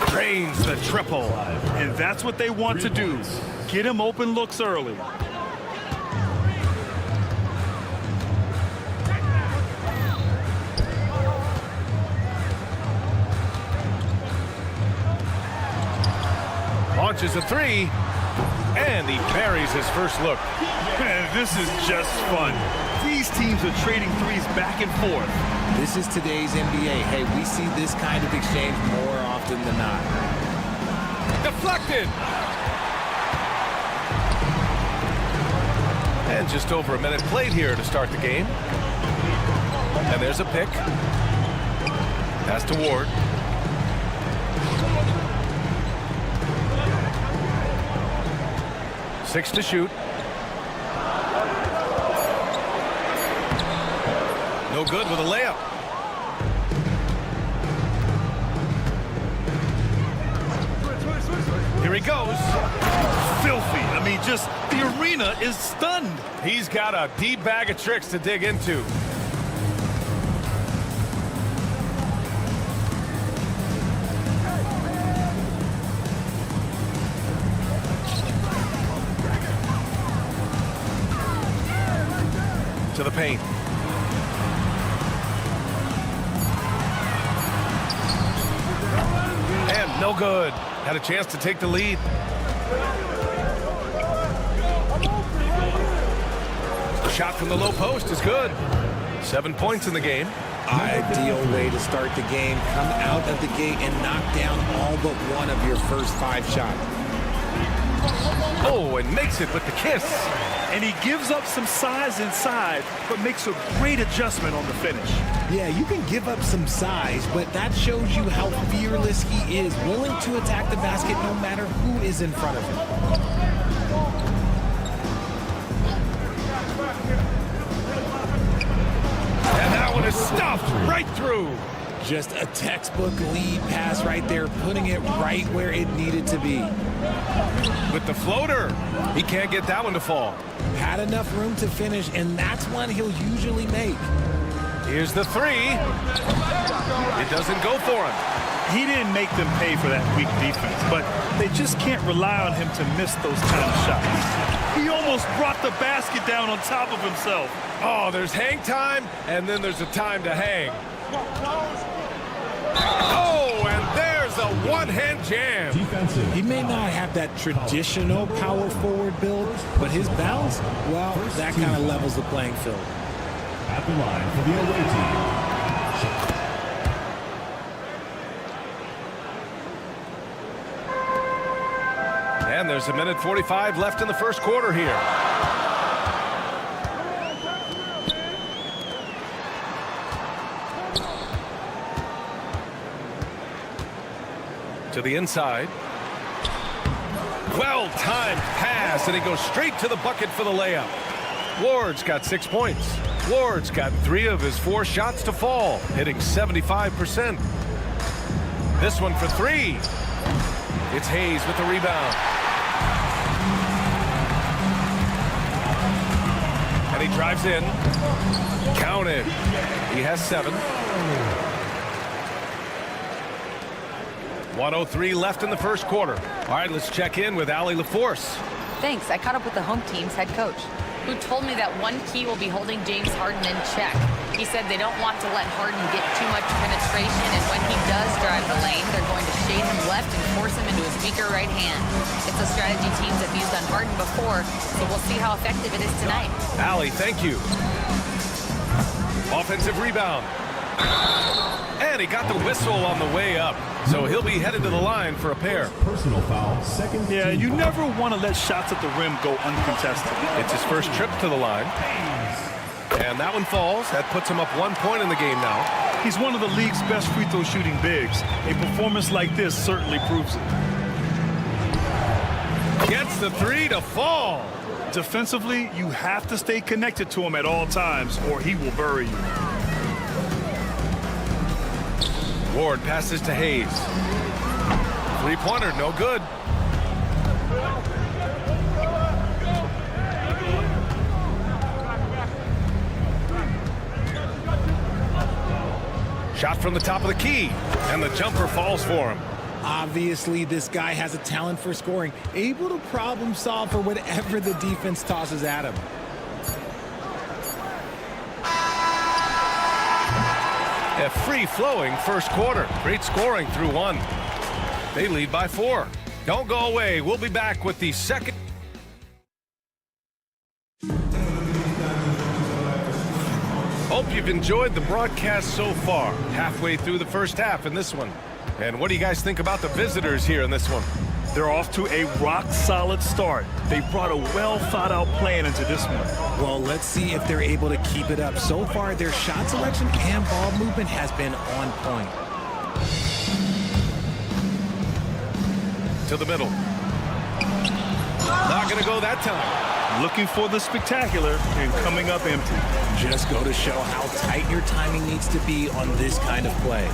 Speaker 1: Drains the triple.
Speaker 3: And that's what they want to do. Get him open looks early.
Speaker 1: Launches a three, and he buries his first look.
Speaker 3: Man, this is just fun. These teams are trading threes back and forth.
Speaker 17: This is today's NBA. Hey, we see this kind of exchange more often than not.
Speaker 1: Deflected. And just over a minute played here to start the game. And there's a pick. Pass to Ward. Six to shoot. No good with a layup. Here he goes.
Speaker 3: Filthy. I mean, just the arena is stunned.
Speaker 1: He's got a deep bag of tricks to dig into. To the paint. And no good. Had a chance to take the lead. Shot from the low post is good. 7 points in the game.
Speaker 17: Ideal way to start the game. Come out of the gate and knock down all but one of your first 5 shots.
Speaker 1: Oh, and makes it with the kiss.
Speaker 3: And he gives up some size inside, but makes a great adjustment on the finish.
Speaker 17: Yeah, you can give up some size, but that shows you how fearless he is, willing to attack the basket no matter who is in front of him.
Speaker 1: And that one is stuffed right through.
Speaker 17: Just a textbook lead pass right there, putting it right where it needed to be.
Speaker 1: With the floater, he can't get that one to fall.
Speaker 17: Had enough room to finish, and that's one he'll usually make.
Speaker 1: Here's the three. It doesn't go for him.
Speaker 3: He didn't make them pay for that weak defense, but they just can't rely on him to miss those kind of shots. He almost brought the basket down on top of himself.
Speaker 1: Oh, there's hang time, and then there's a time to hang. Oh, and there's a one-hand jam.
Speaker 17: He may not have that traditional power forward build, but his bounce, well, that kind of levels the playing field.
Speaker 5: At the line for the away team.
Speaker 1: And there's a minute 45 left in the first quarter here. To the inside. Well-timed pass, and he goes straight to the bucket for the layup. Ward's got 6 points. Ward's got 3 of his 4 shots to fall, hitting 75%. This one for 3. It's Hayes with the rebound. And he drives in. Counted. He has 7. 1:03 left in the first quarter. All right, let's check in with Allie LaForce.
Speaker 4: Thanks. I caught up with the home team's head coach, who told me that one key will be holding James Harden in check. He said they don't want to let Harden get too much penetration, and when he does drive the lane, they're going to shade him left and force him into his weaker right hand. It's a strategy teams have used on Harden before, so we'll see how effective it is tonight.
Speaker 1: Allie, thank you. Offensive rebound. And he got the whistle on the way up, so he'll be headed to the line for a pair.
Speaker 5: Personal foul, second.
Speaker 3: Yeah, you never want to let shots at the rim go uncontested.
Speaker 1: It's his first trip to the line. And that one falls. That puts him up 1 point in the game now.
Speaker 3: He's one of the league's best free throw shooting bigs. A performance like this certainly proves it.
Speaker 1: Gets the 3 to fall.
Speaker 3: Defensively, you have to stay connected to him at all times, or he will bury you.
Speaker 1: Ward passes to Hayes. 3-pointer, no good. Shot from the top of the key, and the jumper falls for him.
Speaker 17: Obviously, this guy has a talent for scoring, able to problem solve for whatever the defense tosses at him.
Speaker 1: A free-flowing first quarter. Great scoring through 1. They lead by 4. Don't go away. We'll be back with the second. Hope you've enjoyed the broadcast so far. Halfway through the first half in this one. And what do you guys think about the visitors here in this one?
Speaker 3: They're off to a rock-solid start. They brought a well-thought-out plan into this one.
Speaker 17: Well, let's see if they're able to keep it up. So far, their shot selection and ball movement has been on point.
Speaker 1: To the middle. Not going to go that time.
Speaker 3: Looking for the spectacular and coming up empty.
Speaker 17: Just go to show how tight your timing needs to be on this kind of play.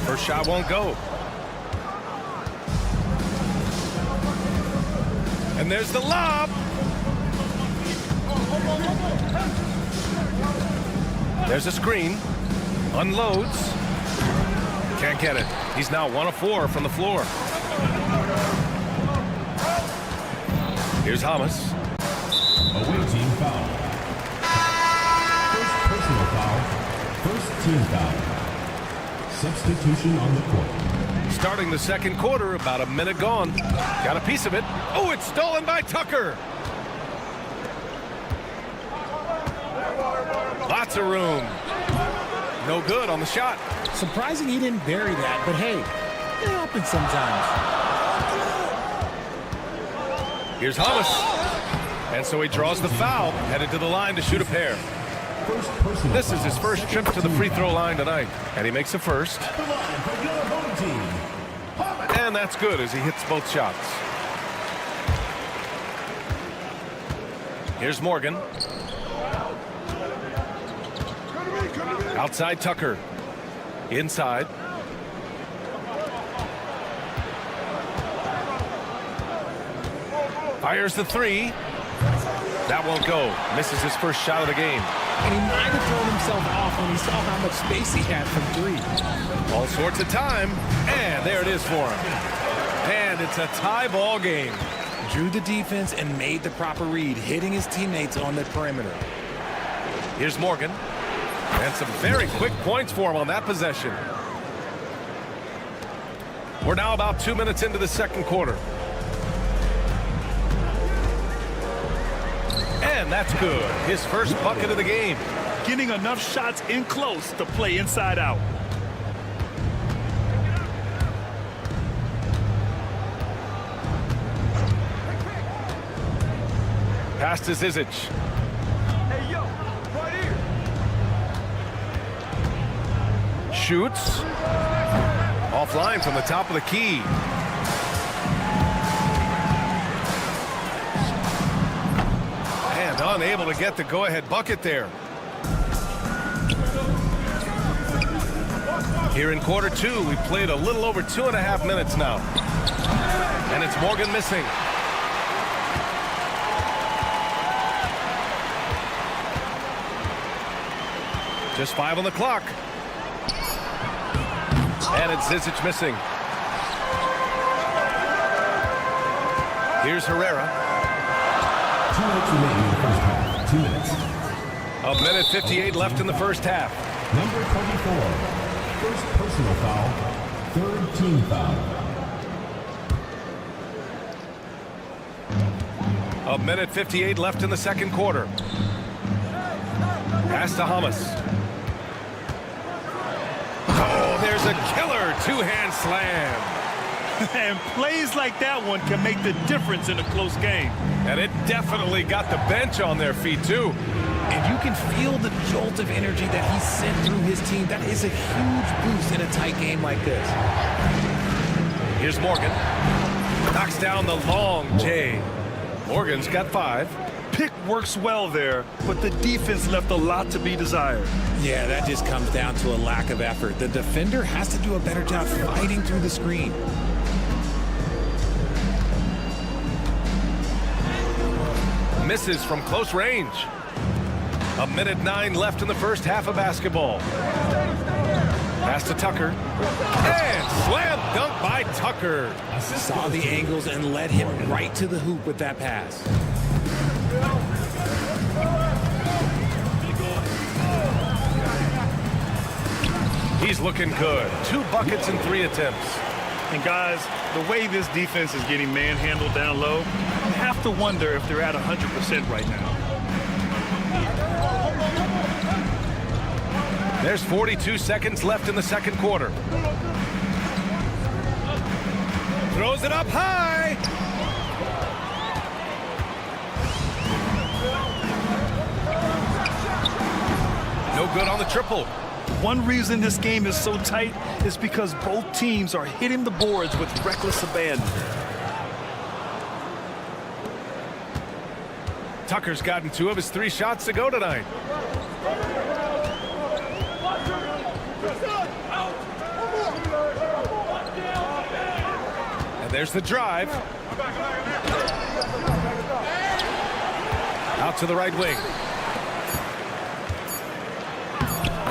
Speaker 1: First shot won't go. And there's the lob. There's a screen. Unloads. Can't get it. He's now 1 of 4 from the floor. Here's Hamas.
Speaker 5: Away team foul. First personal foul. First team foul. Substitution on the court.
Speaker 1: Starting the second quarter, about a minute gone. Got a piece of it. Oh, it's stolen by Tucker. Lots of room. No good on the shot.
Speaker 17: Surprising he didn't bury that, but hey, it happens sometimes.
Speaker 1: Here's Thomas. And so he draws the foul, headed to the line to shoot a pair. This is his first trip to the free throw line tonight, and he makes a first. And that's good as he hits both shots. Here's Morgan. Outside Tucker. Inside. Fires the three. That won't go. Misses his first shot of the game.
Speaker 17: And he might have thrown himself off when he saw how much space he had from three.
Speaker 1: All sorts of time. And there it is for him. And it's a tie ball game.
Speaker 17: Drew the defense and made the proper read, hitting his teammates on the perimeter.
Speaker 1: Here's Morgan. And some very quick points for him on that possession. We're now about 2 minutes into the second quarter. And that's good. His first bucket of the game.
Speaker 3: Getting enough shots in close to play inside out.
Speaker 1: Pass to Zizic.
Speaker 6: Hey, yo, right here.
Speaker 1: Shoots. Offline from the top of the key. And unable to get the go-ahead bucket there. Here in quarter two, we played a little over 2.5 minutes now. And it's Morgan missing. Just 5 on the clock. And it's Zizic missing. Here's Herrera.
Speaker 5: 2 minutes remaining in the first half. 2 minutes.
Speaker 1: A minute 58 left in the first half.
Speaker 5: Number 24. First personal foul. Third team foul.
Speaker 1: A minute 58 left in the second quarter. Pass to Hamas. Oh, there's a killer two-hand slam.
Speaker 3: And plays like that one can make the difference in a close game.
Speaker 1: And it definitely got the bench on their feet, too.
Speaker 17: And you can feel the jolt of energy that he sent through his team. That is a huge boost in a tight game like this.
Speaker 1: Here's Morgan. Knocks down the long J. Morgan's got 5.
Speaker 3: Pick works well there, but the defense left a lot to be desired.
Speaker 17: Yeah, that just comes down to a lack of effort. The defender has to do a better job fighting through the screen.
Speaker 1: Misses from close range. A minute 9 left in the first half of basketball. Pass to Tucker. And slam dunk by Tucker.
Speaker 17: Saw the angles and led him right to the hoop with that pass.
Speaker 1: He's looking good. 2 buckets and 3 attempts.
Speaker 3: And guys, the way this defense is getting manhandled down low, you have to wonder if they're at 100% right now.
Speaker 1: There's 42 seconds left in the second quarter. Throws it up high. No good on the triple.
Speaker 3: One reason this game is so tight is because both teams are hitting the boards with reckless abandon.
Speaker 1: Tucker's gotten 2 of his 3 shots to go tonight. And there's the drive. Out to the right wing.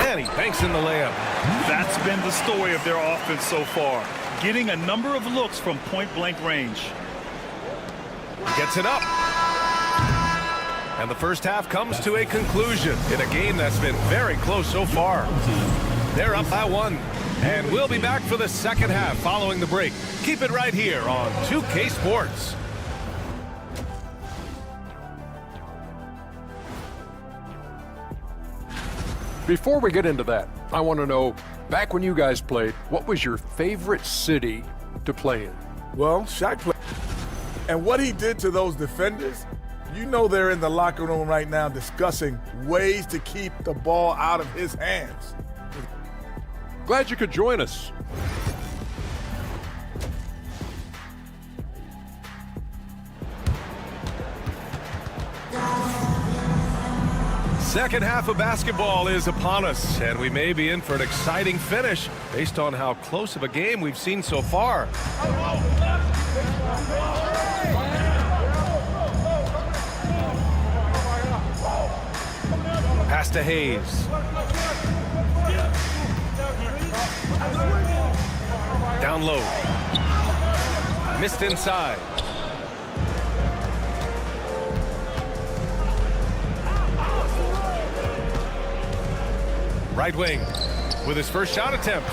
Speaker 1: And he banks in the layup.
Speaker 3: That's been the story of their offense so far. Getting a number of looks from point-blank range.
Speaker 1: Gets it up. And the first half comes to a conclusion in a game that's been very close so far. They're up by 1. And we'll be back for the second half following the break. Keep it right here on 2K Sports.
Speaker 14: Before we get into that, I want to know, back when you guys played, what was your favorite city to play in?
Speaker 11: Well, Shaq played. And what he did to those defenders, you know they're in the locker room right now discussing ways to keep the ball out of his hands.
Speaker 14: Glad you could join us.
Speaker 1: Second half of basketball is upon us, and we may be in for an exciting finish based on how close of a game we've seen so far. Pass to Hayes. Down low. Missed inside. Right wing with his first shot attempt.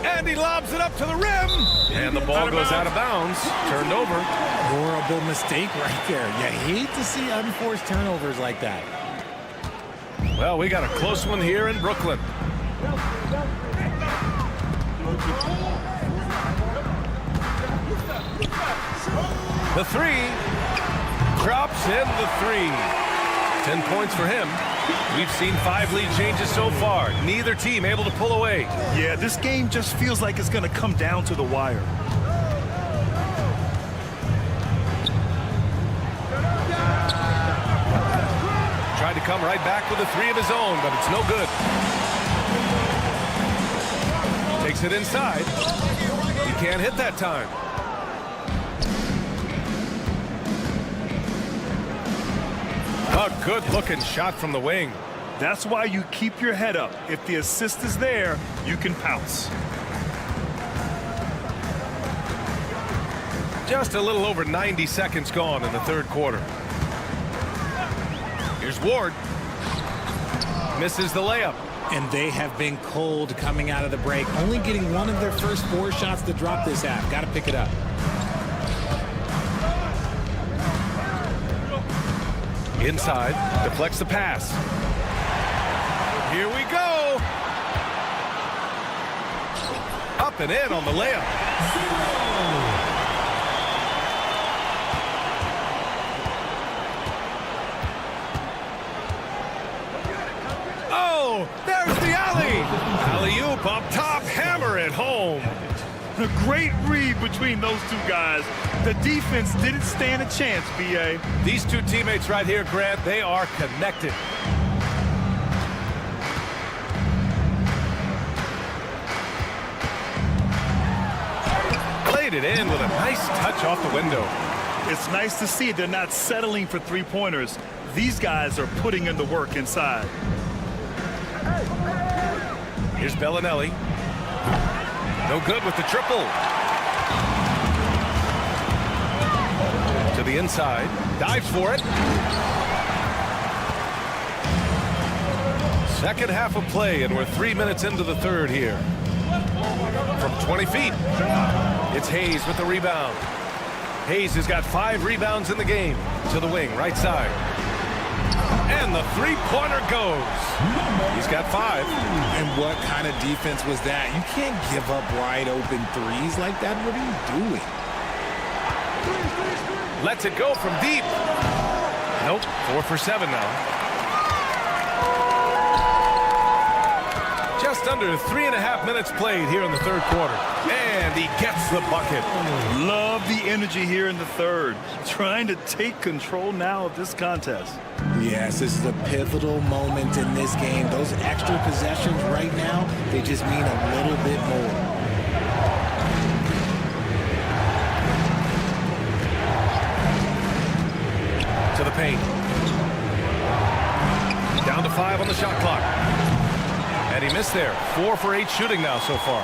Speaker 1: And he lobs it up to the rim. And the ball goes out of bounds. Turned over.
Speaker 17: Horrible mistake right there. You hate to see unforced turnovers like that.
Speaker 1: Well, we got a close one here in Brooklyn. The three. Drops in the three. 10 points for him. We've seen 5 lead changes so far. Neither team able to pull away.
Speaker 3: Yeah, this game just feels like it's going to come down to the wire.
Speaker 1: Tried to come right back with a 3 of his own, but it's no good. Takes it inside. He can't hit that time. A good-looking shot from the wing.
Speaker 3: That's why you keep your head up. If the assist is there, you can pounce.
Speaker 1: Just a little over 90 seconds gone in the third quarter. Here's Ward. Misses the layup.
Speaker 17: And they have been cold coming out of the break. Only getting one of their first 4 shots to drop this half. Got to pick it up.
Speaker 1: Inside, deflects the pass. Here we go. Up and in on the layup. Oh, there's the alley. Alley-oop up top, hammer it home.
Speaker 3: A great read between those two guys. The defense didn't stand a chance, B.A.
Speaker 1: These two teammates right here, Grant, they are connected. Played it in with a nice touch off the window.
Speaker 3: It's nice to see they're not settling for 3-pointers. These guys are putting in the work inside.
Speaker 1: Here's Bellinelli. No good with the triple. To the inside. Dives for it. Second half of play, and we're 3 minutes into the third here. From 20 feet. It's Hayes with the rebound. Hayes has got 5 rebounds in the game. To the wing, right side. And the three-pointer goes. He's got 5.
Speaker 17: And what kind of defense was that? You can't give up wide open threes like that. What are you doing?
Speaker 1: Lets it go from deep. Nope, 4 for 7 now. Just under 3.5 minutes played here in the third quarter. And he gets the bucket.
Speaker 3: Love the energy here in the third. Trying to take control now of this contest.
Speaker 17: Yes, this is a pivotal moment in this game. Those extra possessions right now, they just mean a little bit more.
Speaker 1: To the paint. Down to 5 on the shot clock. And he missed there. 4 for 8 shooting now so far.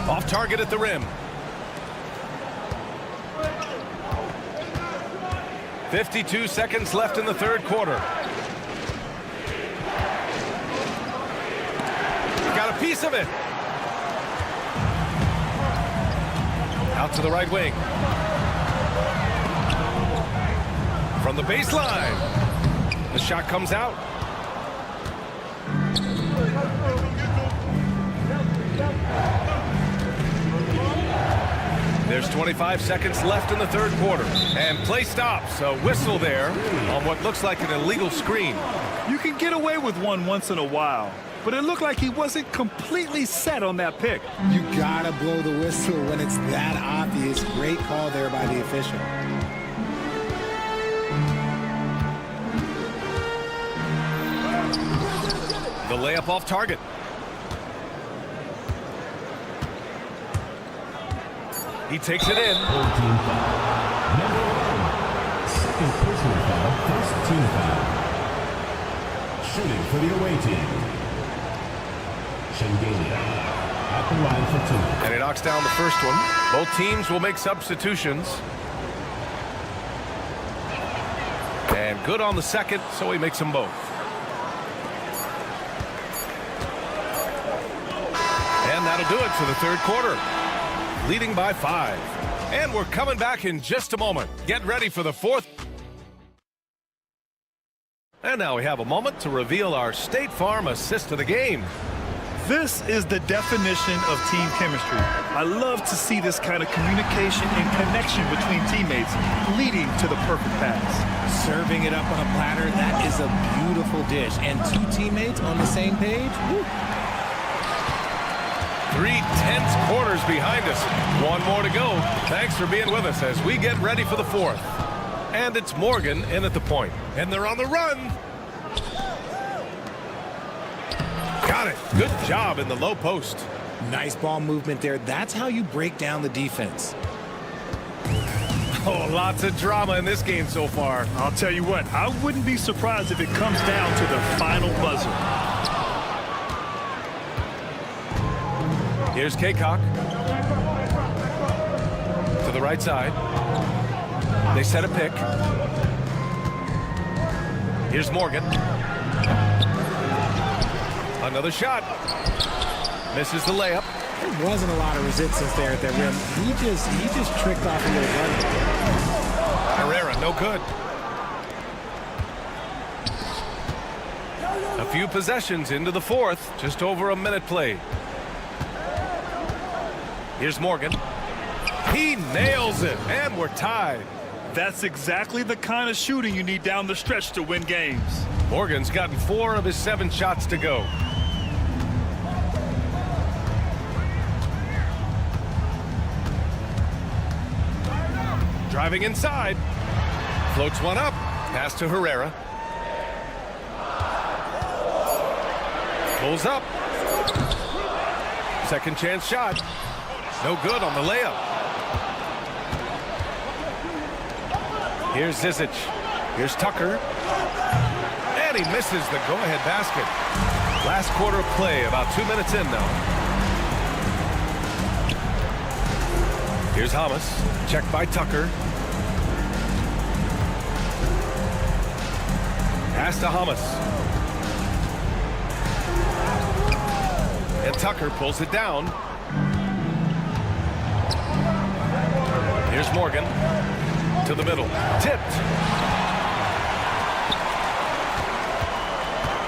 Speaker 1: Off target at the rim. 52 seconds left in the third quarter. Got a piece of it. Out to the right wing. From the baseline. The shot comes out. There's 25 seconds left in the third quarter. And play stops. A whistle there on what looks like an illegal screen.
Speaker 3: You can get away with one once in a while, but it looked like he wasn't completely set on that pick.
Speaker 17: You gotta blow the whistle when it's that obvious. Great call there by the official.
Speaker 1: The layup off target. He takes it in.
Speaker 5: Number 1. Second personal foul, first team foul. Shooting for the away team. Shengelia at the line for 2.
Speaker 1: And he knocks down the first one. Both teams will make substitutions. And good on the second, so he makes them both. And that'll do it for the third quarter. Leading by 5. And we're coming back in just a moment. Get ready for the fourth. And now we have a moment to reveal our State Farm assist of the game.
Speaker 3: This is the definition of team chemistry. I love to see this kind of communication and connection between teammates leading to the perfect pass.
Speaker 17: Serving it up on a platter, that is a beautiful dish. And 2 teammates on the same page. Woo.
Speaker 1: 3 tense quarters behind us. One more to go. Thanks for being with us as we get ready for the fourth. And it's Morgan in at the point. And they're on the run. Got it. Good job in the low post.
Speaker 17: Nice ball movement there. That's how you break down the defense.
Speaker 1: Oh, lots of drama in this game so far.
Speaker 3: I'll tell you what, I wouldn't be surprised if it comes down to the final buzzer.
Speaker 1: Here's Kaycock. To the right side. They set a pick. Here's Morgan. Another shot. Misses the layup.
Speaker 17: There wasn't a lot of resistance there at the rim. He just tricked off a little run.
Speaker 1: Herrera, no good. A few possessions into the fourth. Just over a minute played. Here's Morgan. He nails it, and we're tied.
Speaker 3: That's exactly the kind of shooting you need down the stretch to win games.
Speaker 1: Morgan's gotten 4 of his 7 shots to go. Driving inside. Floats one up. Pass to Herrera. Pulls up. Second chance shot. No good on the layup. Here's Zizic. Here's Tucker. And he misses the go-ahead basket. Last quarter of play, about 2 minutes in now. Here's Hamas. Checked by Tucker. Pass to Hamas. And Tucker pulls it down. Here's Morgan to the middle. Tipped.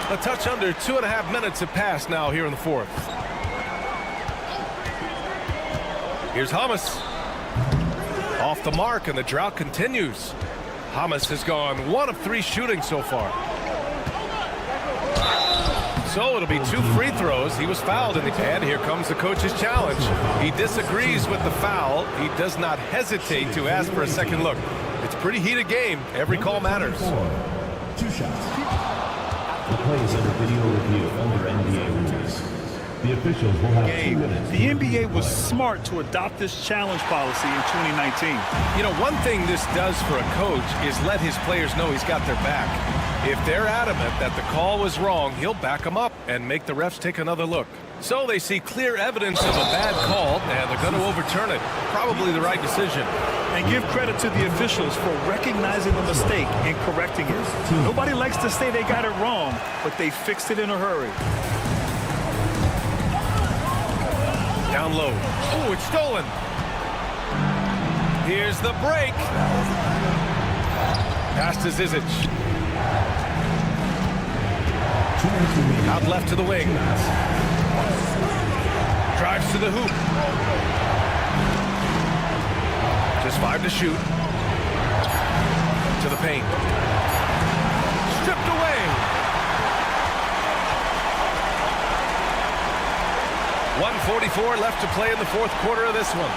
Speaker 1: A touch under 2.5 minutes have passed now here in the fourth. Here's Hamas. Off the mark, and the drought continues. Hamas has gone 1 of 3 shooting so far. So it'll be 2 free throws. He was fouled in the and here comes the coach's challenge. He disagrees with the foul. He does not hesitate to ask for a second look. It's a pretty heated game. Every call matters.
Speaker 5: 2 shots. The play is under video review under NBA rules. The officials will have 2 minutes.
Speaker 3: The NBA was smart to adopt this challenge policy in 2019.
Speaker 1: You know, one thing this does for a coach is let his players know he's got their back. If they're adamant that the call was wrong, he'll back them up and make the refs take another look. So they see clear evidence of a bad call, and they're going to overturn it. Probably the right decision.
Speaker 3: And give credit to the officials for recognizing the mistake and correcting it. Nobody likes to say they got it wrong, but they fixed it in a hurry.
Speaker 1: Down low. Oh, it's stolen. Here's the break. Pass to Zizic. Out left to the wing. Drives to the hoop. Just 5 to shoot. To the paint. Stripped away. 1:44 left to play in the fourth quarter of this one.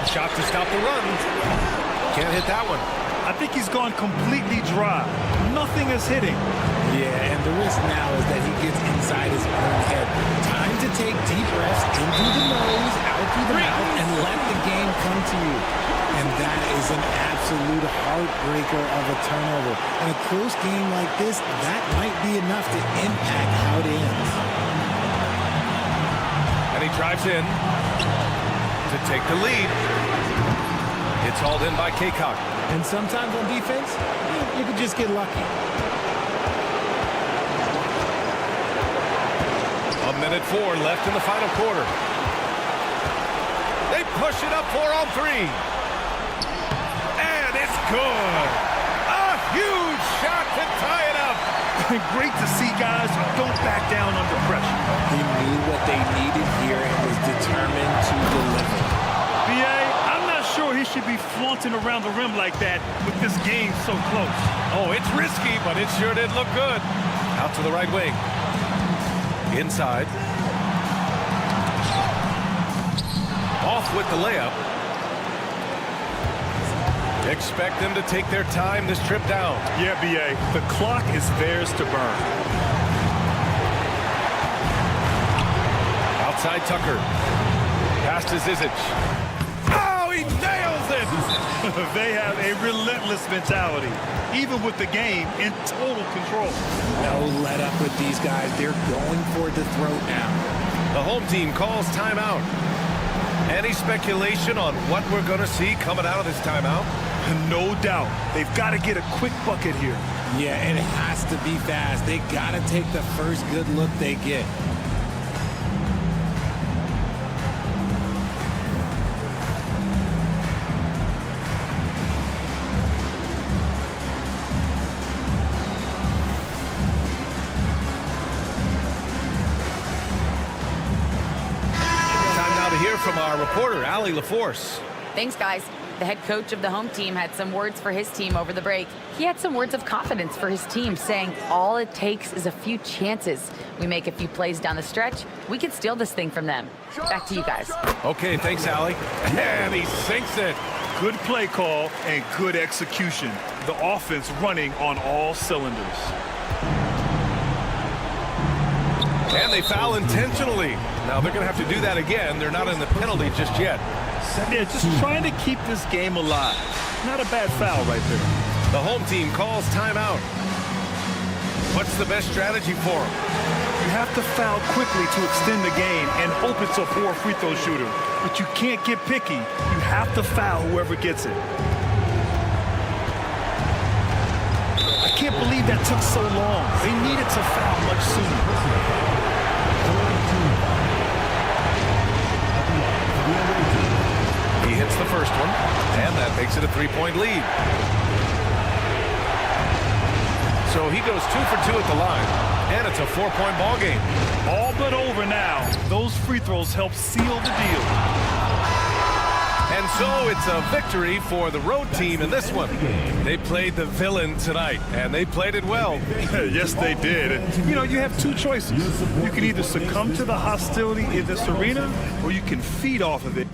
Speaker 1: Shot to stop the run. Can't hit that one.
Speaker 3: I think he's gone completely dry. Nothing is hitting.
Speaker 17: Yeah, and the risk now is that he gets inside his own head. Time to take deep breaths in through the nose, out through the mouth, and let the game come to you. And that is an absolute heartbreaker of a turnover. In a close game like this, that might be enough to impact how it ends.
Speaker 1: And he drives in to take the lead. It's hauled in by Kaycock.
Speaker 17: And sometimes on defense, you could just get lucky.
Speaker 1: 1:04 left in the final quarter. They push it up 4-on-3. And it's good. A huge shot to tie it up.
Speaker 3: Great to see guys who don't back down under pressure.
Speaker 17: He knew what they needed here and was determined to deliver.
Speaker 3: B.A., I'm not sure he should be flaunting around the rim like that with this game so close.
Speaker 1: Oh, it's risky, but it sure did look good. Out to the right wing. Inside. Off with the layup. Expect them to take their time this trip down.
Speaker 3: Yeah, B.A., the clock is theirs to burn.
Speaker 1: Outside Tucker. Pass to Zizic. Oh, he nails it!
Speaker 3: They have a relentless mentality, even with the game in total control.
Speaker 17: No let up with these guys. They're going for the throat now.
Speaker 1: The home team calls timeout. Any speculation on what we're going to see coming out of this timeout?
Speaker 3: No doubt. They've got to get a quick bucket here.
Speaker 17: Yeah, and it has to be fast. They got to take the first good look they get.
Speaker 1: Time now to hear from our reporter, Allie LaForce.
Speaker 4: Thanks, guys. The head coach of the home team had some words for his team over the break. He had some words of confidence for his team, saying all it takes is a few chances. We make a few plays down the stretch, we can steal this thing from them. Back to you guys.
Speaker 1: Okay, thanks, Allie. And he sinks it.
Speaker 3: Good play call and good execution. The offense running on all cylinders.
Speaker 1: And they foul intentionally. Now they're going to have to do that again. They're not in the penalty just yet.
Speaker 3: Yeah, just trying to keep this game alive. Not a bad foul right there.
Speaker 1: The home team calls timeout. What's the best strategy for them?
Speaker 3: You have to foul quickly to extend the game and hope it's a 4 free throw shooter. But you can't get picky. You have to foul whoever gets it. I can't believe that took so long. They needed to foul much sooner.
Speaker 1: He hits the first one, and that makes it a 3-point lead. So he goes 2 for 2 at the line, and it's a 4-point ball game.
Speaker 3: All but over now. Those free throws help seal the deal.
Speaker 1: And so it's a victory for the road team in this one. They played the villain tonight, and they played it well.
Speaker 3: Yes, they did. And, you have two choices. You can either succumb to the hostility in this arena, or you can feed off of it.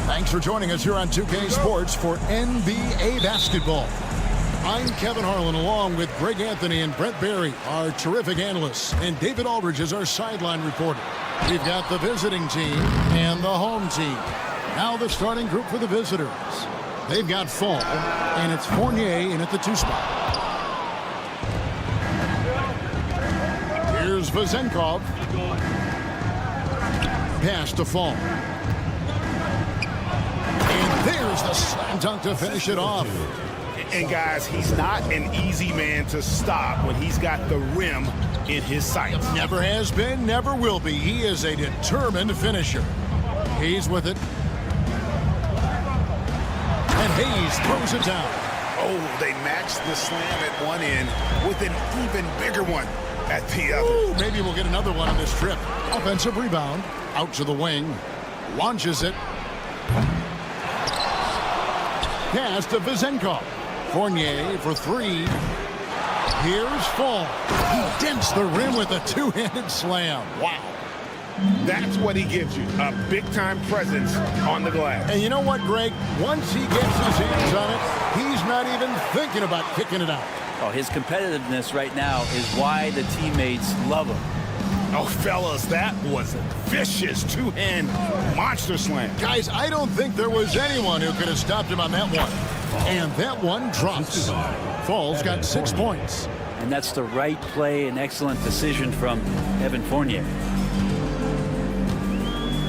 Speaker 8: Thanks for joining us here on 2K Sports for NBA basketball. I'm Kevin Harlan along with Greg Anthony and Brent Barry, our terrific analysts, and David Aldridge is our sideline reporter. We've got the visiting team and the home team. Now the starting group for the visitors. They've got Fall, and it's Fournier in at the 2 spot. Here's Vezenkov. Pass to Fall. There's the slam dunk to finish it off.
Speaker 10: And guys, he's not an easy man to stop when he's got the rim in his sights.
Speaker 8: Never has been, never will be. He is a determined finisher. Hayes with it. And Hayes throws it down.
Speaker 10: Oh, they matched the slam at one end with an even bigger one at the other.
Speaker 8: Ooh, maybe we'll get another one on this trip. Offensive rebound. Out to the wing. Launches it. Pass to Vezenkov. Fournier for 3. Here's Fall. He dents the rim with a 2-handed slam. Wow.
Speaker 10: That's what he gives you, a big-time presence on the glass.
Speaker 8: And you know what, Greg? Once he gets his hands on it, he's not even thinking about kicking it out.
Speaker 2: Oh, his competitiveness right now is why the teammates love him.
Speaker 10: Oh, fellas, that was a vicious 2-hand monster slam.
Speaker 8: Guys, I don't think there was anyone who could have stopped him on that one. And that one drops. Fall's got 6 points.
Speaker 2: And that's the right play and excellent decision from Evan Fournier.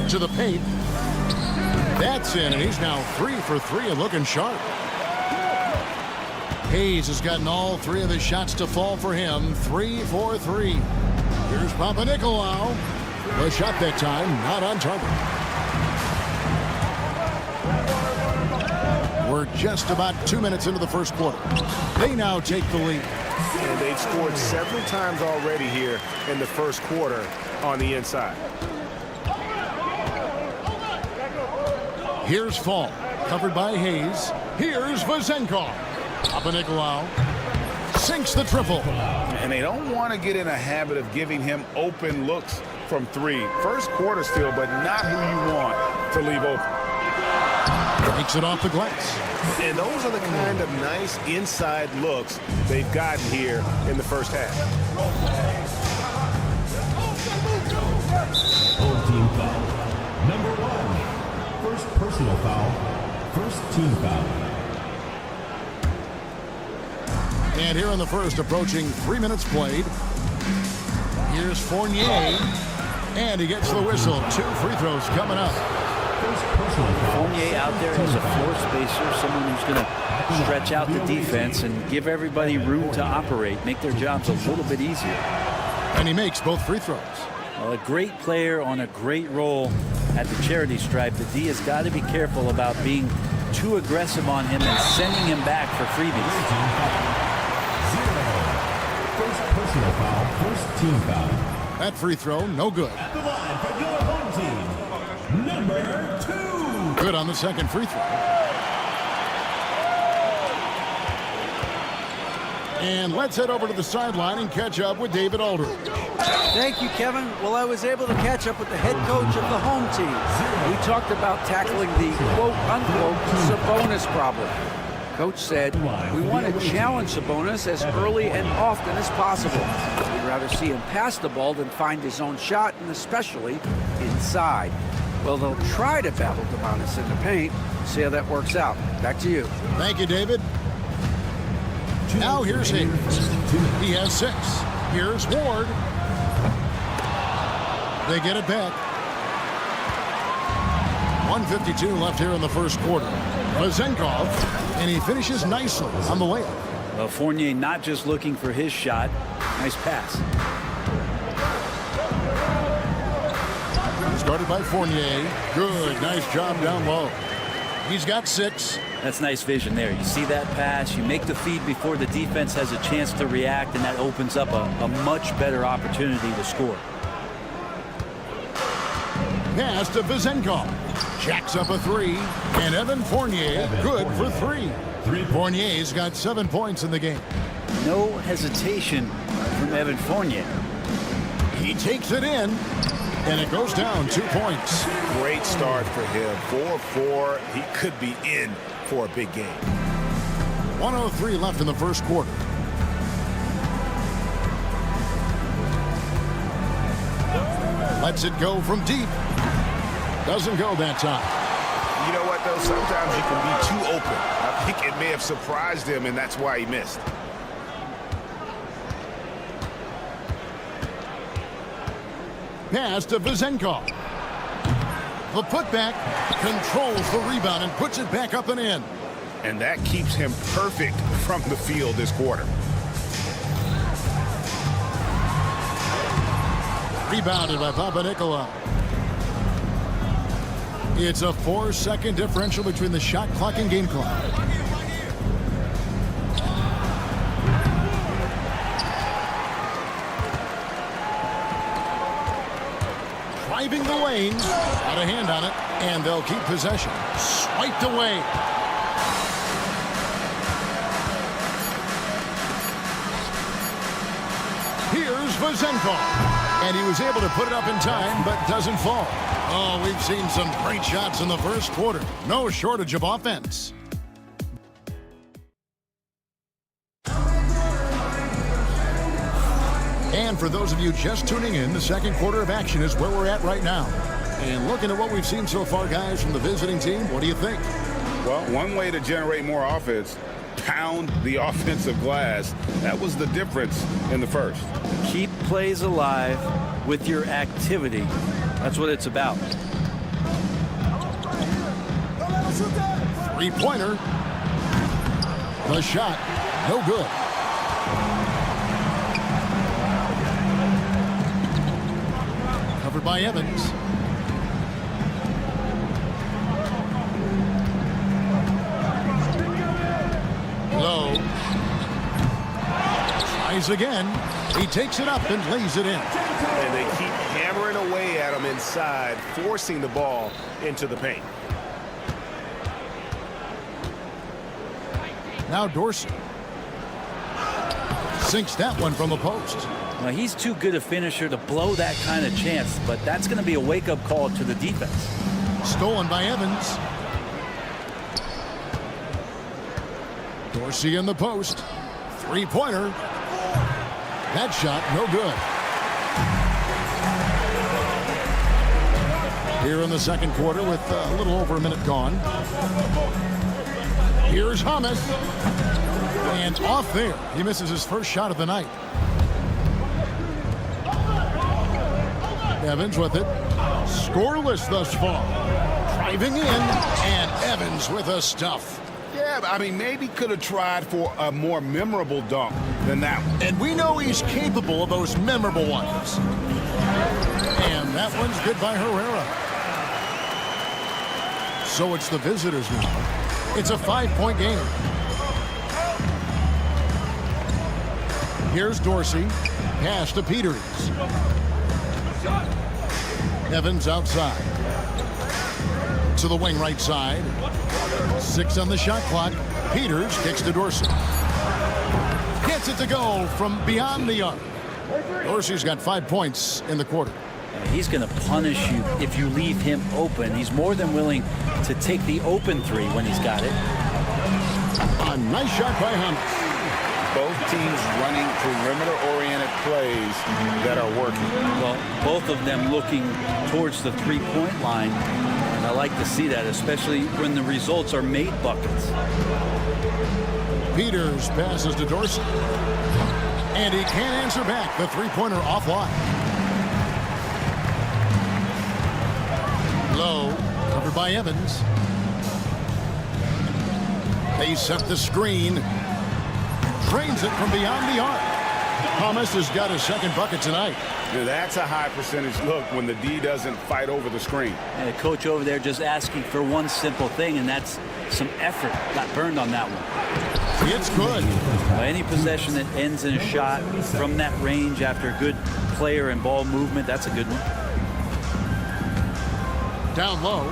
Speaker 8: To the paint. That's in, and he's now 3 for 3 and looking sharp. Hayes has gotten all 3 of his shots to fall for him. 3 for 3. Here's Papanikolaou. The shot that time, not on target. We're just about 2 minutes into the first quarter. They now take the lead.
Speaker 10: And they've scored several times already here in the first quarter on the inside.
Speaker 8: Here's Fall, covered by Hayes. Here's Vezenkov. Papanikolaou sinks the triple.
Speaker 10: And they don't want to get in a habit of giving him open looks from 3. First quarter still, but not who you want to leave open.
Speaker 8: Takes it off the glass.
Speaker 10: And those are the kind of nice inside looks they've gotten here in the first half.
Speaker 5: Home team foul. Number 1. First personal foul. First team foul.
Speaker 8: And here in the first, approaching 3 minutes played. Here's Fournier. And he gets the whistle. 2 free throws coming up.
Speaker 2: Fournier out there as a floor spacer, someone who's going to stretch out the defense and give everybody room to operate, make their jobs a little bit easier.
Speaker 8: And he makes both free throws.
Speaker 2: Well, a great player on a great role at the charity stripe. The D has got to be careful about being too aggressive on him and sending him back for freebies.
Speaker 5: First personal foul, first team foul.
Speaker 8: That free throw, no good.
Speaker 5: At the line for your home team, number 2.
Speaker 8: Good on the second free throw. And let's head over to the sideline and catch up with David Aldridge.
Speaker 15: Thank you, Kevin. Well, I was able to catch up with the head coach of the home team. We talked about tackling the quote-unquote Sabonis problem. Coach said, we want to challenge Sabonis as early and often as possible. We'd rather see him pass the ball than find his own shot, and especially inside. Well, they'll try to battle Sabonis in the paint. See how that works out. Back to you.
Speaker 8: Thank you, David. Now here's Hayes. He has 6. Here's Ward. They get it back. 1:52 left here in the first quarter. Vezenkov, and he finishes nicely on the layup.
Speaker 2: Well, Fournier not just looking for his shot. Nice pass.
Speaker 8: Started by Fournier. Good, nice job down low. He's got 6.
Speaker 2: That's nice vision there. You see that pass, you make the feed before the defense has a chance to react, and that opens up a much better opportunity to score.
Speaker 8: Pass to Vizenkov. Jacks up a three, and Evan Fournier good for three. Fournier's got 7 points in the game.
Speaker 2: No hesitation from Evan Fournier.
Speaker 8: He takes it in, and it goes down 2 points.
Speaker 10: Great start for him. 4-4. He could be in for a big game.
Speaker 8: 1:03 left in the first quarter. Lets it go from deep. Doesn't go that time.
Speaker 10: You know what, though? Sometimes you can be too open. I think it may have surprised him, and that's why he missed.
Speaker 8: Pass to Vizenkov. The putback controls the rebound and puts it back up and in.
Speaker 10: And that keeps him perfect from the field this quarter.
Speaker 8: Rebounded by Papanikolaou. It's a 4-second differential between the shot clock and game clock. Driving the lane. Got a hand on it, and they'll keep possession. Swiped away. Here's Vizenkov. And he was able to put it up in time, but doesn't fall. Oh, we've seen some great shots in the first quarter. No shortage of offense. And for those of you just tuning in, the second quarter of action is where we're at right now. And looking at what we've seen so far, guys, from the visiting team, what do you think?
Speaker 12: Well, one way to generate more offense, pound the offensive glass. That was the difference in the first.
Speaker 2: Keep plays alive with your activity. That's what it's about.
Speaker 8: Three-pointer. The shot, no good. Covered by Evans. Low. Tries again. He takes it up and lays it in.
Speaker 10: And they keep hammering away at him inside, forcing the ball into the paint.
Speaker 8: Now Dorsey. Sinks that one from the post.
Speaker 2: Now, he's too good a finisher to blow that kind of chance, but that's going to be a wake-up call to the defense.
Speaker 8: Stolen by Evans. Dorsey in the post. Three-pointer. That shot, no good. Here in the second quarter with a little over a minute gone. Here's Hamas. And off there. He misses his first shot of the night. Evans with it. Scoreless thus far. Driving in. And Evans with a stuff.
Speaker 12: Yeah, I mean, maybe could have tried for a more memorable dunk than that one.
Speaker 8: And we know he's capable of those memorable ones. And that one's good by Herrera. So it's the visitors now. It's a 5-point game. Here's Dorsey. Pass to Peters. Evans outside. To the wing right side. 6 on the shot clock. Peters kicks to Dorsey. Gets it to go from beyond the arc. Dorsey's got 5 points in the quarter.
Speaker 2: He's going to punish you if you leave him open. He's more than willing to take the open three when he's got it.
Speaker 8: A nice shot by Hamas.
Speaker 12: Both teams running perimeter-oriented plays that are working.
Speaker 2: Well, both of them looking towards the three-point line. And I like to see that, especially when the results are made buckets.
Speaker 8: Peters passes to Dorsey. And he can't answer back. The three-pointer offline. Low, covered by Evans. They set the screen. Drains it from beyond the arc. Thomas has got his second bucket tonight.
Speaker 12: That's a high percentage look when the D doesn't fight over the screen.
Speaker 2: And the coach over there just asking for one simple thing, and that's some effort. Got burned on that one.
Speaker 8: It's good.
Speaker 2: Any possession that ends in a shot from that range after good player and ball movement, that's a good one.
Speaker 8: Down low.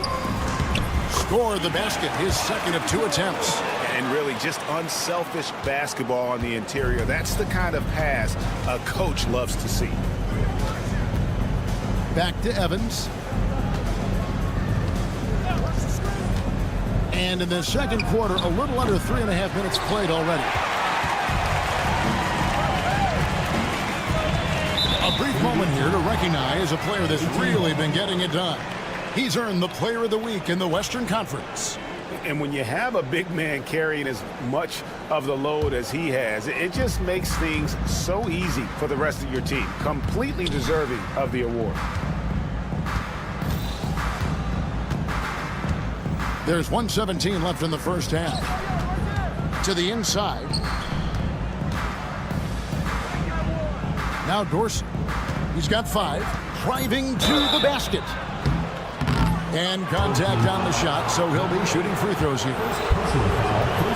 Speaker 8: Score the basket, his second of 2 attempts.
Speaker 12: And really just unselfish basketball on the interior. That's the kind of pass a coach loves to see.
Speaker 8: Back to Evans. And in the second quarter, a little under 3.5 minutes played already. A brief moment here to recognize a player that's really been getting it done. He's earned the Player of the Week in the Western Conference.
Speaker 12: And when you have a big man carrying as much of the load as he has, it just makes things so easy for the rest of your team. Completely deserving of the award.
Speaker 8: There's 1:17 left in the first half. To the inside. Now Dorsey. He's got 5. Driving to the basket. And contact on the shot, so he'll be shooting free throws here.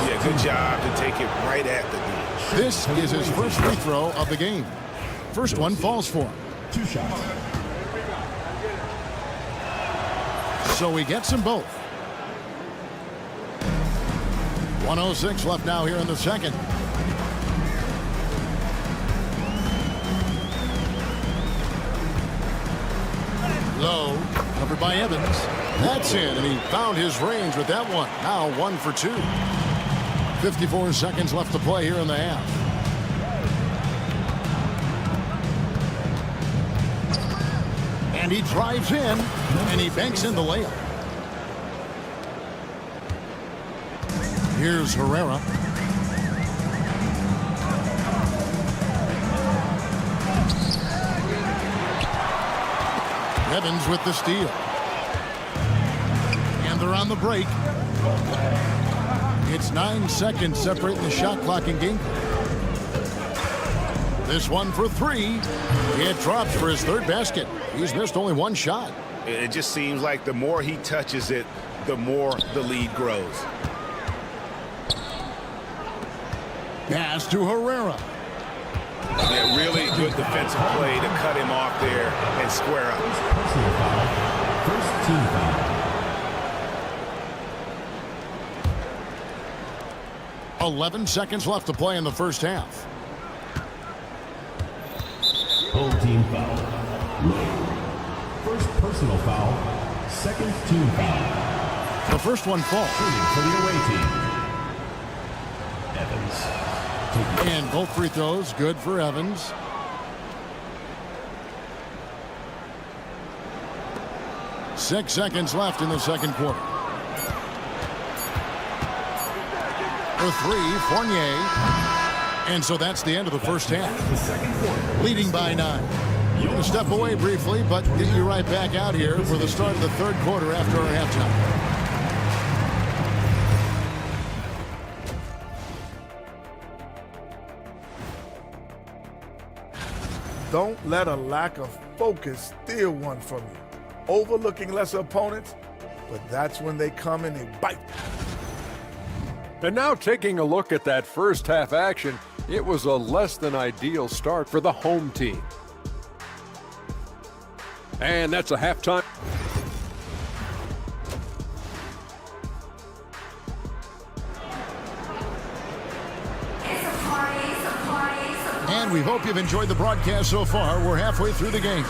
Speaker 12: Yeah, good job to take it right at the D.
Speaker 8: This is his first free throw of the game. First one falls for him.
Speaker 5: 2 shots.
Speaker 8: So he gets them both. 1:06 left now here in the second. Low, covered by Evans. That's in, and he found his range with that one. Now 1 for 2. 54 seconds left to play here in the half. And he drives in, and he banks in the layup. Here's Herrera. Evans with the steal. And they're on the break. It's 9 seconds separating the shot clock and game. This one for 3. It drops for his 3rd basket. He's missed only 1 shot.
Speaker 12: It just seems like the more he touches it, the more the lead grows.
Speaker 8: Pass to Herrera.
Speaker 12: Yeah, really good defensive play to cut him off there and square up.
Speaker 5: Personal foul. First team foul.
Speaker 8: 11 seconds left to play in the first half.
Speaker 5: Full team foul. First personal foul. Second team foul.
Speaker 8: The first one falls.
Speaker 5: For the away team. Evans.
Speaker 8: And both free throws good for Evans. Six seconds left in the second quarter. For 3, Fournier. And so that's the end of the first half. Leading by 9. You're going to step away briefly, but get you right back out here for the start of the third quarter after our halftime.
Speaker 11: Don't let a lack of focus steal one from you. Overlooking lesser opponents, but that's when they come and they bite.
Speaker 14: And now taking a look at that first half action, it was a less than ideal start for the home team. And that's a halftime.
Speaker 8: And we hope you've enjoyed the broadcast so far. We're halfway through the game.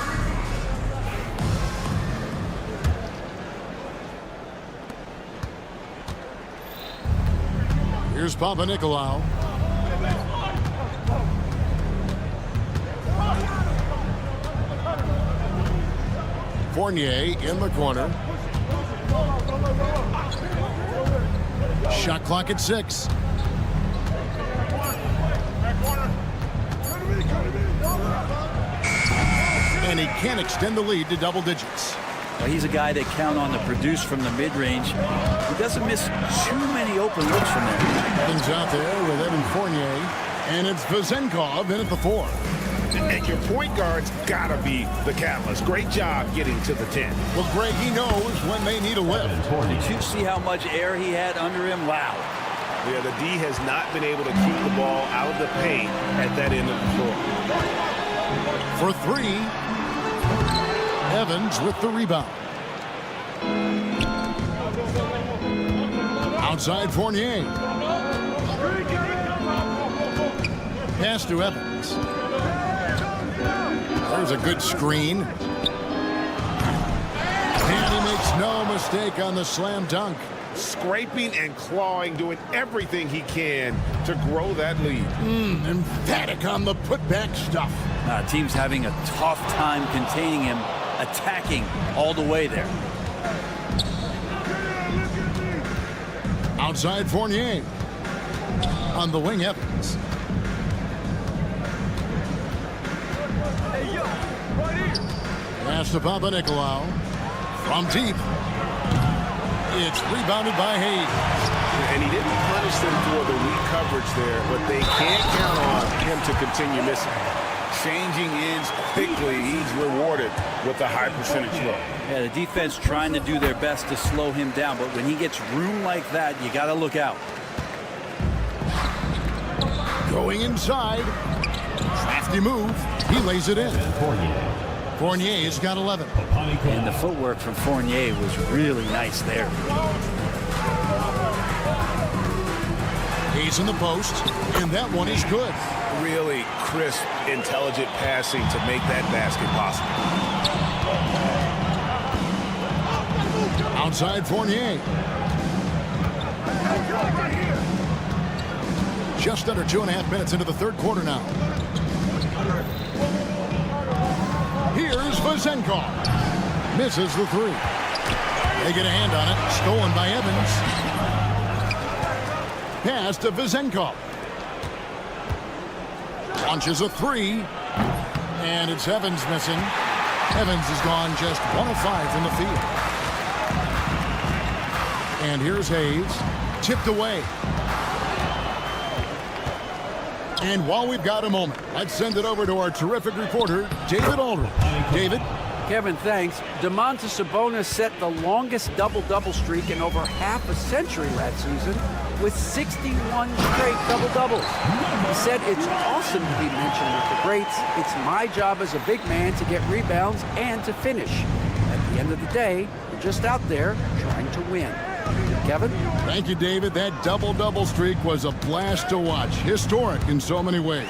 Speaker 8: Here's Papa Nicolau. Fournier in the corner. Shot clock at 6. And he can extend the lead to double digits.
Speaker 2: Well, he's a guy they count on to produce from the mid-range. He doesn't miss too many open looks from there.
Speaker 8: Evans out there with Evan Fournier. And it's Vezenkov in at the 4.
Speaker 10: And your point guard's got to be the catalyst. Great job getting to the 10.
Speaker 8: Well, Greg, he knows when they need a lift.
Speaker 2: Did you see how much air he had under him? Wow.
Speaker 10: Yeah, the D has not been able to keep the ball out of the paint at that end of the floor.
Speaker 8: For 3, Evans with the rebound. Outside Fournier. Pass to Evans. There's a good screen. And he makes no mistake on the slam dunk.
Speaker 10: Scraping and clawing, doing everything he can to grow that lead.
Speaker 8: Emphatic on the putback stuff.
Speaker 2: Team's having a tough time containing him, attacking all the way there.
Speaker 8: Outside Fournier. On the wing, Evans. Pass to Papanikolaou. From deep. It's rebounded by Hayes.
Speaker 10: And he didn't punish them for the weak coverage there, but they can't count on him to continue missing. Changing ends quickly, he's rewarded with a high percentage look.
Speaker 2: Yeah, the defense trying to do their best to slow him down, but when he gets room like that, you got to look out.
Speaker 8: Going inside. Crafty move. He lays it in. Fournier's got 11.
Speaker 2: And the footwork from Fournier was really nice there.
Speaker 8: He's in the post, and that one is good.
Speaker 10: Really crisp, intelligent passing to make that basket possible.
Speaker 8: Outside Fournier. Just under 2.5 minutes into the third quarter now. Here's Vezenkov. Misses the 3. They get a hand on it. Stolen by Evans. Pass to Vezenkov. Launches a 3. And it's Evans missing. Evans has gone just 1 of 5 from the field. And here's Hayes. Tipped away. And while we've got a moment, let's send it over to our terrific reporter, David Aldridge. David?
Speaker 15: Kevin, thanks. Domantas Sabonis set the longest double-double streak in over half a century last season with 61 straight double-doubles. He said, "It's awesome to be mentioned with the greats. It's my job as a big man to get rebounds and to finish. At the end of the day, we're just out there trying to win." Kevin?
Speaker 8: Thank you, David. That double-double streak was a blast to watch. Historic in so many ways.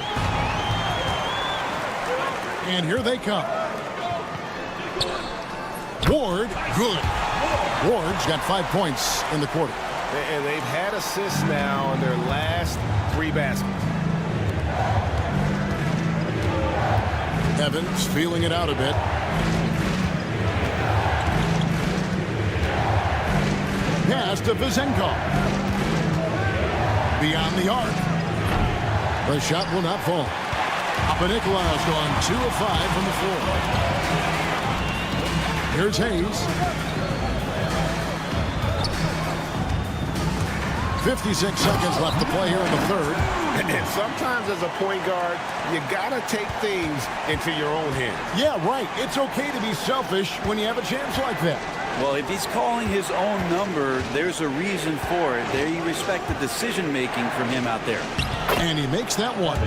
Speaker 8: And here they come. Ward, good. Ward's got 5 points in the quarter.
Speaker 10: And they've had assists now on their last 3 baskets.
Speaker 8: Evans feeling it out a bit. Pass to Vezenkov. Beyond the arc. The shot will not fall. Papanikolaou's gone 2 of 5 from the floor. Here's Hayes. 56 seconds left to play here in the third.
Speaker 10: And sometimes as a point guard, you got to take things into your own hands.
Speaker 8: Yeah, right. It's okay to be selfish when you have a chance like that.
Speaker 2: Well, if he's calling his own number, there's a reason for it. There you respect the decision-making from him out there.
Speaker 8: And he makes that one.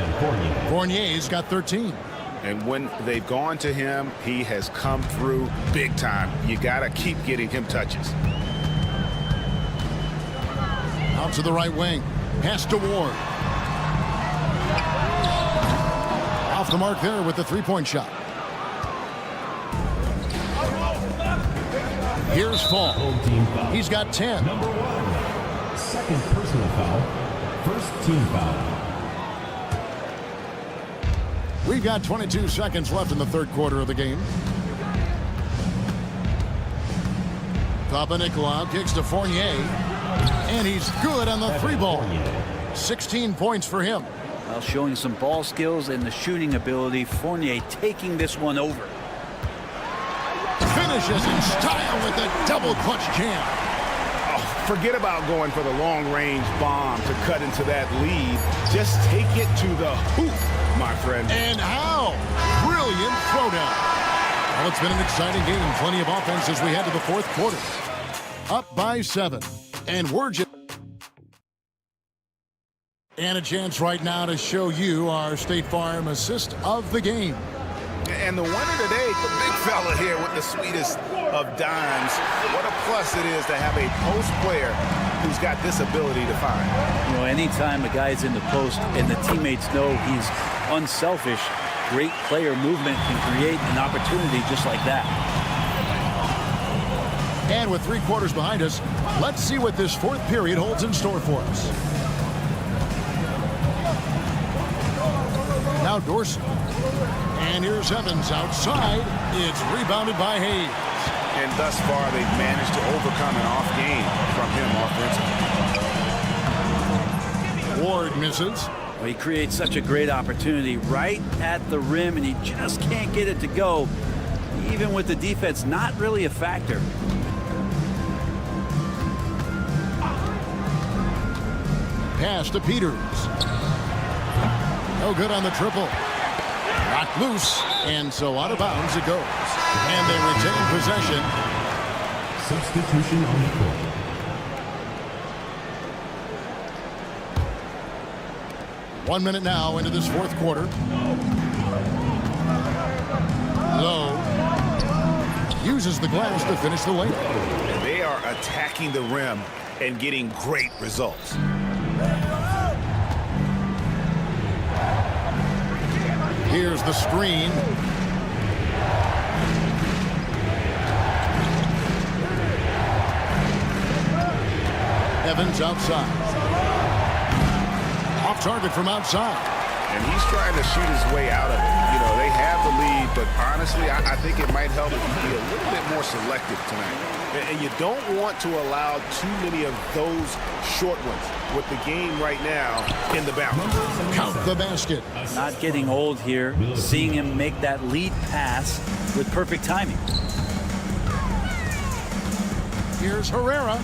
Speaker 8: Fournier's got 13.
Speaker 10: And when they've gone to him, he has come through big time. You got to keep getting him touches.
Speaker 8: Out to the right wing. Pass to Ward. Off the mark there with the three-point shot. Here's Fall. He's got 10.
Speaker 5: Number 1. Second personal foul. First team foul.
Speaker 8: We've got 22 seconds left in the third quarter of the game. Papanikolaou kicks to Fournier. And he's good on the 3-ball. 16 points for him.
Speaker 2: Well, showing some ball skills and the shooting ability. Fournier taking this one over.
Speaker 8: Finishes in style with a double clutch jam.
Speaker 10: Oh, Forget about going for the long-range bomb to cut into that lead. Just take it to the hoop, my friend.
Speaker 8: And how brilliant throwdown. Well, it's been an exciting game. Plenty of offense as we head to the fourth quarter. Up by 7. And we're just... And a chance right now to show you our State Farm assist of the game.
Speaker 10: And the winner today, the big fella here with the sweetest of dimes. What a plus it is to have a post player who's got this ability to find.
Speaker 2: You know, anytime a guy's in the post and the teammates know he's unselfish, great player movement can create an opportunity just like that.
Speaker 8: And with 3 quarters behind us, let's see what this fourth period holds in store for us. Now Dorsey. And here's Evans outside. It's rebounded by Hayes.
Speaker 10: And thus far, they've managed to overcome an off game from him offensively.
Speaker 8: Ward misses.
Speaker 2: Well, he creates such a great opportunity right at the rim, and he just can't get it to go, even with the defense not really a factor.
Speaker 8: Pass to Peters. No good on the triple. Knocked loose, and so out of bounds it goes. And they retain possession.
Speaker 5: Substitution on the court.
Speaker 8: One minute now into this fourth quarter. Lowe uses the glass to finish the layup.
Speaker 10: And they are attacking the rim and getting great results.
Speaker 8: Here's the screen. Evans outside. Off target from outside.
Speaker 10: And he's trying to shoot his way out of it. You know, they have the lead, but honestly, I think it might help if you be a little bit more selective tonight. And you don't want to allow too many of those short ones with the game right now in the balance.
Speaker 8: Count the basket.
Speaker 2: Not getting old here. Seeing him make that lead pass with perfect timing.
Speaker 8: Here's Herrera.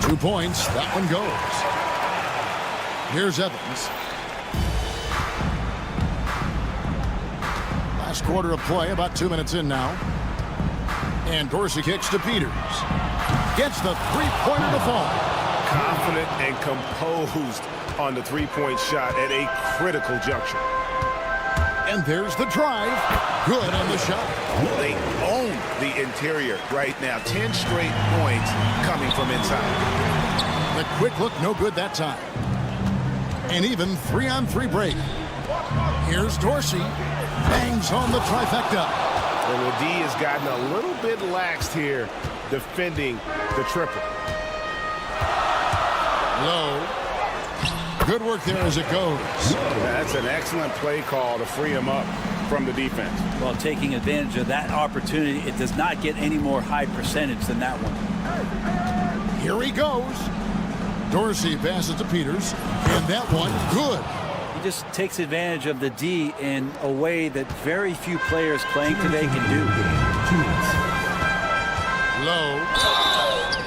Speaker 8: 2 points. That one goes. Here's Evans. Last quarter of play, about 2 minutes in now. And Dorsey kicks to Peters. Gets the three-pointer to fall.
Speaker 10: Confident and composed on the three-point shot at a critical juncture.
Speaker 8: And there's the drive. Good on the shot.
Speaker 10: They own the interior right now. 10 straight points coming from inside.
Speaker 8: The quick look, no good that time. And even 3-on-3 break. Here's Dorsey. Bangs home the trifecta.
Speaker 10: And the D has gotten a little bit laxed here defending the triple.
Speaker 8: Low. Good work there as it goes.
Speaker 10: That's an excellent play call to free him up from the defense.
Speaker 2: Well, taking advantage of that opportunity, it does not get any more high percentage than that one.
Speaker 8: Here he goes. Dorsey passes to Peters. And that one, good.
Speaker 2: He just takes advantage of the D in a way that very few players playing today can do.
Speaker 8: Low.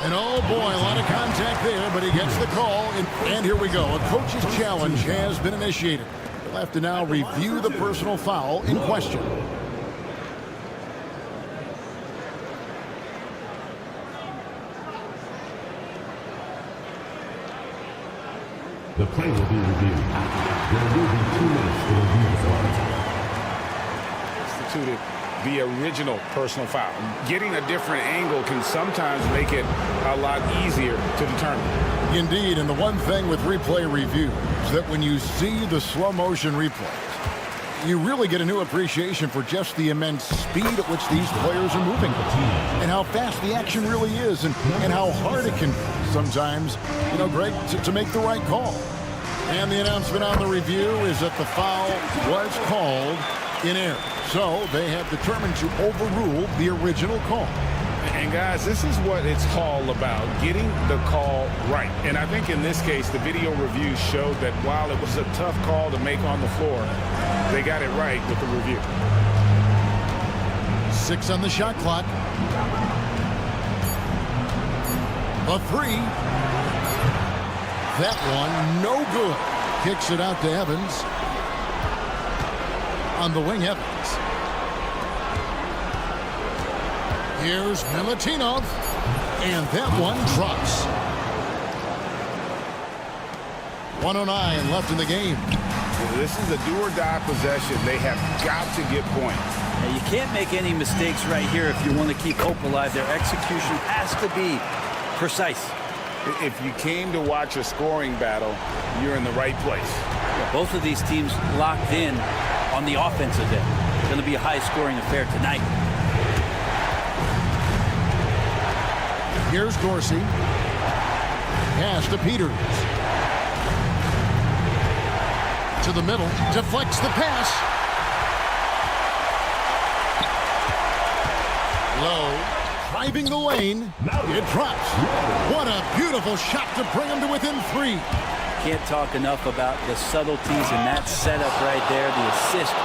Speaker 8: And oh boy, a lot of contact there, but he gets the call. And here we go. A coach's challenge has been initiated. We'll have to now review the personal foul in question.
Speaker 5: The play will be reviewed. There will be 2 minutes to review the foul.
Speaker 10: Instituted the original personal foul. Getting a different angle can sometimes make it a lot easier to determine.
Speaker 8: Indeed, and the one thing with replay review is that when you see the slow motion replays, you really get a new appreciation for just the immense speed at which these players are moving and how fast the action really is and how hard it can be sometimes, you know, Greg, to make the right call. And the announcement on the review is that the foul was called in error. So they have determined to overrule the original call.
Speaker 10: And guys, this is what it's all about, getting the call right. And I think in this case, the video review showed that while it was a tough call to make on the floor, they got it right with the review.
Speaker 8: 6 on the shot clock. The three. That one, no good. Kicks it out to Evans. On the wing, Evans. Here's Milutinov. And that one drops. 1:09 left in the game.
Speaker 12: This is a do-or-die possession. They have got to get points.
Speaker 2: Now, you can't make any mistakes right here if you want to keep hope alive. Their execution has to be precise.
Speaker 12: If you came to watch a scoring battle, you're in the right place.
Speaker 2: Yeah, both of these teams locked in on the offensive end. It's going to be a high-scoring affair tonight.
Speaker 8: Here's Dorsey. Pass to Peters. To the middle. Deflects the pass. Low. Driving the lane. It drops. What a beautiful shot to bring him to within 3.
Speaker 2: Can't talk enough about the subtleties in that setup right there. The assist,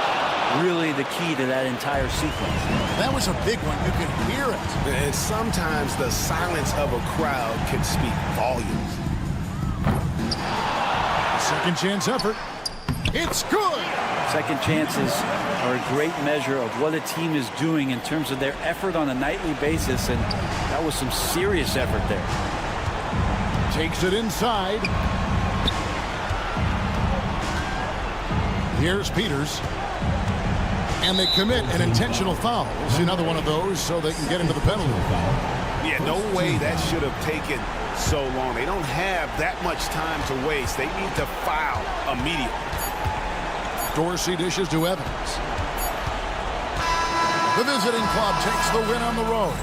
Speaker 2: really the key to that entire sequence.
Speaker 8: That was a big one. You can hear it.
Speaker 10: And sometimes the silence of a crowd can speak volumes.
Speaker 8: Second chance effort. It's good.
Speaker 2: Second chances are a great measure of what a team is doing in terms of their effort on a nightly basis, and that was some serious effort there.
Speaker 8: Takes it inside. Here's Peters. And they commit an intentional foul. See another one of those so they can get into the penalty.
Speaker 10: Yeah, no way that should have taken so long. They don't have that much time to waste. They need to foul immediately.
Speaker 8: Dorsey dishes to Evans. The visiting club takes the win on the road.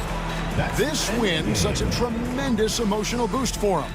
Speaker 8: This win, such a tremendous emotional boost for them.